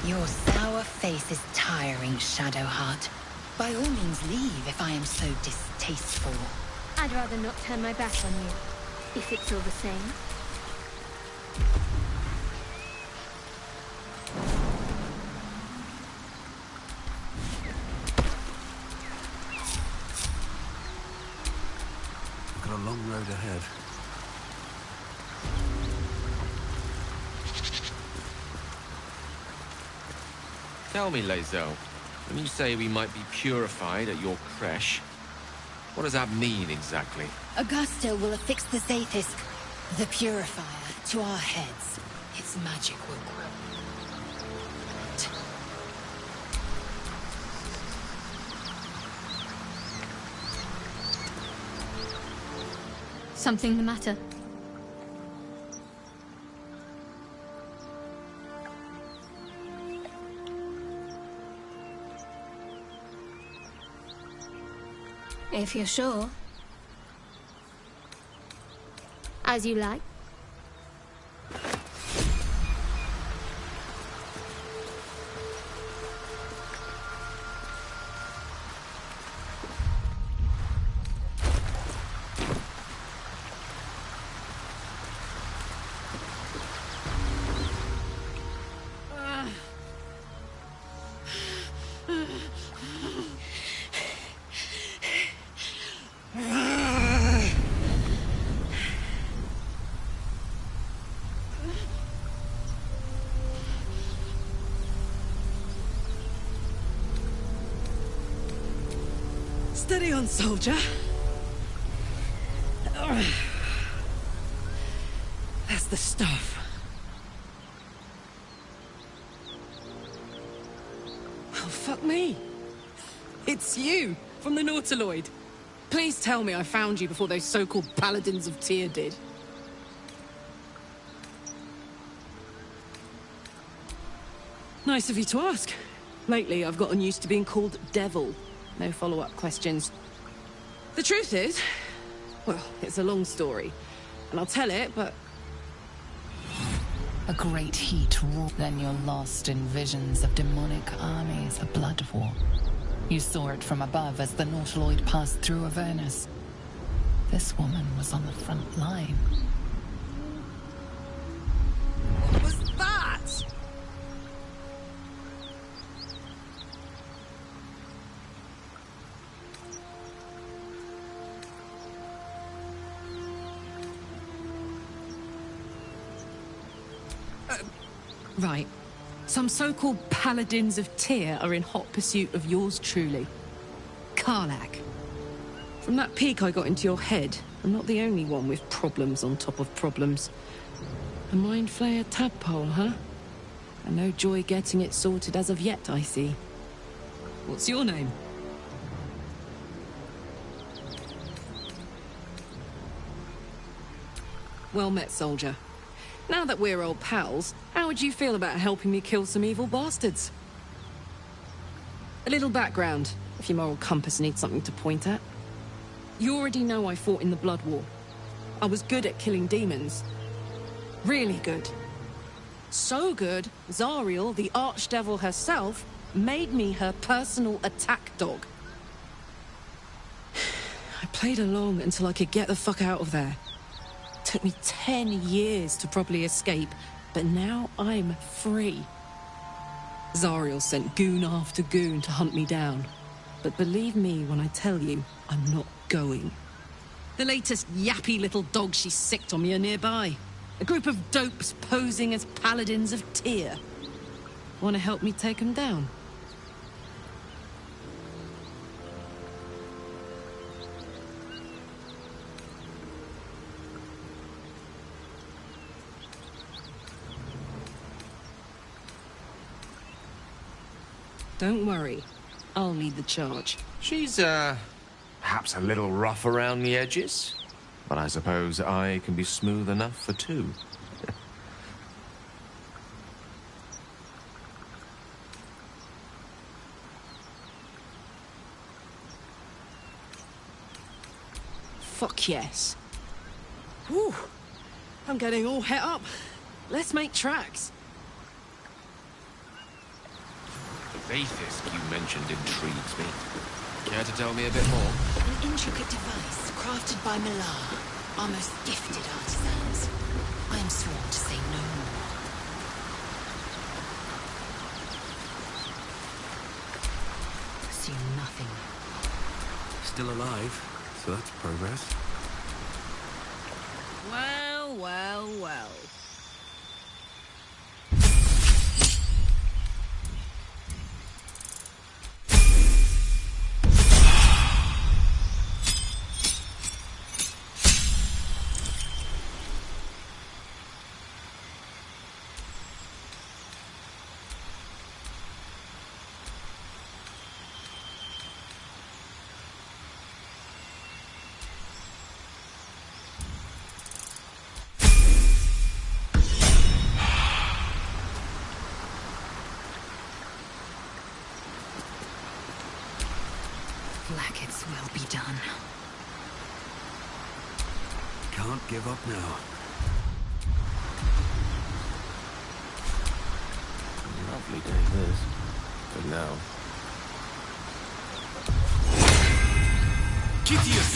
Your sour face is tiring, Shadowheart. By all means leave if I am so distasteful. I'd rather not turn my back on you, if it's all the same. I've got a long road ahead. Tell me, Lozelle, when you say we might be purified at your creche, what does that mean exactly? Augusta will affix the Zaithis, the Purifier, to our heads. Its magic will grow. Something the matter? If you're sure. As you like. Steady on, soldier. That's the stuff. Oh, fuck me. It's you, from the Nautiloid. Please tell me I found you before those so-called Paladins of Tyr did. Nice of you to ask. Lately, I've gotten used to being called Devil. No follow-up questions. The truth is, well, it's a long story. And I'll tell it, but... A great heat roared. Then you're lost in visions of demonic armies, a blood war. You saw it from above as the Nautiloid passed through Avernus. This woman was on the front line. What was that? Right. Some so-called paladins of Tyr are in hot pursuit of yours truly. Karlach. From that peek I got into your head, I'm not the only one with problems on top of problems. A mind flayer tadpole, huh? And no joy getting it sorted as of yet, I see. What's your name? Well met, soldier. Now that we're old pals, how would you feel about helping me kill some evil bastards? A little background, if your moral compass needs something to point at. You already know I fought in the Blood War. I was good at killing demons. Really good. So good, Zariel, the Archdevil herself, made me her personal attack dog. I played along until I could get the fuck out of there. Took me 10 years to properly escape, but now I'm free. Zariel sent goon after goon to hunt me down. But believe me when I tell you, I'm not going. The latest yappy little dogs she sicked on me are nearby. A group of dopes posing as paladins of Tyr. Want to help me take them down? Don't worry. I'll lead the charge. She's, perhaps a little rough around the edges. But I suppose I can be smooth enough for two. Fuck yes. Whew. I'm getting all het up. Let's make tracks. The Vathis you mentioned intrigues me. Care to tell me a bit more? An intricate device crafted by Millar, our most gifted artisans. I am sworn to say no more. Assume nothing. Still alive, so that's progress. Well, well, well. Blacket's will be done. Can't give up now. Lovely day this. For now. Kittius!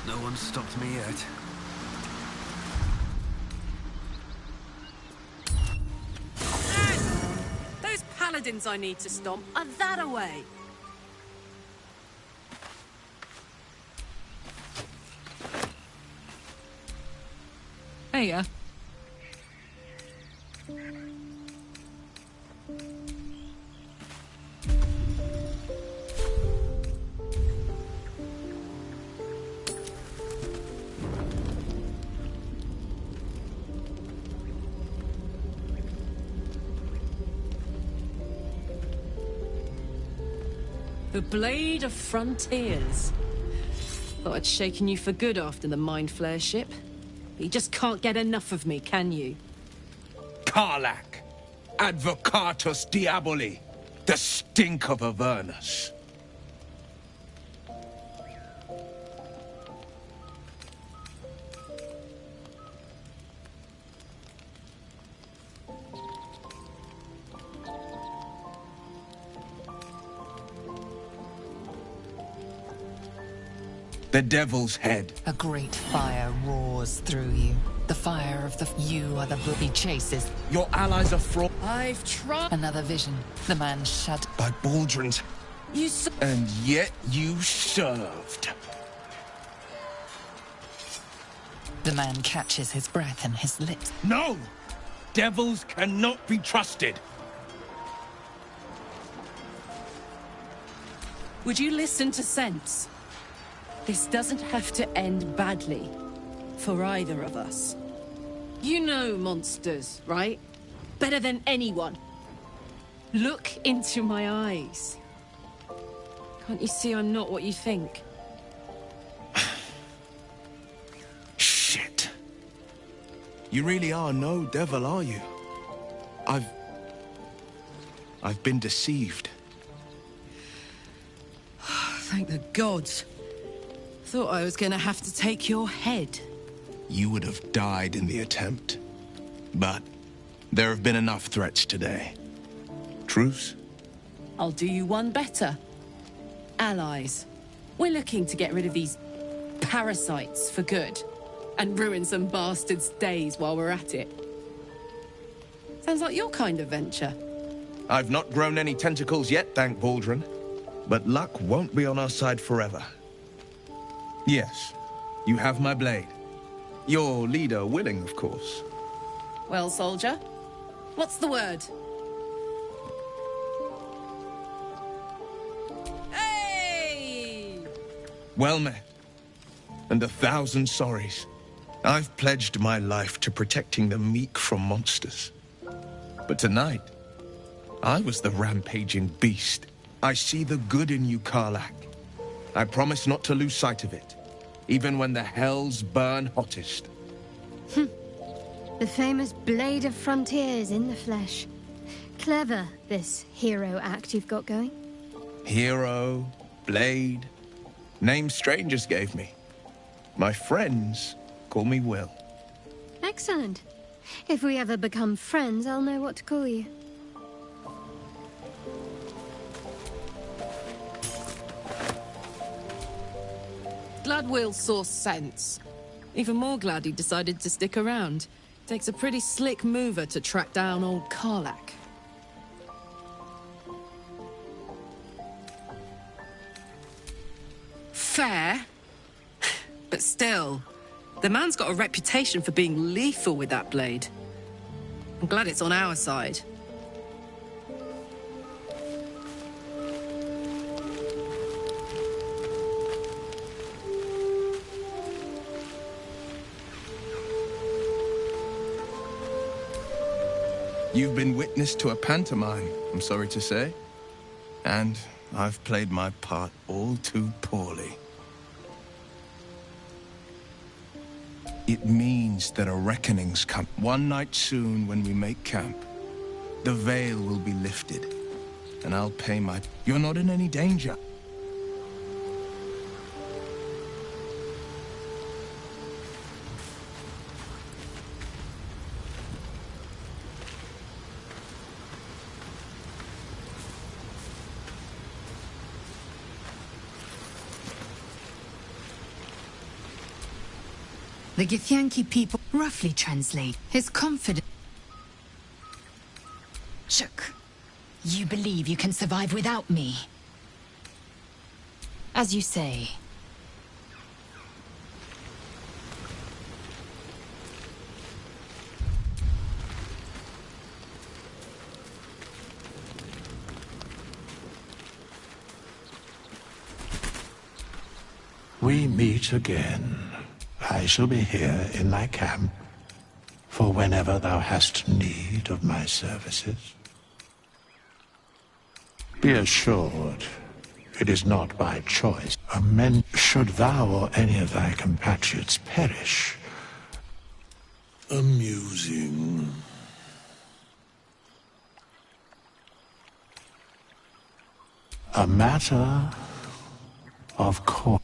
No one's stopped me yet. Those paladins I need to stomp are that away. Hiya. The Blade of Frontiers. Thought I'd shaken you for good after the Mind Flare ship. You just can't get enough of me, can you? Karlach, Advocatus Diaboli, the stink of Avernus. The Devil's Head. A great fire roars through you. The fire of the... You are the book he chases. Your allies are fraud. I've tried... Another vision. The man shut... By Baldrin's... You and yet you served. The man catches his breath in his lips. No! Devils cannot be trusted. Would you listen to sense? This doesn't have to end badly. For either of us. You know monsters, right? Better than anyone. Look into my eyes. Can't you see I'm not what you think? Shit. You really are no devil, are you? I've been deceived. Thank the gods. Thought I was gonna have to take your head. You would have died in the attempt. But there have been enough threats today. Truce? I'll do you one better. Allies. We're looking to get rid of these parasites for good. And ruin some bastards' days while we're at it. Sounds like your kind of venture. I've not grown any tentacles yet, thank Baldrin. But luck won't be on our side forever. Yes, you have my blade. Your leader willing, of course. Well, soldier, what's the word? Hey! Well met. And 1,000 sorries. I've pledged my life to protecting the meek from monsters. But tonight, I was the rampaging beast. I see the good in you, Karlach. I promise not to lose sight of it, even when the hells burn hottest. The famous Blade of Frontiers in the flesh. Clever, this hero act you've got going. Hero, Blade, names strangers gave me. My friends call me Will. Excellent. If we ever become friends, I'll know what to call you. Glad Will saw sense. Even more glad he decided to stick around. Takes a pretty slick mover to track down old Karlach. Fair. But still, the man's got a reputation for being lethal with that blade. I'm glad it's on our side. You've been witness to a pantomime, I'm sorry to say. And I've played my part all too poorly. It means that a reckoning's come. One night soon, when we make camp, the veil will be lifted, and I'll pay my... You're not in any danger. The Githyanki people roughly translate his confidence. Shook, you believe you can survive without me? As you say. We meet again. I shall be here in thy camp, for whenever thou hast need of my services. Be assured, it is not by choice. Men should should thou or any of thy compatriots perish. Amusing. A matter of course.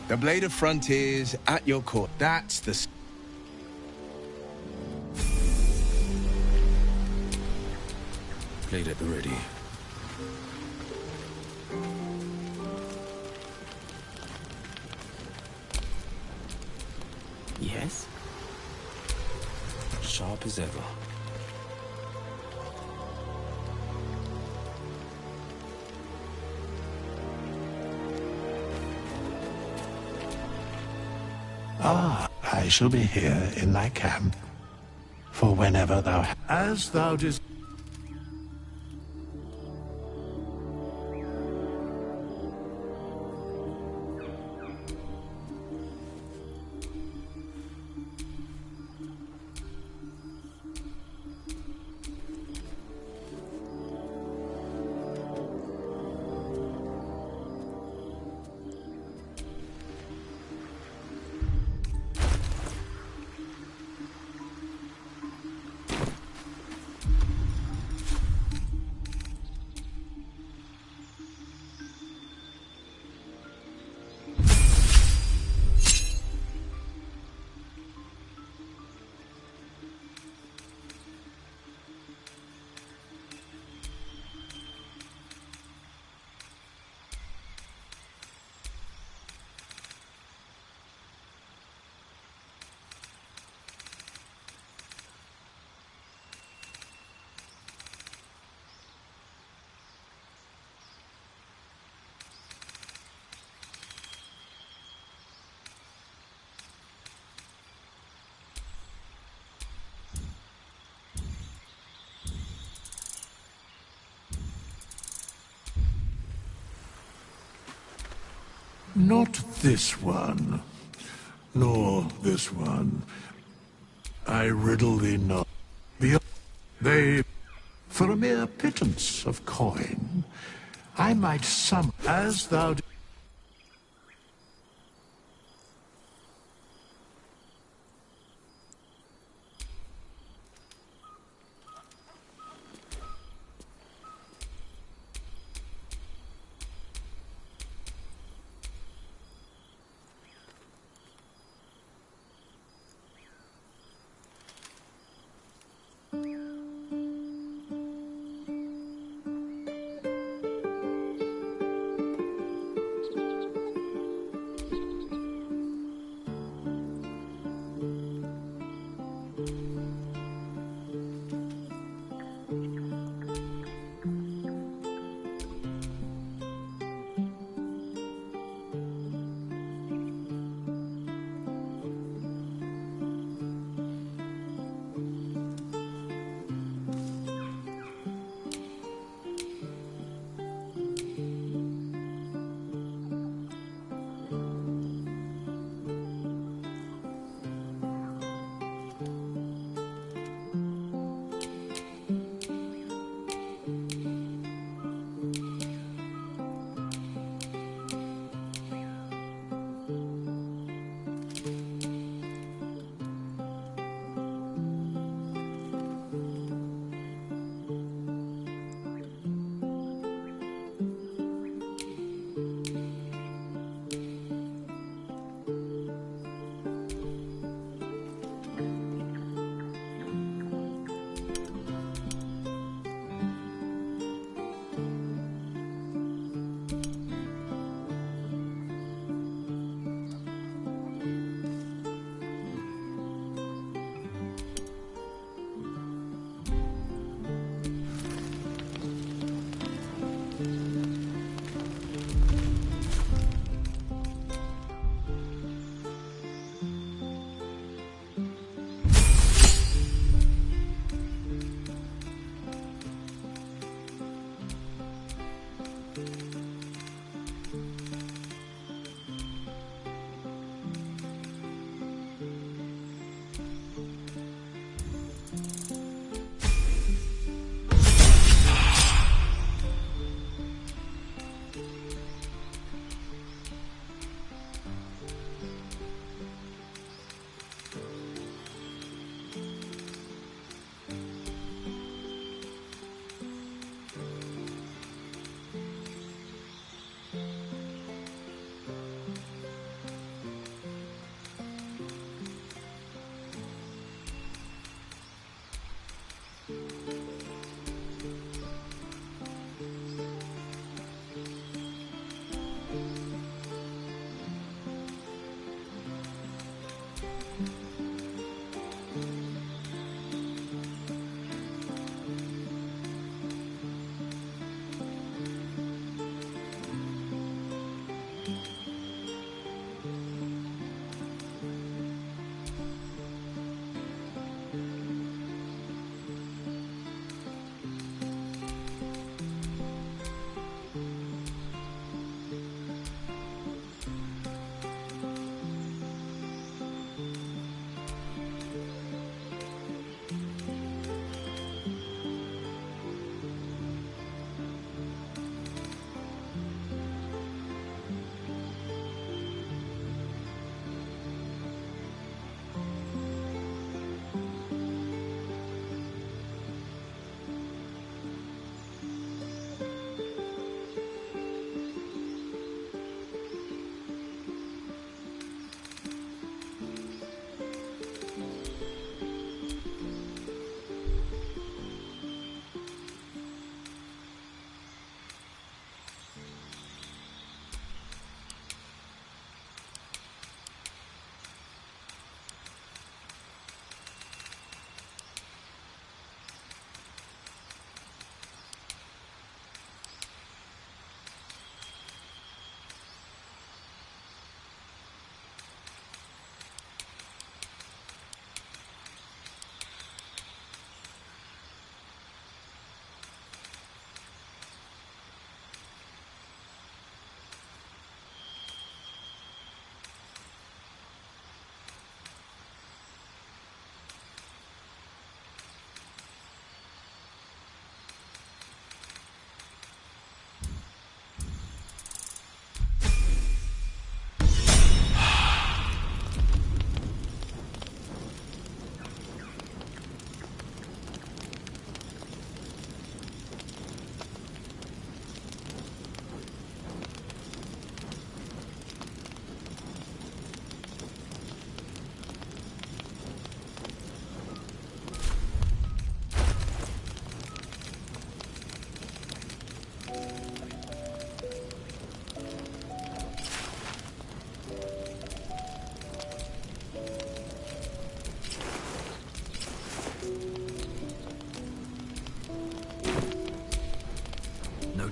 The Blade of Frontiers at your court. That's the... Blade at the ready. Yes? Sharp as ever. Ah, I shall be here in thy camp, for whenever thou... As thou desires. Not this one, nor this one. I riddle thee not. They, for a mere pittance of coin, I might sum as thou...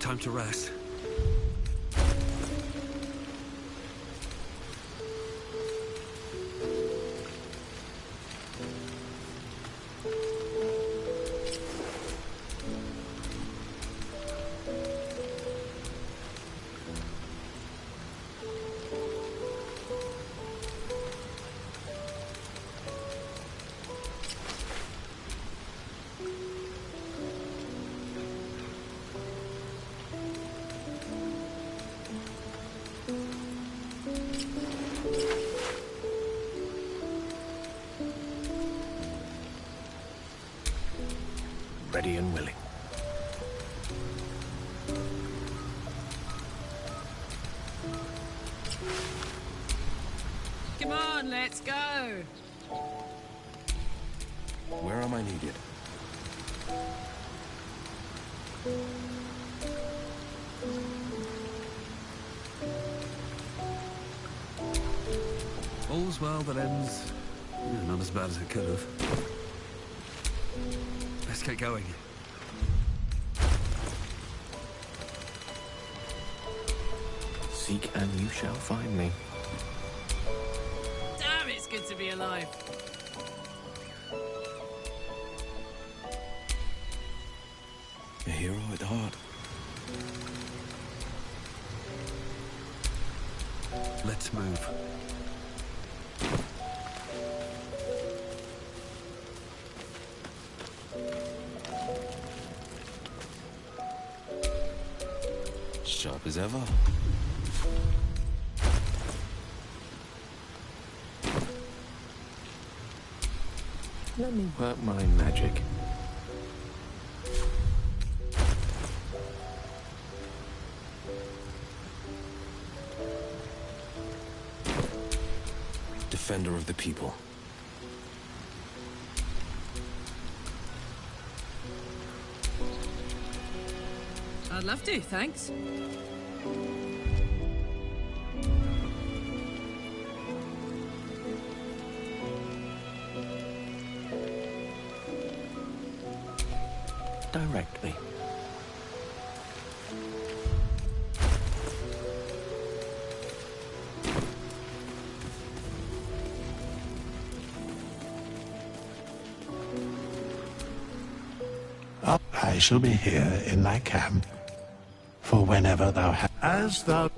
time to rest. Ready and willing. Come on, let's go. Where am I needed? All's well that ends... yeah, not as bad as it could have. Let's get going. Seek and you shall find me. Damn, it's good to be alive. A hero at heart. Let's move. Sharp as ever. Let me work my magic. Defender of the people. I'd love to, thanks. Direct me. I shall be here in thy camp, for whenever thou as thou...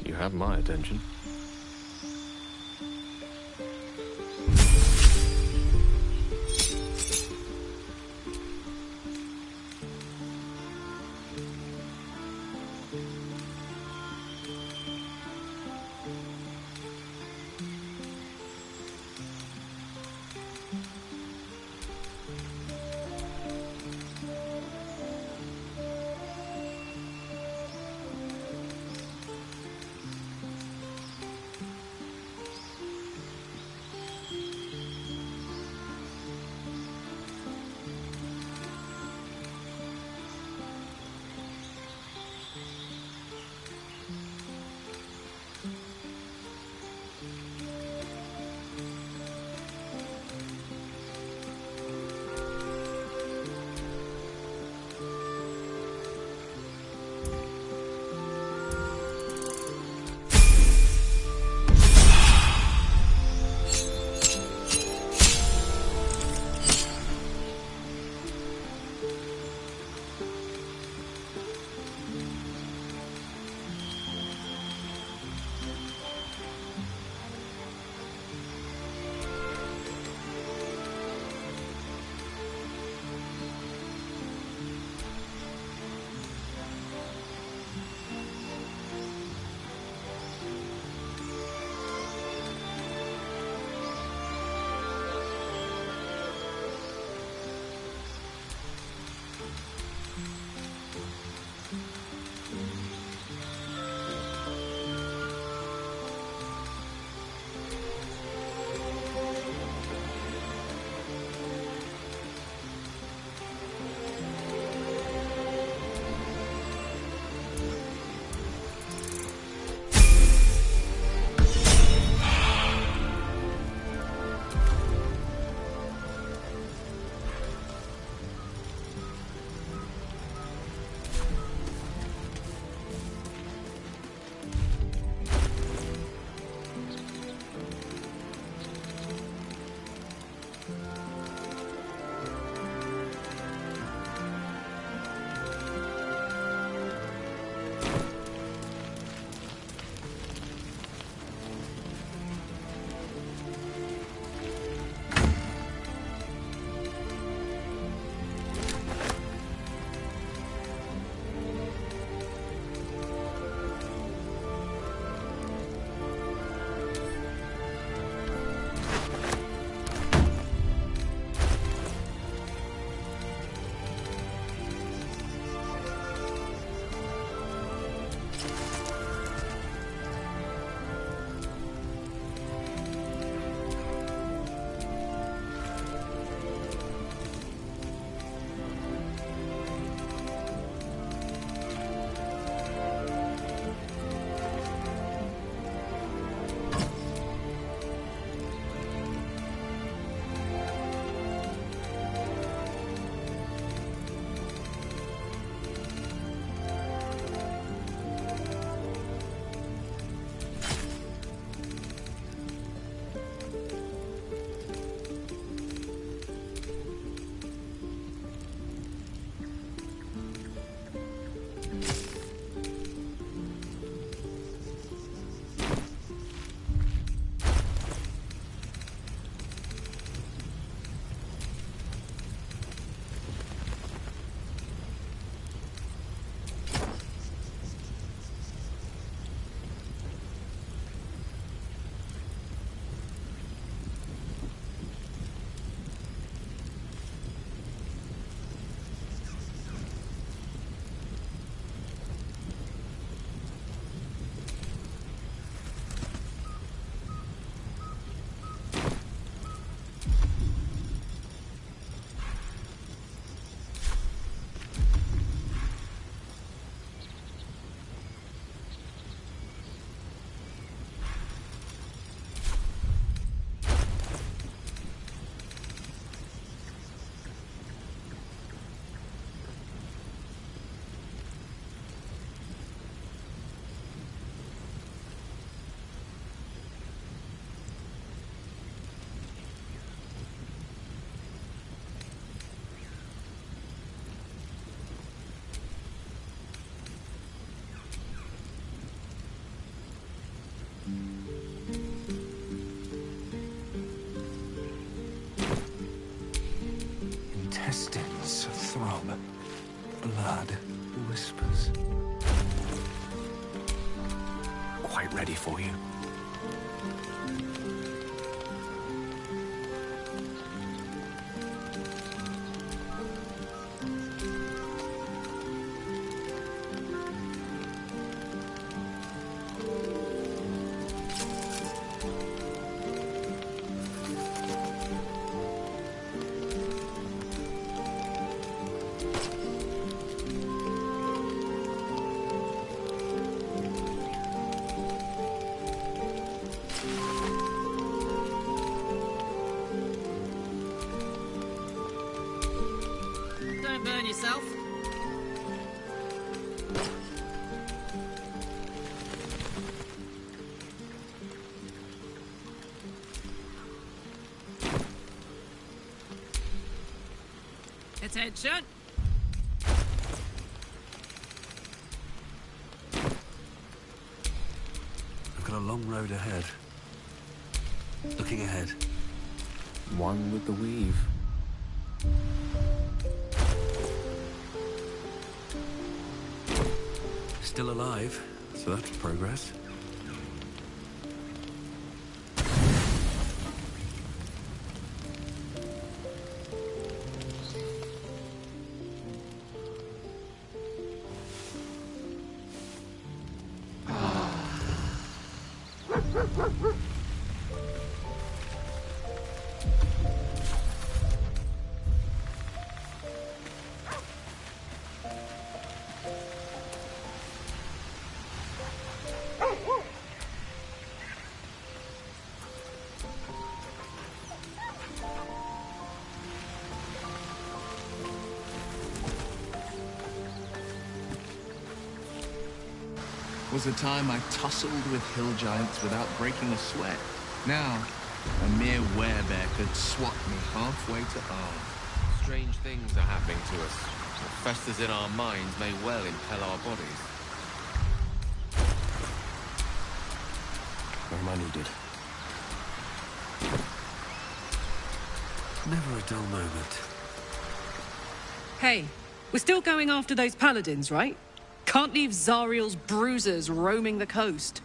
You have my attention. intestines throb. Blood whispers. Quite ready for you. Don't burn yourself. Attention. I've got a long road ahead. Looking ahead. One with the weave. Still alive, so that's progress. Was the time I tussled with hill giants without breaking a sweat. Now, a mere werebear could swat me halfway to arm. Strange things are happening to us. What festers in our minds may well impel our bodies. Where am I needed? Never a dull moment. Hey, we're still going after those paladins, right? Can't leave Zariel's bruisers roaming the coast.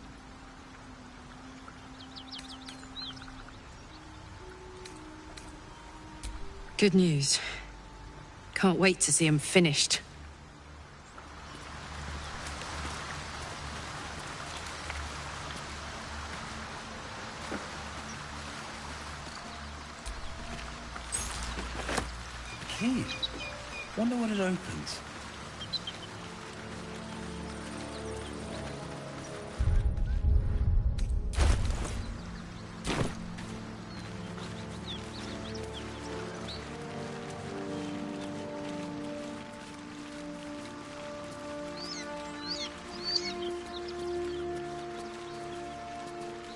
Good news. Can't wait to see him finished. Key. Wonder what it opens.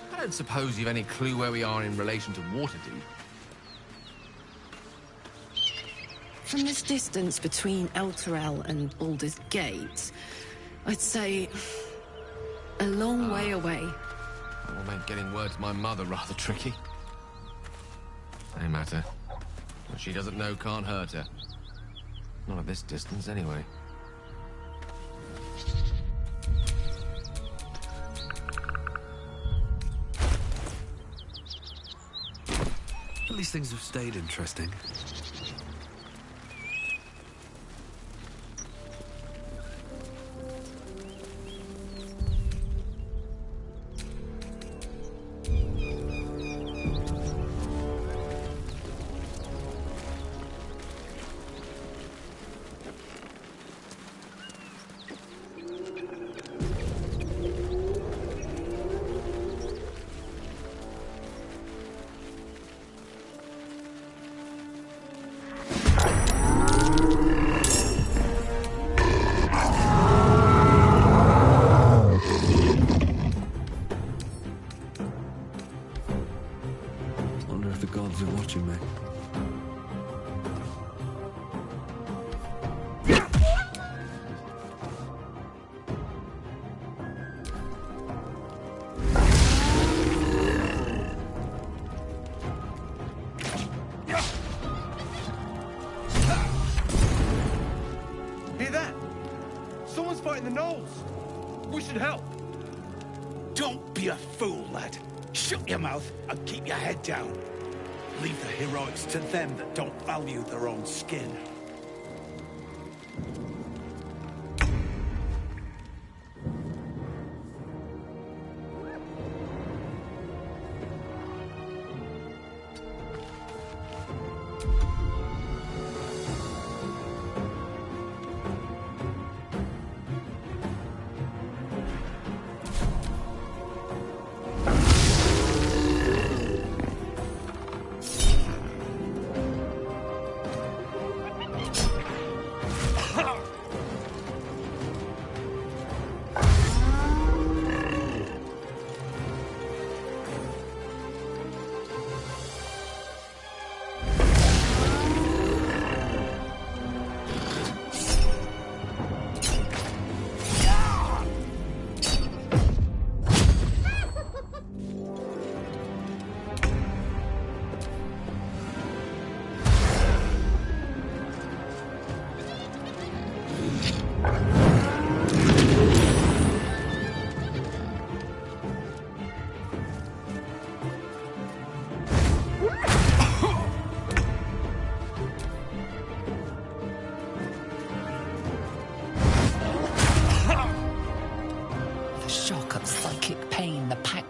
I don't suppose you've any clue where we are in relation to Waterdeep. From this distance between Elturel and Baldur's Gate, I'd say a long way away. That will make getting word to my mother rather tricky. No matter. What she doesn't know can't hurt her. Not at this distance, anyway. At least things have stayed interesting. the knolls. We should help. Don't be a fool, lad. Shut your mouth and keep your head down. Leave the heroics to them that don't value their own skin.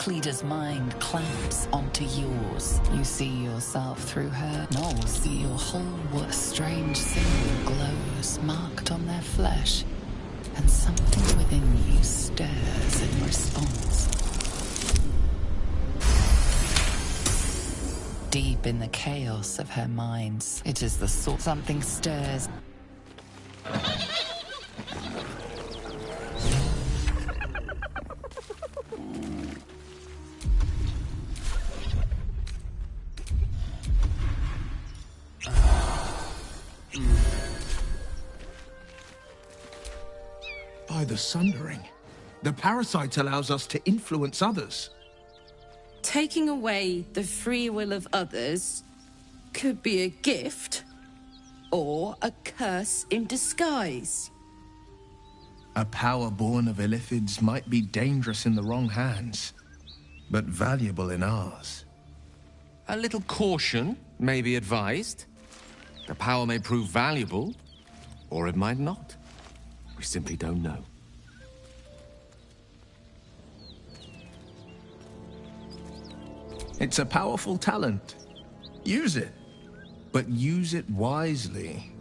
Leader's mind clamps onto yours. You see yourself through her. Gnolls see your whole what strange symbol glows, marked on their flesh, and something within you stirs in response. Deep in the chaos of her minds, it is the sort something stirs. By the Sundering, the parasite allows us to influence others. Taking away the free will of others could be a gift or a curse in disguise. A power born of Illithids might be dangerous in the wrong hands, but valuable in ours. A little caution may be advised. The power may prove valuable, or it might not. We simply don't know. It's a powerful talent. Use it, but use it wisely.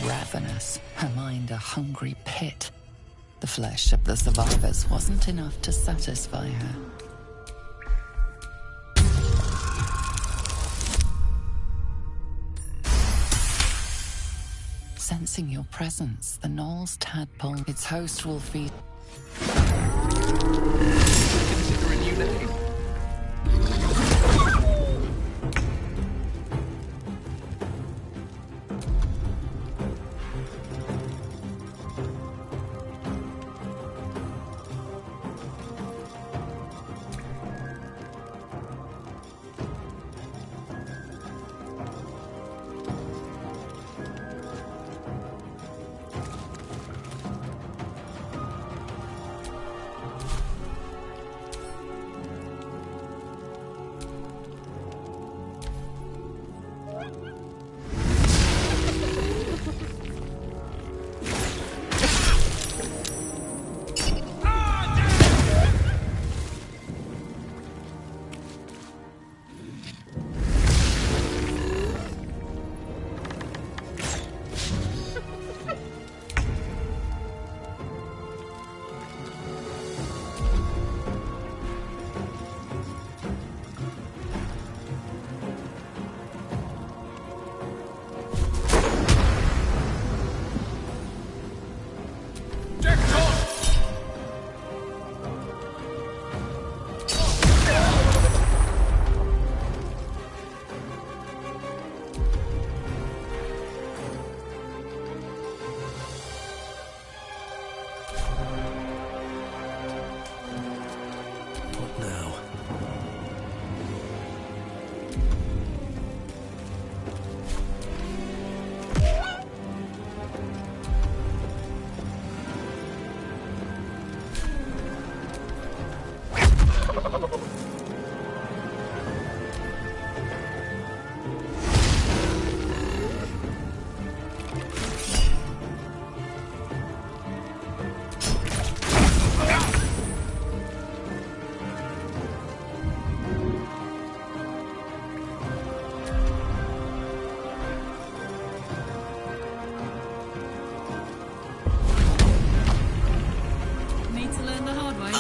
Ravenous, her mind a hungry pit. The flesh of the survivors wasn't enough to satisfy her. Sensing your presence, the Gnoll's tadpole, its host will feed. Consider a new name. Need to learn the hard way.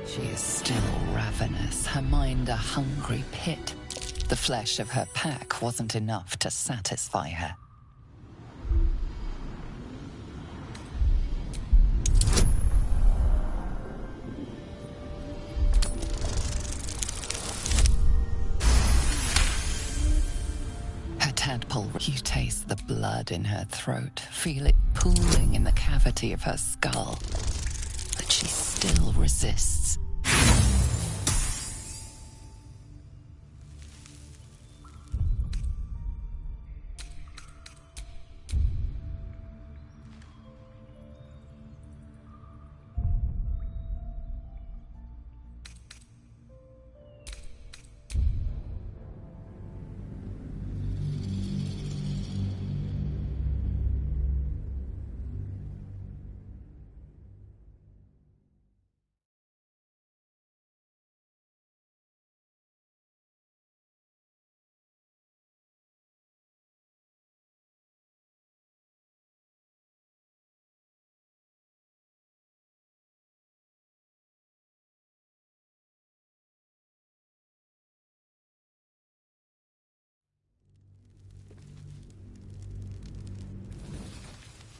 She is still ravenous, her mind a hungry pit. The flesh of her pack wasn't enough to satisfy her. Her tadpole, you taste the blood in her throat, feel it pooling in the cavity of her skull. But she still resists.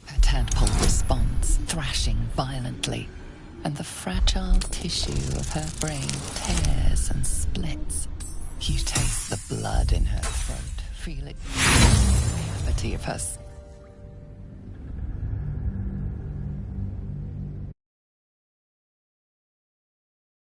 Her tadpole responds, thrashing violently, and the fragile tissue of her brain tears and splits. You taste the blood in her throat, feel it in the cavity of her skull.